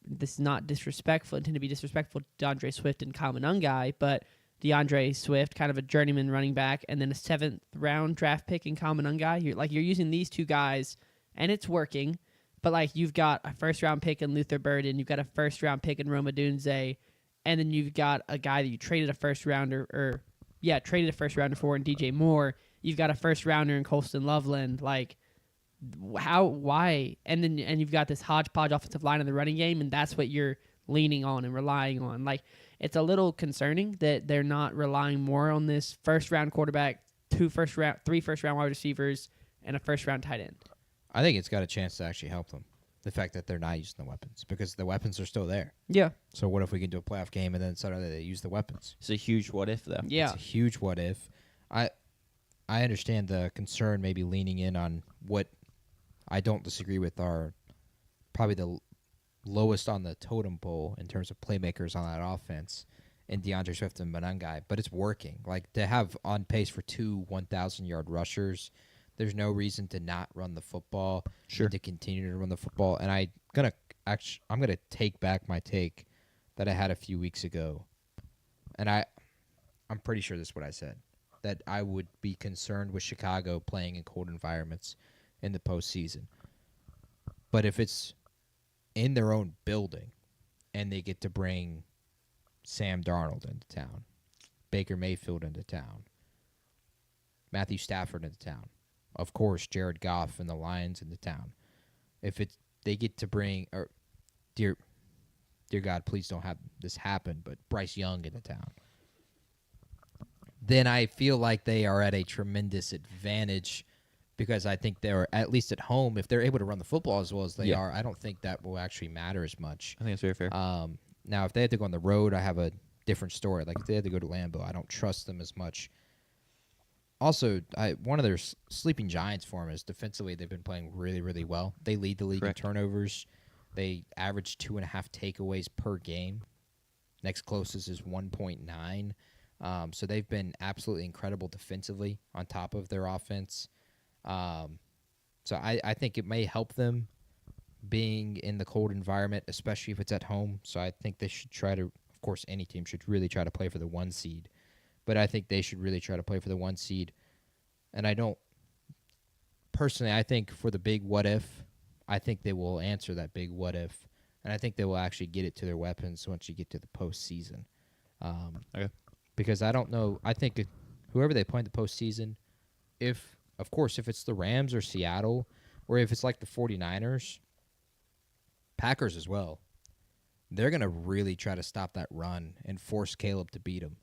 this is not disrespectful, intended to be disrespectful to DeAndre Swift and Kyle Monangai, but DeAndre Swift, kind of a journeyman running back, and then a 7th-round draft pick in Kyle Monangai. You're using these 2 guys, and it's working. But you've got a first-round pick in Luther Burden, you've got a first-round pick in Rome Odunze, and then you've got a guy that you traded a first-rounder for in DJ Moore. You've got a first-rounder in Colston Loveland. Why? And you've got this hodgepodge offensive line in the running game, and that's what you're leaning on and relying on. It's a little concerning that they're not relying more on this first-round quarterback, 3 first-round wide receivers, and a first-round tight end. I think it's got a chance to actually help them, the fact that they're not using the weapons, because the weapons are still there. Yeah. So what if we can do a playoff game and then suddenly they use the weapons? It's a huge what if, though. Yeah. It's a huge what if. I understand the concern maybe leaning in on what I don't disagree with are probably the lowest on the totem pole in terms of playmakers on that offense in DeAndre Swift and Monangai, but it's working. To have on pace for 2 1,000-yard rushers, there's no reason to not run the football. Sure. And to continue to run the football. And I'm gonna take back my take that I had a few weeks ago, and I'm pretty sure this is what I said, that I would be concerned with Chicago playing in cold environments in the postseason. But if it's in their own building and they get to bring Sam Darnold into town, Baker Mayfield into town, Matthew Stafford into town, of course, Jared Goff and the Lions into town. They get to bring, or dear God, please don't have this happen, but Bryce Young into town, then I feel like they are at a tremendous advantage, because I think they're, at least at home, if they're able to run the football as well as they are, I don't think that will actually matter as much. I think that's very fair. Now, if they had to go on the road, I have a different story. If they had to go to Lambeau, I don't trust them as much. Also, one of their sleeping giants for them is defensively, they've been playing really, really well. They lead the league in turnovers. They average 2.5 takeaways per game. Next closest is 1.9. So they've been absolutely incredible defensively on top of their offense. So I think it may help them being in the cold environment, especially if it's at home. So I think they should try to, of course, any team should really try to play for the 1 seed. But I think they should really try to play for the 1 seed. And I think for the big what if, I think they will answer that big what if. And I think they will actually get it to their weapons once you get to the postseason. Okay. because I don't know. I think whoever they play in the postseason, if it's the Rams or Seattle, or if it's like the 49ers, Packers as well, they're going to really try to stop that run and force Caleb to beat them.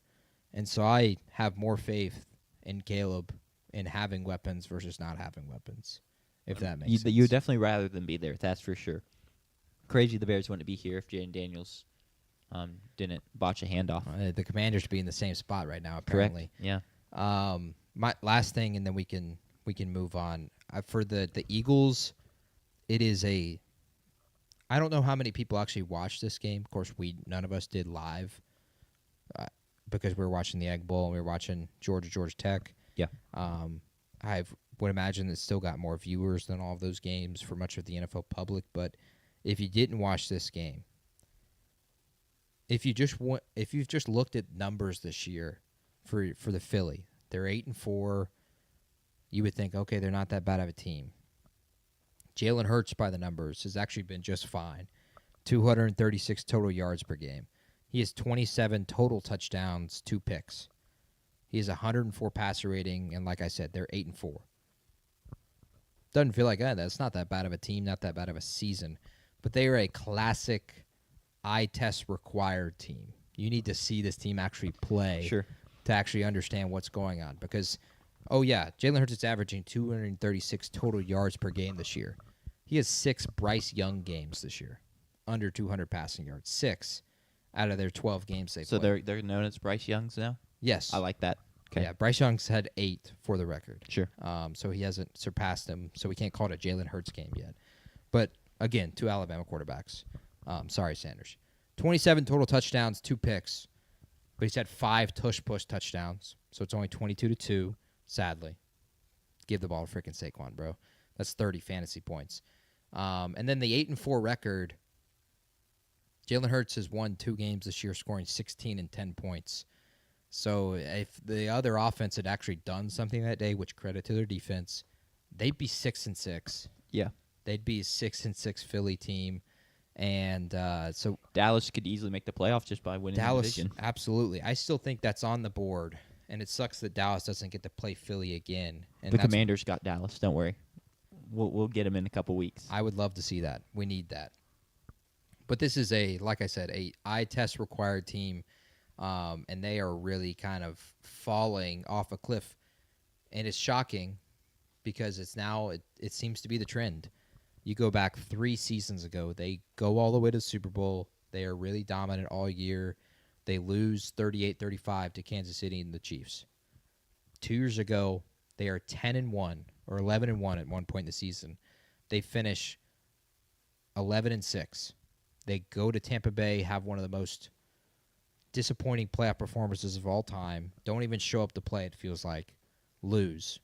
And so I have more faith in Caleb in having weapons versus not having weapons, if that makes sense. You would definitely rather than be there, that's for sure. Crazy the Bears wouldn't be here if Jaden Daniels didn't botch a handoff. The Commanders should be in the same spot right now, apparently. Correct. Yeah. My last thing, and then we can move on. For the Eagles, it is I don't know how many people actually watched this game. Of course, none of us did live because we were watching the Egg Bowl and we were watching Georgia Tech. Yeah. I would imagine it still got more viewers than all of those games for much of the NFL public. But if you didn't watch this game, if you've just looked at numbers this year for the Philly, they're 8-4. You would think, okay, they're not that bad of a team. Jalen Hurts, by the numbers, has actually been just fine. 236 total yards per game. He has 27 total touchdowns, 2 picks. He has 104 passer rating, and like I said, they're 8-4. Doesn't feel like that's not that bad of a team, not that bad of a season, but they are a classic eye test required team. You need to see this team actually play to actually understand what's going on because, Jalen Hurts is averaging 236 total yards per game this year. He has 6 Bryce Young games this year, under 200 passing yards. 6 out of their 12 games they played. So they're known as Bryce Youngs now? Yes. I like that. Okay. Yeah, Bryce Young's had 8 for the record. Sure. So he hasn't surpassed him, so we can't call it a Jalen Hurts game yet. But, again, 2 Alabama quarterbacks. Sorry, Sanders. 27 total touchdowns, 2 picks. But he's had 5 tush-push touchdowns, so it's only 22-2, sadly. Give the ball to freaking Saquon, bro. That's 30 fantasy points. And then the 8-4 record, Jalen Hurts has won 2 games this year, scoring 16 and 10 points. So if the other offense had actually done something that day, which credit to their defense, they'd be 6-6. Yeah. They'd be a 6-6 Philly team. And so Dallas could easily make the playoffs just by winning the division. Absolutely. I still think that's on the board, and it sucks that Dallas doesn't get to play Philly again. And the Commanders got Dallas. Don't worry, we'll get them in a couple weeks. I would love to see that. We need that. But this is like I said, a eye test required team, and they are really kind of falling off a cliff, and it's shocking because it seems to be the trend. You go back 3 seasons ago, they go all the way to the Super Bowl. They are really dominant all year. They lose 38-35 to Kansas City and the Chiefs. 2 years ago, they are 10-1 or 11-1 at one point in the season. They finish 11-6. They go to Tampa Bay, have one of the most disappointing playoff performances of all time. Don't even show up to play, it feels like. Lose.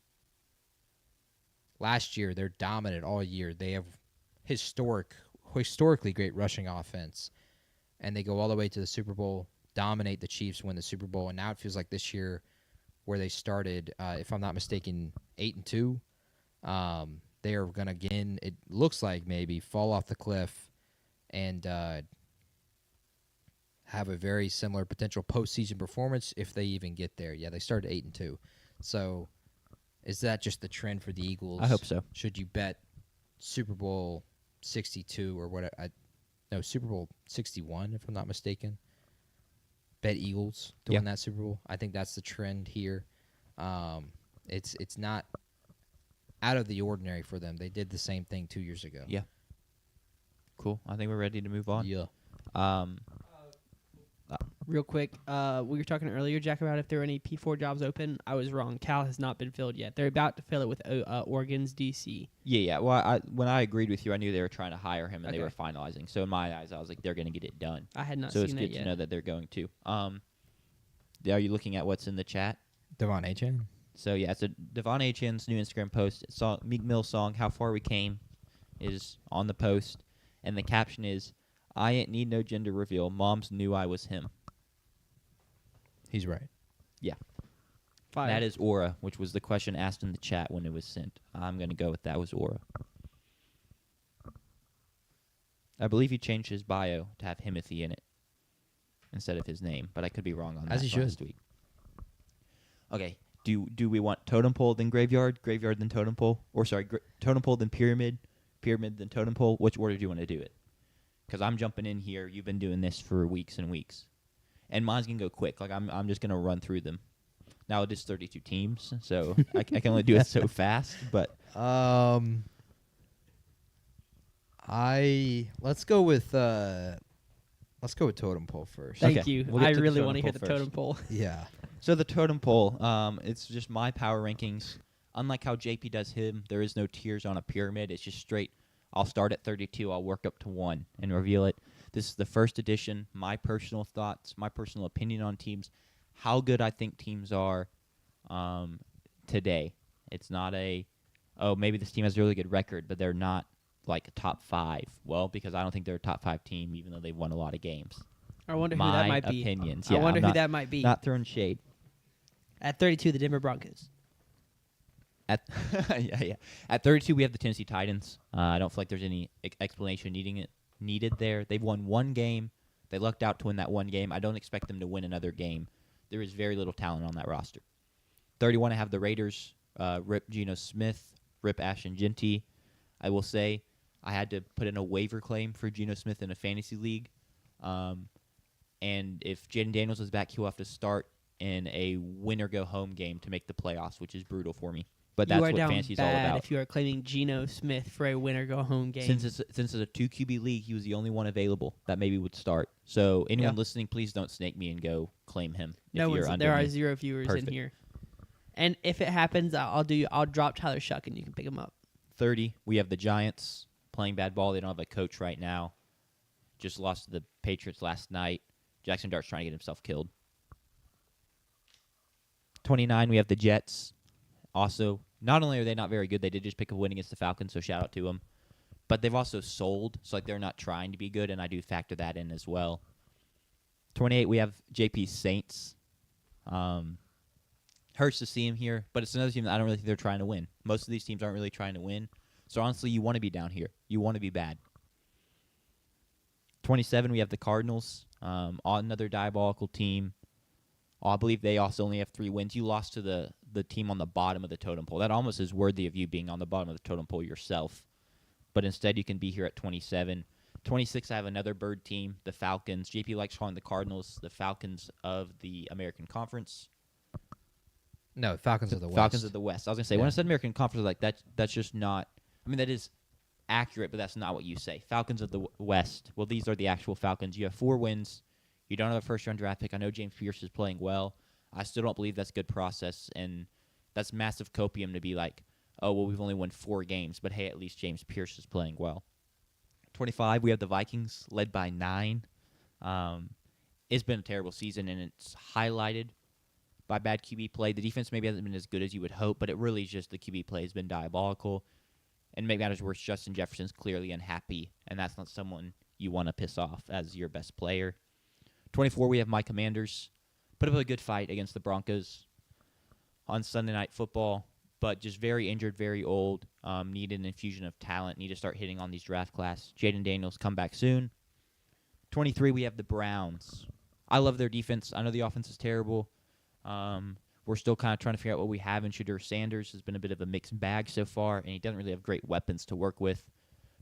Last year, they're dominant all year. They have historically great rushing offense. And they go all the way to the Super Bowl, dominate the Chiefs, win the Super Bowl. And now it feels like this year where they started, if I'm not mistaken, 8-2. They are going to, again, it looks like maybe, fall off the cliff and have a very similar potential postseason performance if they even get there. Yeah, they started 8-2. So is that just the trend for the Eagles? I hope so. Should you bet Super Bowl 62 or what? Super Bowl 61, if I'm not mistaken. Bet Eagles to win that Super Bowl. I think that's the trend here. It's not out of the ordinary for them. They did the same thing 2 years ago. Yeah. Cool. I think we're ready to move on. Yeah. Real quick, we were talking earlier, Jack, about if there are any P4 jobs open. I was wrong. Cal has not been filled yet. They're about to fill it with Oregon's DC. Yeah. Well, when I agreed with you, I knew they were trying to hire him, and they were finalizing. So in my eyes, I was like, they're going to get it done. I had not seen that yet. So it's good to know that they're going to. Are you looking at what's in the chat? Devon Achane? So, yeah, it's a Devon Achane's new Instagram post. Meek Mill's song, How Far We Came, is on the post. And the caption is, I ain't need no gender reveal. Moms knew I was him. He's right. Yeah. Fire. That is Aura, which was the question asked in the chat when it was sent. I'm going to go with that was Aura. I believe he changed his bio to have Himothy in it instead of his name, but I could be wrong on that. As he should. Last week. Okay. Do we want totem pole then graveyard, graveyard then totem pole, or sorry, totem pole then pyramid, pyramid then totem pole? Which order do you want to do it? Because I'm jumping in here. You've been doing this for weeks and weeks, and mine's gonna go quick. Like I'm just gonna run through them. Now it is 32 teams, so I can only do it so fast. But let's go with totem pole first. Thank you. I really want to hear the totem pole. Yeah. So the totem pole, it's just my power rankings. Unlike how JP does him, there is no tiers on a pyramid. It's just straight. I'll start at 32. I'll work up to 1 and reveal it. This is the first edition. My personal thoughts, my personal opinion on teams, how good I think teams are today. It's not maybe this team has a really good record, but they're not like a top 5. Well, because I don't think they're a top 5 team, even though they've won a lot of games. I wonder who that might be. My opinions. I wonder who that might be. Not throwing shade. At 32, the Denver Broncos. At 32, we have the Tennessee Titans. I don't feel like there's any explanation needed there. They've won 1 game. They lucked out to win that 1 game. I don't expect them to win another game. There is very little talent on that roster. 31, I have the Raiders. Rip Geno Smith. Rip Ashton Genty. I will say I had to put in a waiver claim for Geno Smith in a fantasy league. And if Jaden Daniels is back, he'll have to start in a win-or-go-home game to make the playoffs, which is brutal for me. But that's what fantasy's all about. If you are claiming Geno Smith for a win-or-go-home game. Since it's a 2 QB league, he was the only one available that maybe would start. So anyone listening, please don't snake me and go claim him. There are 0 viewers in here. And if it happens, I'll drop Tyler Shuck and you can pick him up. 30, we have the Giants playing bad ball. They don't have a coach right now. Just lost to the Patriots last night. Jackson Dart's trying to get himself killed. 29, we have the Jets. Also, not only are they not very good, they did just pick a win against the Falcons, so shout out to them. But they've also sold, so they're not trying to be good, and I do factor that in as well. 28, we have JP's Saints. Hurts to see him here, but it's another team that I don't really think they're trying to win. Most of these teams aren't really trying to win. So honestly, you want to be down here. You want to be bad. 27, we have the Cardinals. Another diabolical team. I believe they also only have 3 wins. You lost to the team on the bottom of the totem pole. That almost is worthy of you being on the bottom of the totem pole yourself. But instead, you can be here at 27. 26, I have another bird team, the Falcons. JP likes calling the Cardinals the Falcons of the American Conference. No, Falcons of the West. Falcons of the West. I was going to say, when I said American Conference, like that's just not – I mean, that is accurate, but that's not what you say. Falcons of the West. Well, these are the actual Falcons. You have 4 wins. You don't have a first-round draft pick. I know James Pierce is playing well. I still don't believe that's good process, and that's massive copium to be like, oh, well, we've only won 4 games, but hey, at least James Pierce is playing well. 25, we have the Vikings, led by 9. It's been a terrible season, and it's highlighted by bad QB play. The defense maybe hasn't been as good as you would hope, but it really is just the QB play has been diabolical. And maybe matters worse, Justin Jefferson's clearly unhappy, and that's not someone you want to piss off as your best player. 24, we have my Commanders. Put up a good fight against the Broncos on Sunday Night Football, but just very injured, very old, need an infusion of talent, need to start hitting on these draft class. Jaden Daniels, come back soon. 23, we have the Browns. I love their defense. I know the offense is terrible. We're still kind of trying to figure out what we have, and Shadur Sanders has been a bit of a mixed bag so far, and he doesn't really have great weapons to work with.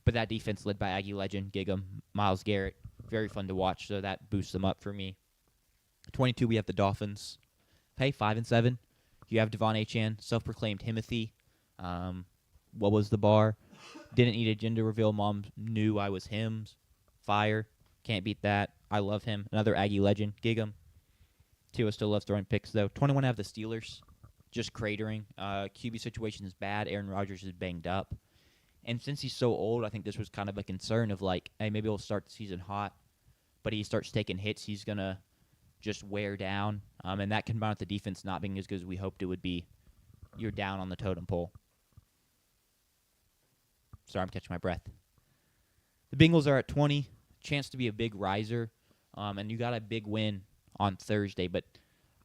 But that defense led by Aggie legend, Gig'em, Myles Garrett, very fun to watch, so that boosts them up for me. 22, we have the Dolphins. Hey, 5-7. You have Devon Achane, self-proclaimed Timothy. What was the bar? Didn't need a gender reveal. Mom knew I was him. Fire. Can't beat that. I love him. Another Aggie legend, Gig'em. Tua still loves throwing picks, though. 21, I have the Steelers. Just cratering. QB situation is bad. Aaron Rodgers is banged up. And since he's so old, I think this was kind of a concern of like, hey, maybe he'll start the season hot, but he starts taking hits, he's going to just wear down. And that combined with the defense not being as good as we hoped it would be, you're down on the totem pole. Sorry, I'm catching my breath. The Bengals are at 20. Chance to be a big riser. And you got a big win on Thursday, but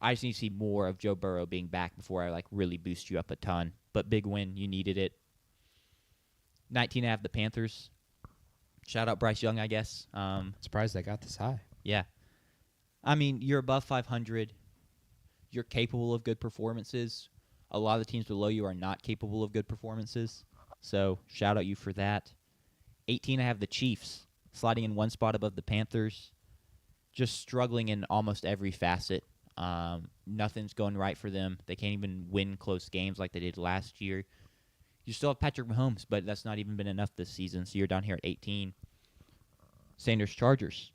I just need to see more of Joe Burrow being back before I like really boost you up a ton. But big win, you needed it. 19, I have the Panthers. Shout out Bryce Young, I guess. Surprised they got this high. Yeah. I mean, you're above 500. you're capable of good performances. A lot of the teams below you are not capable of good performances. So shout out you for that. 18, I have the Chiefs sliding in one spot above the Panthers. Just struggling in almost every facet. Nothing's going right for them. They can't even win close games like they did last year. You still have Patrick Mahomes, but that's not even been enough this season, so you're down here at 18. Sanders Chargers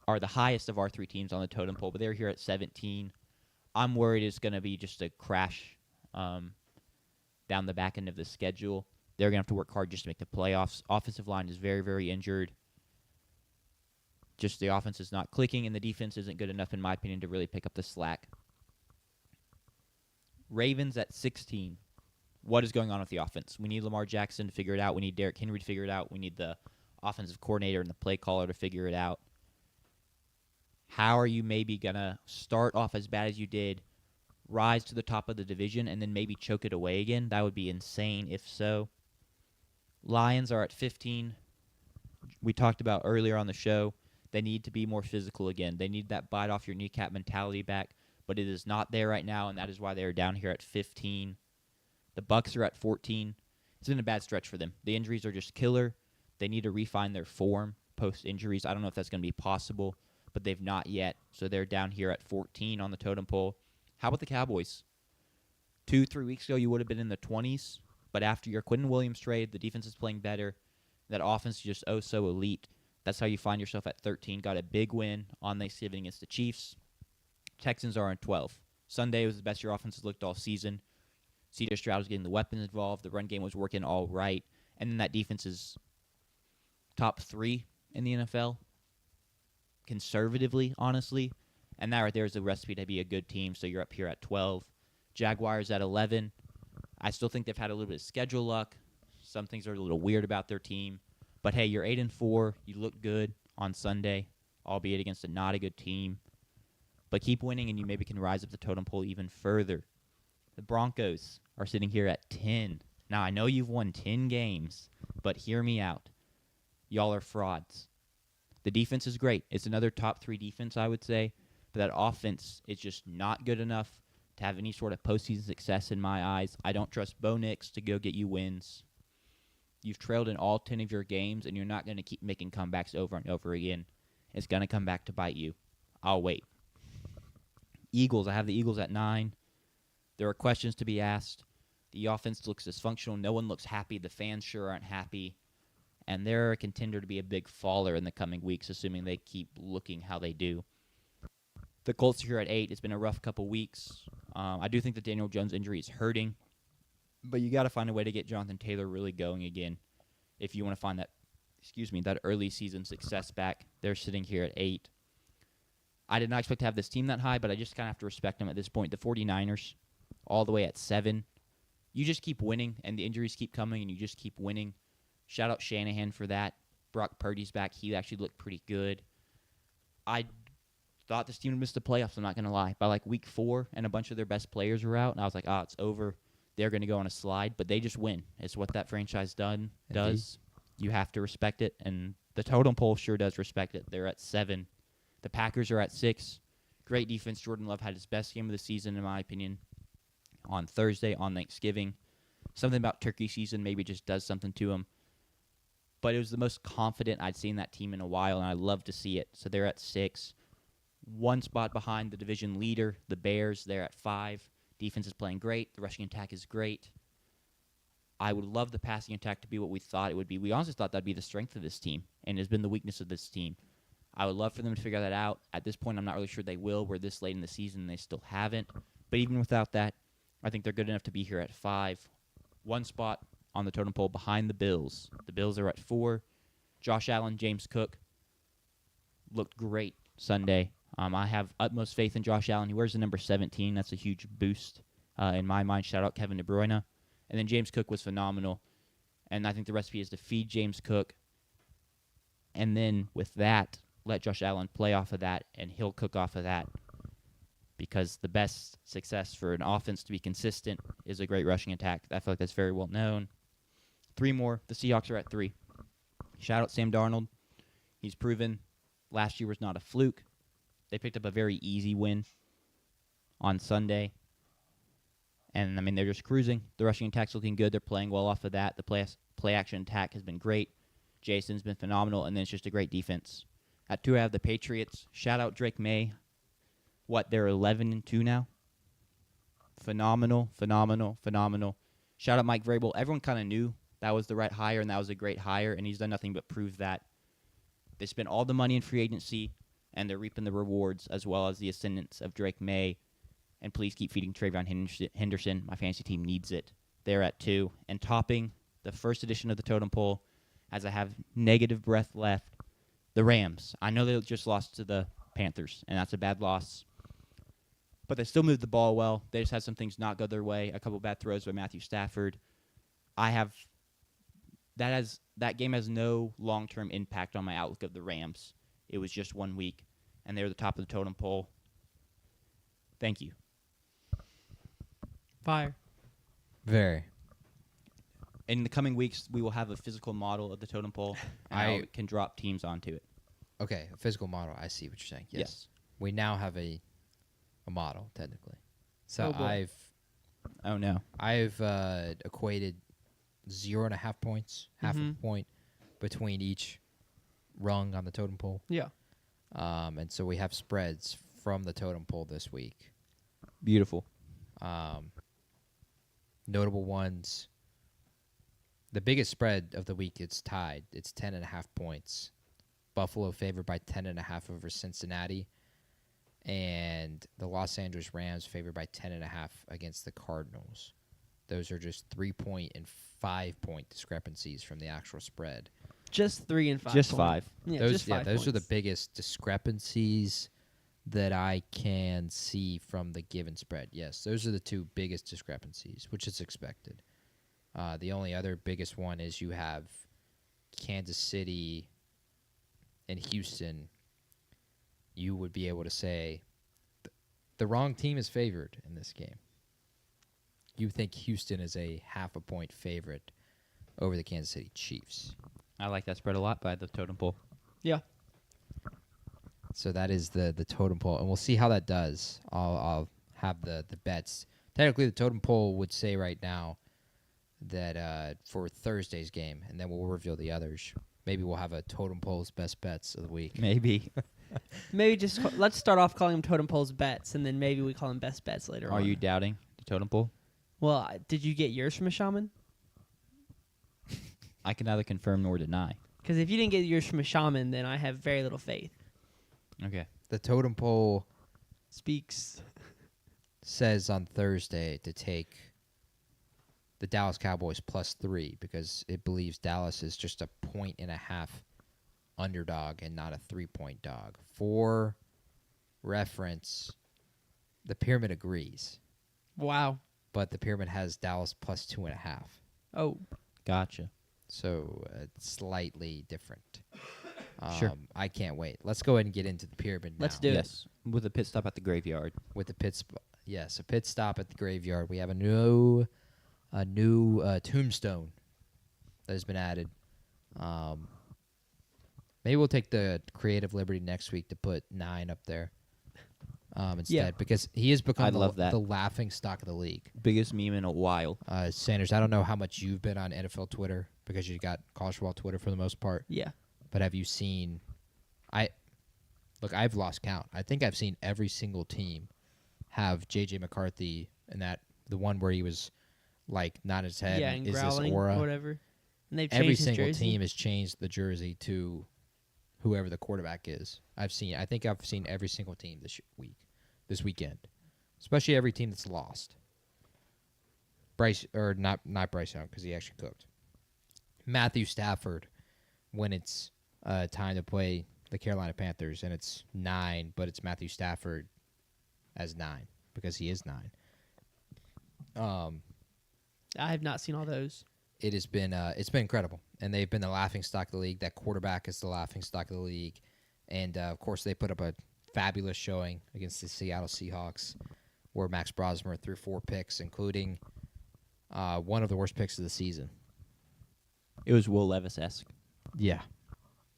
are the highest of our three teams on the totem pole, but they're here at 17. I'm worried it's going to be just a crash down the back end of the schedule. They're going to have to work hard just to make the playoffs. Offensive line is very, very injured. Just the offense is not clicking, and the defense isn't good enough, in my opinion, to really pick up the slack. Ravens at 16. What is going on with the offense? We need Lamar Jackson to figure it out. We need Derrick Henry to figure it out. We need the offensive coordinator and the play caller to figure it out. How are you maybe going to start off as bad as you did, rise to the top of the division, and then maybe choke it away again? That would be insane if so. Lions are at 15. We talked about earlier on the show. They need to be more physical again. They need that bite off your kneecap mentality back, but it is not there right now, and that is why they are down here at 15. The Bucs are at 14. It's been a bad stretch for them. The injuries are just killer. They need to refine their form post-injuries. I don't know if that's going to be possible, but they've not yet, so they're down here at 14 on the totem pole. How about the Cowboys? 2-3 weeks ago, you would have been in the 20s, but after your Quentin Williams trade, the defense is playing better. That offense is just so elite. That's how you find yourself at 13. Got a big win on Thanksgiving against the Chiefs. Texans are on 12. Sunday was the best your offense has looked all season. C.J. Stroud was getting the weapons involved. The run game was working all right. And then that defense is top 3 in the NFL, conservatively, honestly. And that right there is a recipe to be a good team, so you're up here at 12. Jaguars at 11. I still think they've had a little bit of schedule luck. Some things are a little weird about their team. But, hey, you're 8-4. You look good on Sunday, albeit against a not a good team. But keep winning, and you maybe can rise up the totem pole even further. The Broncos are sitting here at 10. Now, I know you've won 10 games, but hear me out. Y'all are frauds. The defense is great. It's another top 3 defense, I would say. But that offense is just not good enough to have any sort of postseason success in my eyes. I don't trust Bo Nix to go get you wins. You've trailed in all 10 of your games, and you're not going to keep making comebacks over and over again. It's going to come back to bite you. I'll wait. Eagles, I have the Eagles at 9. There are questions to be asked. The offense looks dysfunctional. No one looks happy. The fans sure aren't happy. And they're a contender to be a big faller in the coming weeks, assuming they keep looking how they do. The Colts are here at 8. It's been a rough couple weeks. I do think the Daniel Jones injury is hurting. But you got to find a way to get Jonathan Taylor really going again if you want to find that early season success back. They're sitting here at 8. I did not expect to have this team that high, but I just kind of have to respect them at this point. The 49ers, all the way at 7. You just keep winning, and the injuries keep coming, and you just keep winning. Shout out Shanahan for that. Brock Purdy's back. He actually looked pretty good. I thought this team would miss the playoffs, I'm not going to lie. By like week 4, and a bunch of their best players were out, and I was like, it's over. They're going to go on a slide, but they just win. It's what that franchise does. You have to respect it, and the totem pole sure does respect it. They're at 7. The Packers are at 6. Great defense. Jordan Love had his best game of the season, in my opinion, on Thursday, on Thanksgiving. Something about turkey season maybe just does something to him. But it was the most confident I'd seen that team in a while, and I love to see it. So they're at 6. One spot behind the division leader, the Bears. They're at 5. Defense is playing great. The rushing attack is great. I would love the passing attack to be what we thought it would be. We honestly thought that would be the strength of this team, and has been the weakness of this team. I would love for them to figure that out. At this point, I'm not really sure they will. We're this late in the season, and they still haven't. But even without that, I think they're good enough to be here at 5. One spot on the totem pole behind the Bills. The Bills are at 4. Josh Allen, James Cook looked great Sunday. I have utmost faith in Josh Allen. He wears the number 17. That's a huge boost in my mind. Shout out Kevin De Bruyne. And then James Cook was phenomenal. And I think the recipe is to feed James Cook. And then with that, let Josh Allen play off of that, and he'll cook off of that. Because the best success for an offense to be consistent is a great rushing attack. I feel like that's very well known. 3 more. The Seahawks are at 3. Shout out Sam Darnold. He's proven last year was not a fluke. They picked up a very easy win on Sunday. And, I mean, they're just cruising. The rushing attack's looking good. They're playing well off of that. The play-action attack has been great. Jason's been phenomenal, and then it's just a great defense. At 2, I have the Patriots. Shout out Drake May. They're 11-2 now? Phenomenal. Shout out Mike Vrabel. Everyone kind of knew that was the right hire, and that was a great hire, and he's done nothing but prove that. They spent all the money in free agency, and they're reaping the rewards, as well as the ascendance of Drake May. And please keep feeding Travion Henderson. My fantasy team needs it. They're at 2. And topping the first edition of the totem pole, as I have negative breath left, the Rams. I know they just lost to the Panthers, and that's a bad loss. But they still moved the ball well. They just had some things not go their way. A couple bad throws by Matthew Stafford. That game has no long-term impact on my outlook of the Rams. It was just 1 week, and they're the top of the totem pole. Thank you. Fire. Very. In the coming weeks, we will have a physical model of the totem pole, and I can drop teams onto it. Okay, a physical model. I see what you're saying. Yes. We now have a model, technically. So I've equated 0.5 points, half a point between each rung on the totem pole. Yeah. And so we have spreads from the totem pole this week. Beautiful. Notable ones. The biggest spread of the week, it's tied. It's 10.5 points. Buffalo favored by 10.5 over Cincinnati. And the Los Angeles Rams favored by 10.5 against the Cardinals. Those are just 3-point and 5-point discrepancies from the actual spread. Just 3 and 5. Just 5. Yeah, those are the biggest discrepancies that I can see from the given spread. Yes, those are the 2 biggest discrepancies, which is expected. The only other biggest one is you have Kansas City and Houston. You would be able to say the wrong team is favored in this game. You think Houston is a 0.5 point favorite over the Kansas City Chiefs. I like that spread a lot by the totem pole. Yeah. So that is the totem pole, and we'll see how that does. I'll have the bets. Technically, the totem pole would say right now that for Thursday's game, and then we'll reveal the others. Maybe we'll have a totem pole's best bets of the week. Maybe. Maybe just let's start off calling them totem pole's bets, and then maybe we call them best bets later on. Are you doubting the totem pole? Well, did you get yours from a shaman? I can neither confirm nor deny. Because if you didn't get yours from a shaman, then I have very little faith. Okay. The totem pole speaks. Says on Thursday to take the Dallas Cowboys +3 because it believes Dallas is just a 1.5 underdog and not a 3-point dog. For reference, the pyramid agrees. Wow. But the pyramid has Dallas +2.5. Oh. Gotcha. So it's slightly different. Sure. I can't wait. Let's go ahead and get into the pyramid now. Let's do it. Yes. With a pit stop at the graveyard. With the pit yes, a pit stop at the graveyard. We have a new tombstone that has been added. Maybe we'll take the creative liberty next week to put 9 up there instead because he has become the laughing stock of the league. Biggest meme in a while. Sanders, I don't know how much you've been on NFL Twitter because you got college football Twitter for the most part. Yeah. But have you seen I've lost count. I think I've seen every single team have J.J. McCarthy and the one where he was like not his head. Yeah, and is growling this aura? or whatever. And they've changed Every his single jersey. team has changed the jersey to whoever the quarterback is. I think I've seen every single team this weekend, especially every team that's lost. Not Bryce Young because he actually cooked. Matthew Stafford, when it's time to play the Carolina Panthers and it's 9, but it's Matthew Stafford as 9 because he is 9. I have not seen all those. It has been it's been incredible, and they've been the laughing stock of the league. That quarterback is the laughing stock of the league, and of course they put up a fabulous showing against the Seattle Seahawks, where Max Brosmer threw 4 picks, including one of the worst picks of the season. It was Will Levis-esque. Yeah,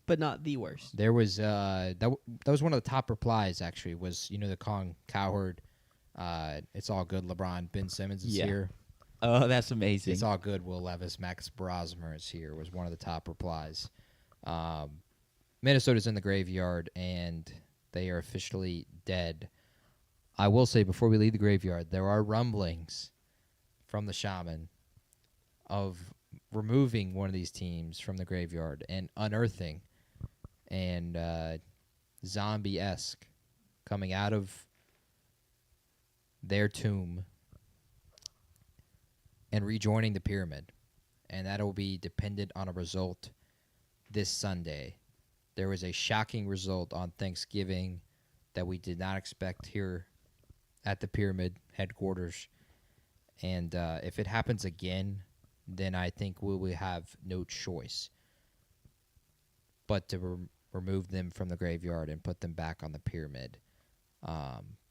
but not the worst. There was that was one of the top replies. Actually, was the Colin Cowherd It's all good. LeBron, Ben Simmons is here. Oh, that's amazing. It's all good. Will Levis, Max Brosmer is here, was one of the top replies. Minnesota's in the graveyard, and they are officially dead. I will say, before we leave the graveyard, there are rumblings from the shaman of removing one of these teams from the graveyard and unearthing and zombie-esque coming out of their tomb and rejoining the pyramid. And that will be dependent on a result this Sunday. There was a shocking result on Thanksgiving that we did not expect here at the pyramid headquarters. And if it happens again, then I think we will have no choice but to remove them from the graveyard and put them back on the pyramid.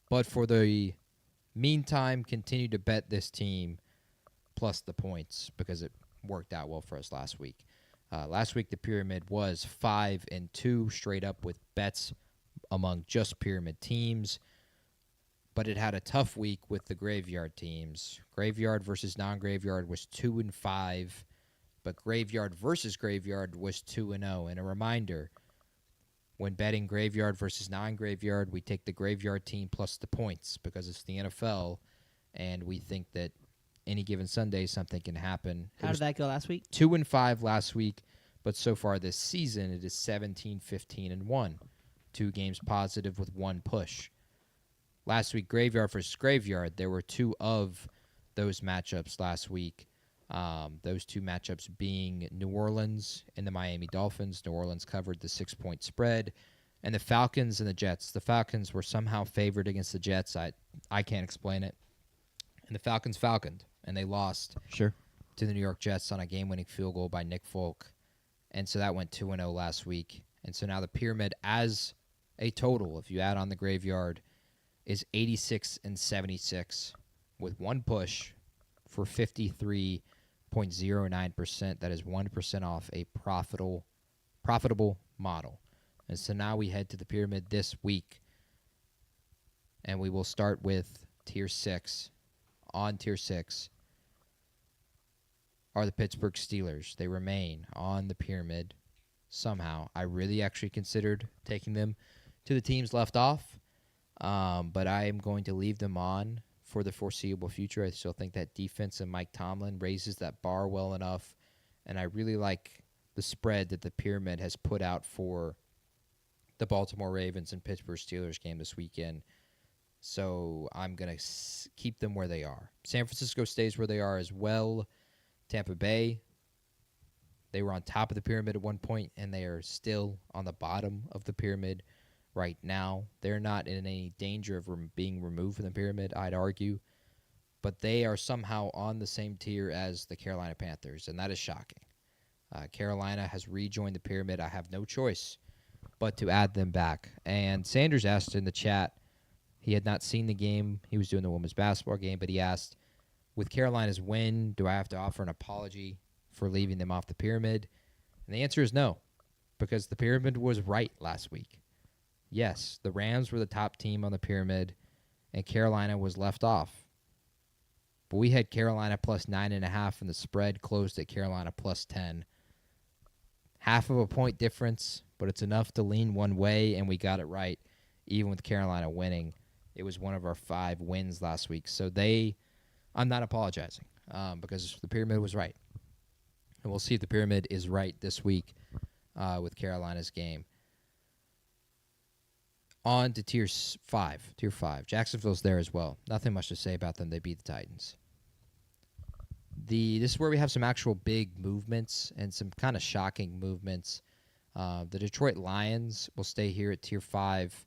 But for the meantime, continue to bet this team plus the points because it worked out well for us last week. Last week, the pyramid was 5-2 straight up with bets among just pyramid teams. But it had a tough week with the graveyard teams. Graveyard versus non-graveyard was 2-5, but graveyard versus graveyard was 2-0. And a reminder, when betting graveyard versus non-graveyard, we take the graveyard team plus the points because it's the NFL, and we think that any given Sunday something can happen. How did that go last week? 2-5 last week, but so far this season it is 17-15-1. 2 games positive with 1 push. Last week, graveyard versus graveyard, there were 2 of those matchups last week. Those 2 matchups being New Orleans and the Miami Dolphins. New Orleans covered the 6-point spread. And the Falcons and the Jets. The Falcons were somehow favored against the Jets. I can't explain it. And the Falcons falconed, and they lost to the New York Jets on a game-winning field goal by Nick Folk. And so that went 2-0 last week. And so now the pyramid as a total, if you add on the graveyard, is 86-76 with 1 push for 53.09%. That is 1% off a profitable model. And so now we head to the pyramid this week, and we will start with Tier 6. On Tier 6 are the Pittsburgh Steelers. They remain on the pyramid somehow. I really actually considered taking them to the teams left off. But I am going to leave them on for the foreseeable future. I still think that defense and Mike Tomlin raises that bar well enough, and I really like the spread that the pyramid has put out for the Baltimore Ravens and Pittsburgh Steelers game this weekend. So I'm going to keep them where they are. San Francisco stays where they are as well. Tampa Bay, they were on top of the pyramid at one point, and they are still on the bottom of the pyramid right now. They're not in any danger of being removed from the pyramid, I'd argue. But they are somehow on the same tier as the Carolina Panthers, and that is shocking. Carolina has rejoined the pyramid. I have no choice but to add them back. And Sanders asked in the chat, he had not seen the game. He was doing the women's basketball game, but he asked, with Carolina's win, do I have to offer an apology for leaving them off the pyramid? And the answer is no, because the pyramid was right last week. Yes, the Rams were the top team on the pyramid, and Carolina was left off. But we had Carolina plus 9.5, and the spread closed at Carolina plus 10. Half of a point difference, but it's enough to lean one way, and we got it right, even with Carolina winning. It was one of our 5 wins last week. So I'm not apologizing because the pyramid was right. And we'll see if the pyramid is right this week with Carolina's game. On to Tier 5. Tier 5. Jacksonville's there as well. Nothing much to say about them. They beat the Titans. This is where we have some actual big movements and some kind of shocking movements. The Detroit Lions will stay here at Tier 5,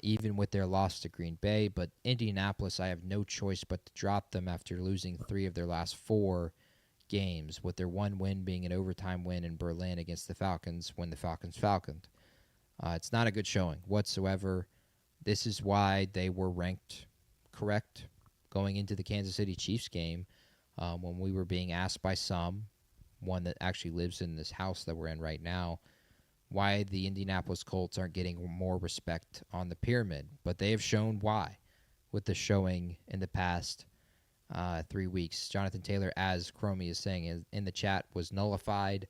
even with their loss to Green Bay. But Indianapolis, I have no choice but to drop them after losing 3 of their last 4 games, with their one win being an overtime win in Berlin against the Falcons when the Falcons falconed. It's not a good showing whatsoever. This is why they were ranked correct going into the Kansas City Chiefs game when we were being asked by one that actually lives in this house that we're in right now, why the Indianapolis Colts aren't getting more respect on the pyramid. But they have shown why. with the showing in the past 3 weeks. Jonathan Taylor, as Chromie is saying in the chat, was nullified,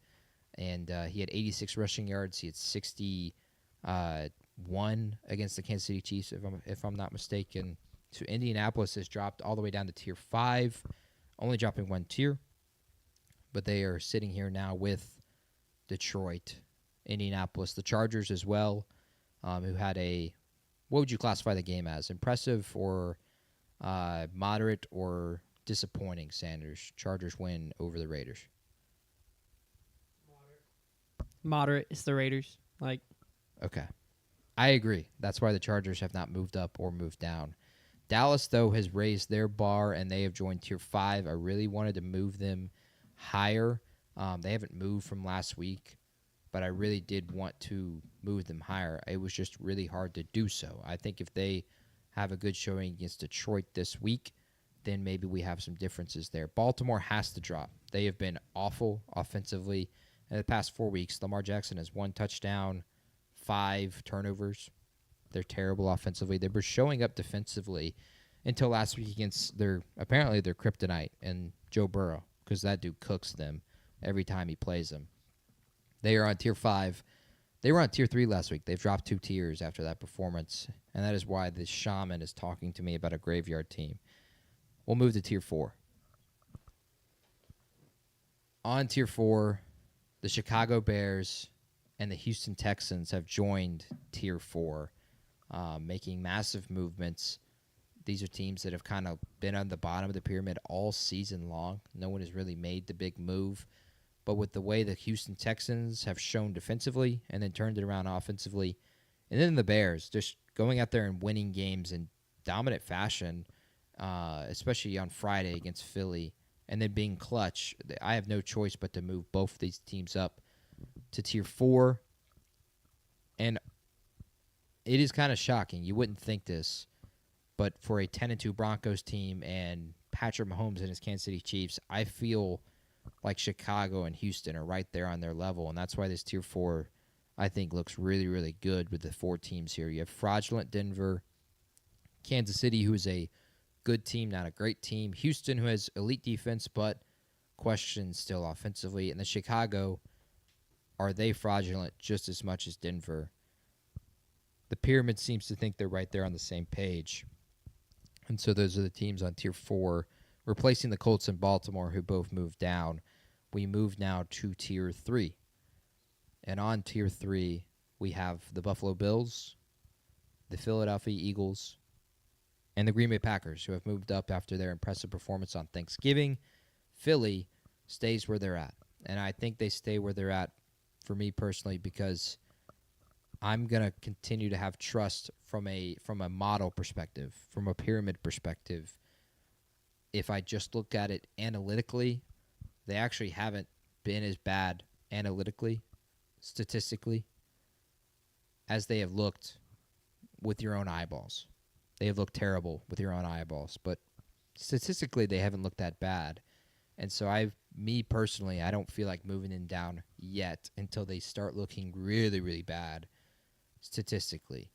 and he had 86 rushing yards. He had 61 against the Kansas City Chiefs, if I'm not mistaken. So Indianapolis has dropped all the way down to tier 5, only dropping 1 tier. But they are sitting here now with Detroit, Indianapolis, the Chargers as well, who had what would you classify the game as? Impressive or moderate or disappointing, Sanders? Chargers win over the Raiders. Moderate. It's the Raiders. Okay. I agree. That's why the Chargers have not moved up or moved down. Dallas, though, has raised their bar, and they have joined tier 5. I really wanted to move them higher. They haven't moved from last week, but I really did want to move them higher. It was just really hard to do so. I think if they have a good showing against Detroit this week, then maybe we have some differences there. Baltimore has to drop. They have been awful offensively in the past 4 weeks. Lamar Jackson has 1 touchdown, 5 turnovers. They're terrible offensively. They were showing up defensively until last week against their kryptonite and Joe Burrow, because that dude cooks them every time he plays them. They are on tier 5. They were on tier 3 last week. They've dropped 2 tiers after that performance, and that is why the shaman is talking to me about a graveyard team. We'll move to tier 4. On tier 4, the Chicago Bears and the Houston Texans have joined tier 4, making massive movements. These are teams that have kind of been on the bottom of the pyramid all season long. No one has really made the big move. But with the way the Houston Texans have shown defensively and then turned it around offensively, and then the Bears just going out there and winning games in dominant fashion, especially on Friday against Philly, and then being clutch, I have no choice but to move both of these teams up to tier 4. And it is kind of shocking. You wouldn't think this, but for a 10-2 Broncos team and Patrick Mahomes and his Kansas City Chiefs, I feel like Chicago and Houston are right there on their level, and that's why this tier 4, I think, looks really, really good with the 4 teams here. You have fraudulent Denver, Kansas City, who is a good team, not a great team, Houston, who has elite defense, but questions still offensively, and the Chicago, are they fraudulent just as much as Denver? The pyramid seems to think they're right there on the same page, and so those are the teams on tier 4, replacing the Colts and Baltimore, who both moved down. We move now to tier 3. And on tier 3, we have the Buffalo Bills, the Philadelphia Eagles, and the Green Bay Packers, who have moved up after their impressive performance on Thanksgiving. Philly stays where they're at. And I think they stay where they're at, for me personally, because I'm going to continue to have trust from a model perspective, from a pyramid perspective. If I just look at it analytically, they actually haven't been as bad analytically, statistically, as they have looked with your own eyeballs. They have looked terrible with your own eyeballs, but statistically they haven't looked that bad. And so me personally, I don't feel like moving them down yet until they start looking really, really bad statistically.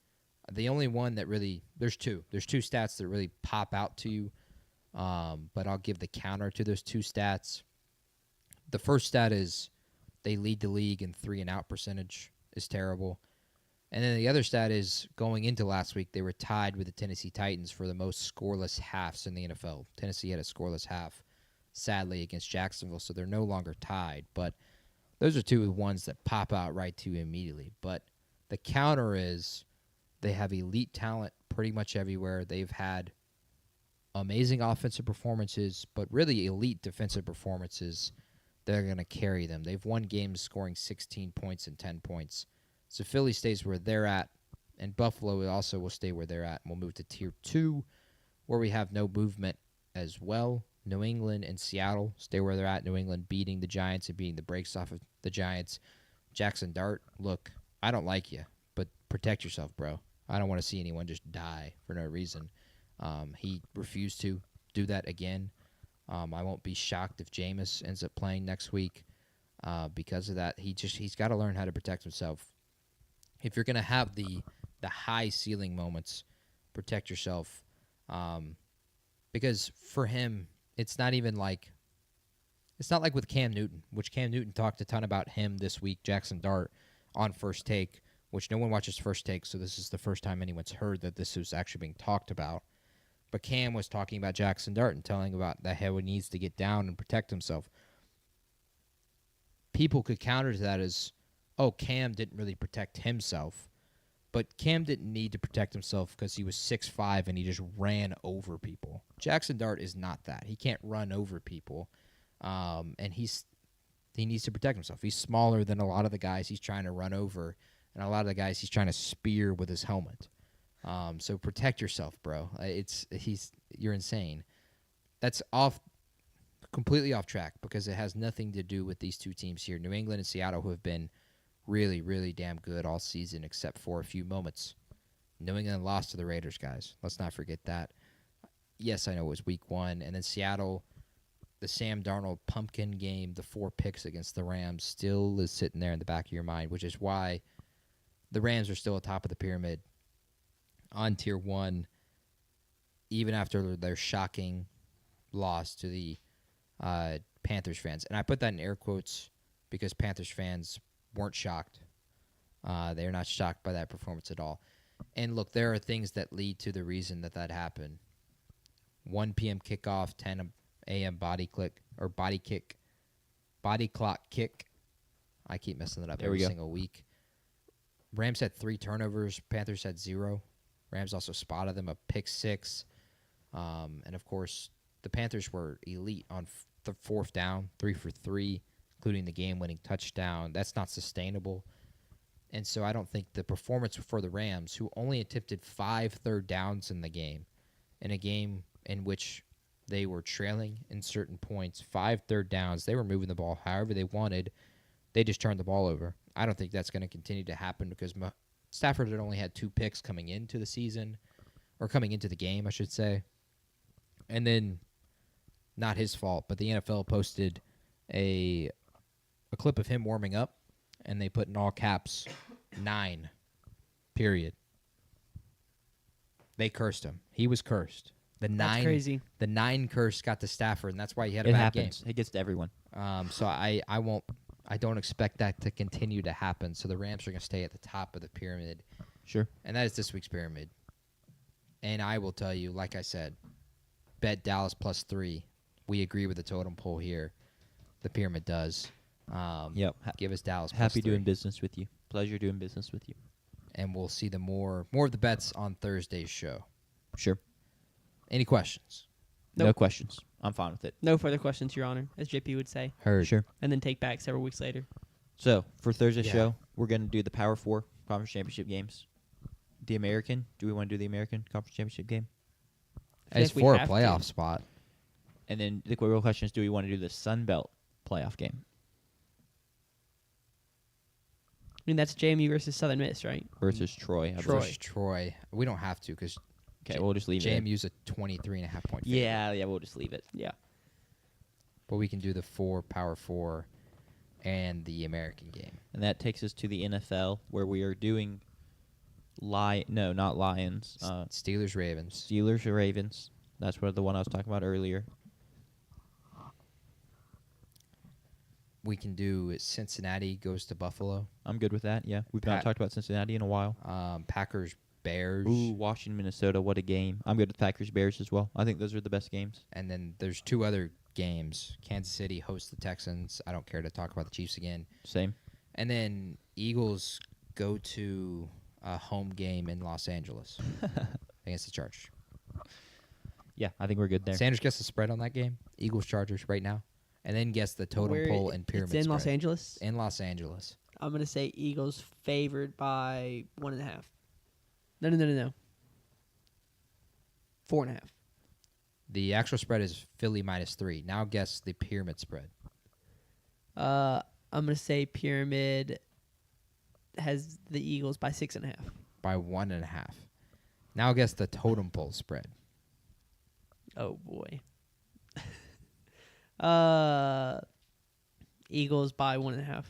The only one that really, there's two stats that really pop out to you. But I'll give the counter to those 2 stats. The first stat is they lead the league in 3-and-out percentage is terrible. And then the other stat is going into last week, they were tied with the Tennessee Titans for the most scoreless halves in the NFL. Tennessee had a scoreless half, sadly, against Jacksonville, so they're no longer tied. But those are 2 ones that pop out right to you immediately. But the counter is they have elite talent pretty much everywhere. They've had amazing offensive performances, but really elite defensive performances that are going to carry them. They've won games scoring 16 points and 10 points. So Philly stays where they're at, and Buffalo also will stay where they're at. And we'll move to tier 2, where we have no movement as well. New England and Seattle stay where they're at. New England beating the Giants and beating the brakes off of the Giants. Jackson Dart, look, I don't like you, but protect yourself, bro. I don't want to see anyone just die for no reason. He refused to do that again. I won't be shocked if Jameis ends up playing next week because of that. He's got to learn how to protect himself. If you're going to have the high ceiling moments, protect yourself. Because for him, it's not like with Cam Newton, which Cam Newton talked a ton about him this week, Jackson Dart, on First Take, which no one watches First Take, so this is the first time anyone's heard that this was actually being talked about. But Cam was talking about Jackson Dart and telling about that how he needs to get down and protect himself. People could counter to that as, oh, Cam didn't really protect himself. But Cam didn't need to protect himself because he was 6'5" and he just ran over people. Jackson Dart is not that. He can't run over people. And he needs to protect himself. He's smaller than a lot of the guys he's trying to run over and a lot of the guys he's trying to spear with his helmet. So protect yourself, bro. You're insane. That's completely off track because it has nothing to do with these two teams here. New England and Seattle, who have been really, really damn good all season except for a few moments. New England lost to the Raiders, guys. Let's not forget that. Yes, I know it was week 1. And then Seattle, the Sam Darnold pumpkin game, the 4 picks against the Rams still is sitting there in the back of your mind, which is why the Rams are still atop of the pyramid on Tier 1, even after their shocking loss to the Panthers fans. And I put that in air quotes because Panthers fans weren't shocked. They're not shocked by that performance at all. And look, there are things that lead to the reason that happened. 1 p.m. kickoff, 10 a.m. body clock kick. I keep messing it up every single week. Rams had 3 turnovers. Panthers had 0. Rams also spotted them a pick 6. And, of course, the Panthers were elite on the 4th down, 3 for 3, including the game-winning touchdown. That's not sustainable. And so I don't think the performance for the Rams, who only attempted 5 third downs in the game, in a game in which they were trailing in certain points, 5 third downs, they were moving the ball however they wanted. They just turned the ball over. I don't think that's going to continue to happen because Stafford had only had 2 picks coming into the season, or coming into the game, I should say. And then, not his fault, but the NFL posted a clip of him warming up, and they put in all caps, 9, period. They cursed him. He was cursed. That's crazy. The 9 curse got to Stafford, and that's why he had a bad game. It gets to everyone. So I don't expect that to continue to happen. So the Rams are going to stay at the top of the pyramid. Sure. And that is this week's pyramid. And I will tell you, like I said, bet Dallas +3. We agree with the totem pole here. The pyramid does. Yep. Give us Dallas Happy +3. doing business with you. Pleasure doing business with you. And we'll see the more of the bets on Thursday's show. Sure. Any questions? Nope. No questions. I'm fine with it. No further questions, Your Honor, as JP would say. Heard. Sure. And then take back several weeks later. So, for Thursday's show, we're going to do the Power 4 Conference Championship games. The American. Do we want to do the American Conference Championship game? It's for a playoff spot. And then the real question is, do we want to do the Sun Belt playoff game? I mean, that's JMU versus Southern Miss, right? Versus Troy. Versus Troy. We don't have to because we'll just leave it. JMU's a 23.5 point favorite. Yeah, we'll just leave it. Yeah. But we can do the Power 4 and the American game. And that takes us to the NFL, where we are doing not Lions. Steelers, Ravens. Steelers or Ravens. That's the one I was talking about earlier. We can do Cincinnati goes to Buffalo. I'm good with that, yeah. We've not talked about Cincinnati in a while. Packers, Bears. Ooh, Washington, Minnesota, what a game. I'm good with Packers, Bears as well. I think those are the best games. And then there's 2 other games. Kansas City hosts the Texans. I don't care to talk about the Chiefs again. Same. And then Eagles go to a home game in Los Angeles against the Chargers. Yeah, I think we're good there. Sanders gets the spread on that game. Eagles, Chargers right now. And then guess the totem pole and pyramid It's in spread. Los Angeles? In Los Angeles. I'm going to say Eagles favored by 1.5. No. 4.5. The actual spread is Philly -3. Now guess the pyramid spread. I'm going to say pyramid has the Eagles by 6.5. By 1.5. Now guess the totem pole spread. Oh, boy. Eagles by 1.5.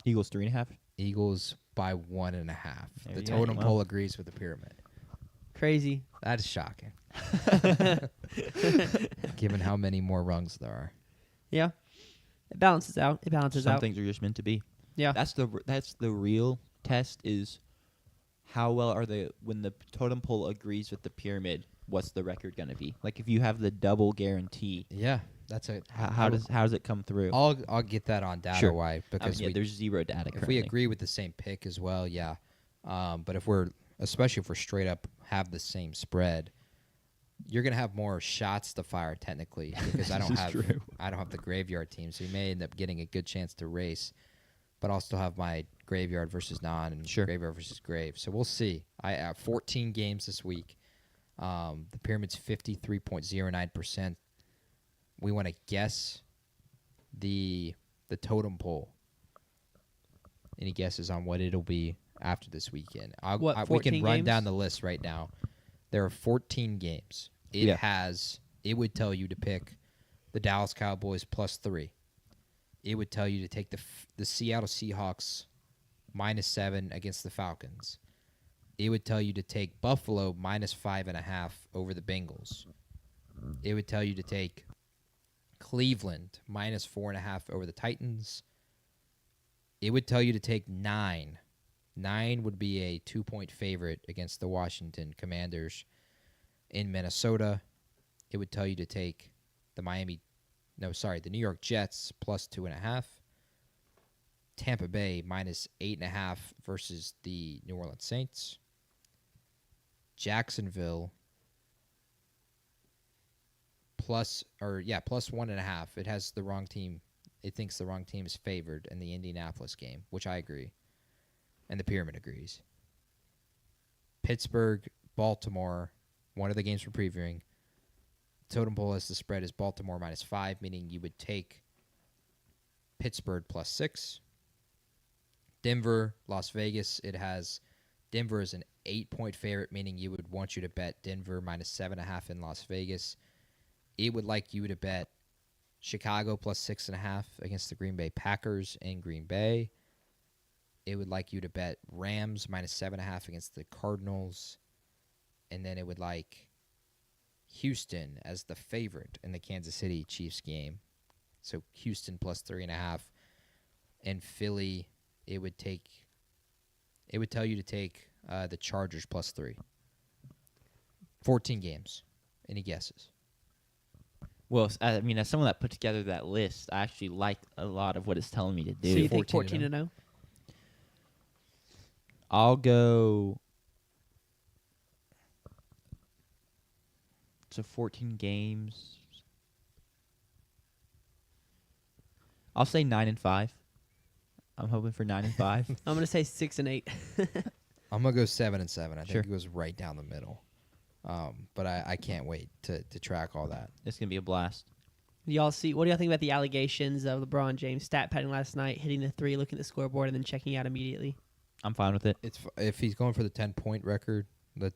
Eagles 3.5. Eagles by 1.5. There The you go. totem pole agrees with the pyramid. Crazy. That is shocking. Given how many more rungs there are. Yeah. It balances out. Some things are just meant to be. Yeah. That's the real test is how well are they when the totem pole agrees with the pyramid, what's the record going to be? Like if you have the double guarantee. Yeah. That's a how does it come through? I'll get that on data why because there's zero data if currently. we agree with the same pick as well, yeah. But especially if we're straight up have the same spread, you're gonna have more shots to fire technically because I don't have the graveyard team, so you may end up getting a good chance to race, but I'll still have my graveyard versus non and graveyard versus grave. So we'll see. I have 14 games this week. The pyramid's 53.09%. We want to guess the totem pole. Any guesses on what it'll be after this weekend? We can run down the list right now. There are 14 games. It would tell you to pick the Dallas Cowboys +3. It would tell you to take the Seattle Seahawks -7 against the Falcons. It would tell you to take Buffalo -5.5 over the Bengals. It would tell you to take Cleveland -4.5 over the Titans. It would tell you to take 9. 9 would be a 2-point favorite against the Washington Commanders in Minnesota. It would tell you to take the New York Jets +2.5. Tampa Bay -8.5 versus the New Orleans Saints. Jacksonville +1.5. It has the wrong team. It thinks the wrong team is favored in the Indianapolis game, which I agree. And the pyramid agrees. Pittsburgh, Baltimore, one of the games we're previewing. Totem pole as the spread is Baltimore -5, meaning you would take Pittsburgh +6. Denver, Las Vegas, it has Denver as an 8-point favorite, meaning you would want you to bet Denver -7.5 in Las Vegas. It would like you to bet Chicago +6.5 against the Green Bay Packers in Green Bay. It would like you to bet Rams -7.5 against the Cardinals. And then it would like Houston as the favorite in the Kansas City Chiefs game. So Houston +3.5. And Philly, it would tell you to take the Chargers +3. 14 games. Any guesses? Well, I mean, as someone that put together that list, I actually like a lot of what it's telling me to do. So you think 14-0? I'll go. So 14 games. I'll say 9-5. I'm hoping for 9-5. I'm gonna say 6-8. I'm gonna go 7-7. I think it goes right down the middle. But I can't wait to track all that. It's gonna be a blast. What do y'all think about the allegations of LeBron James stat padding last night, hitting the 3, looking at the scoreboard, and then checking out immediately? I'm fine with it. If he's going for the 10-point record, the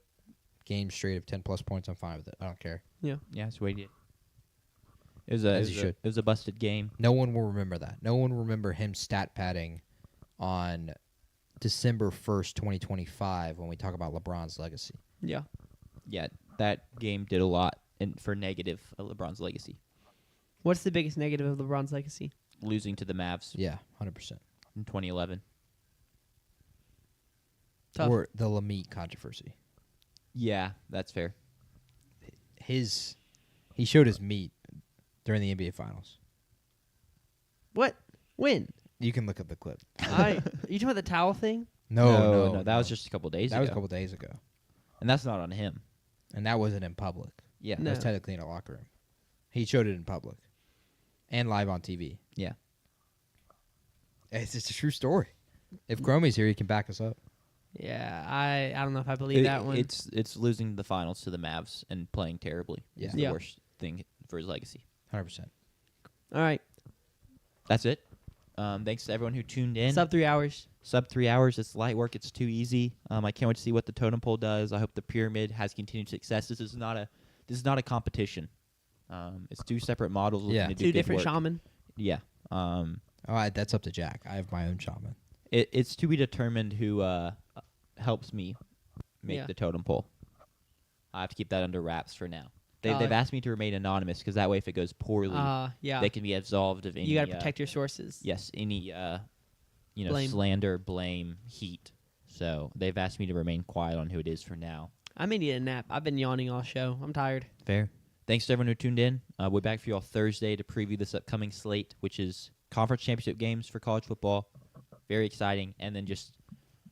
game straight of 10+ points, I'm fine with it. I don't care. Yeah, that's what he did. It was a busted game. No one will remember that. No one will remember him stat padding on December 1st, 2025 when we talk about LeBron's legacy. Yeah. Yeah, that game did a lot for negative of LeBron's legacy. What's the biggest negative of LeBron's legacy? Losing to the Mavs. Yeah, 100%. In 2011. Tough. Or the Lamite controversy. Yeah, that's fair. He showed his meat during the NBA Finals. What? When? You can look up the clip. Are you talking about the towel thing? No. That was just a couple days ago. That was a couple days ago. And that's not on him. And that wasn't in public. Yeah. No. That was technically in a locker room. He showed it in public. And live on TV. Yeah. It's a true story. If Chromie's here, he can back us up. Yeah, I don't know if I believe that one. It's losing the finals to the Mavs and playing terribly. Yeah. It's the worst thing for his legacy. 100%. All right. That's it. Thanks to everyone who tuned in. Sub 3 hours. Sub 3 hours. It's light work. It's too easy. I can't wait to see what the totem pole does. I hope the pyramid has continued success. This is not a competition. It's two separate models. Yeah. To do Two good different work. shaman. Yeah. All right, that's up to Jack. I have my own shaman. It's to be determined who helps me make the totem pole. I have to keep that under wraps for now. They've asked me to remain anonymous because that way, if it goes poorly, they can be absolved of any. You got to protect your sources. Yes, any blame. slander, blame, heat. So they've asked me to remain quiet on who it is for now. I may need a nap. I've been yawning all show. I'm tired. Fair. Thanks to everyone who tuned in. We'll be back for you all Thursday to preview this upcoming slate, which is conference championship games for college football. Very exciting. And then just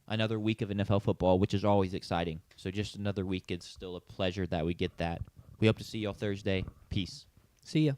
another week of NFL football, which is always exciting. So just another week. It's still a pleasure that we get that. We hope to see you all Thursday. Peace. See ya.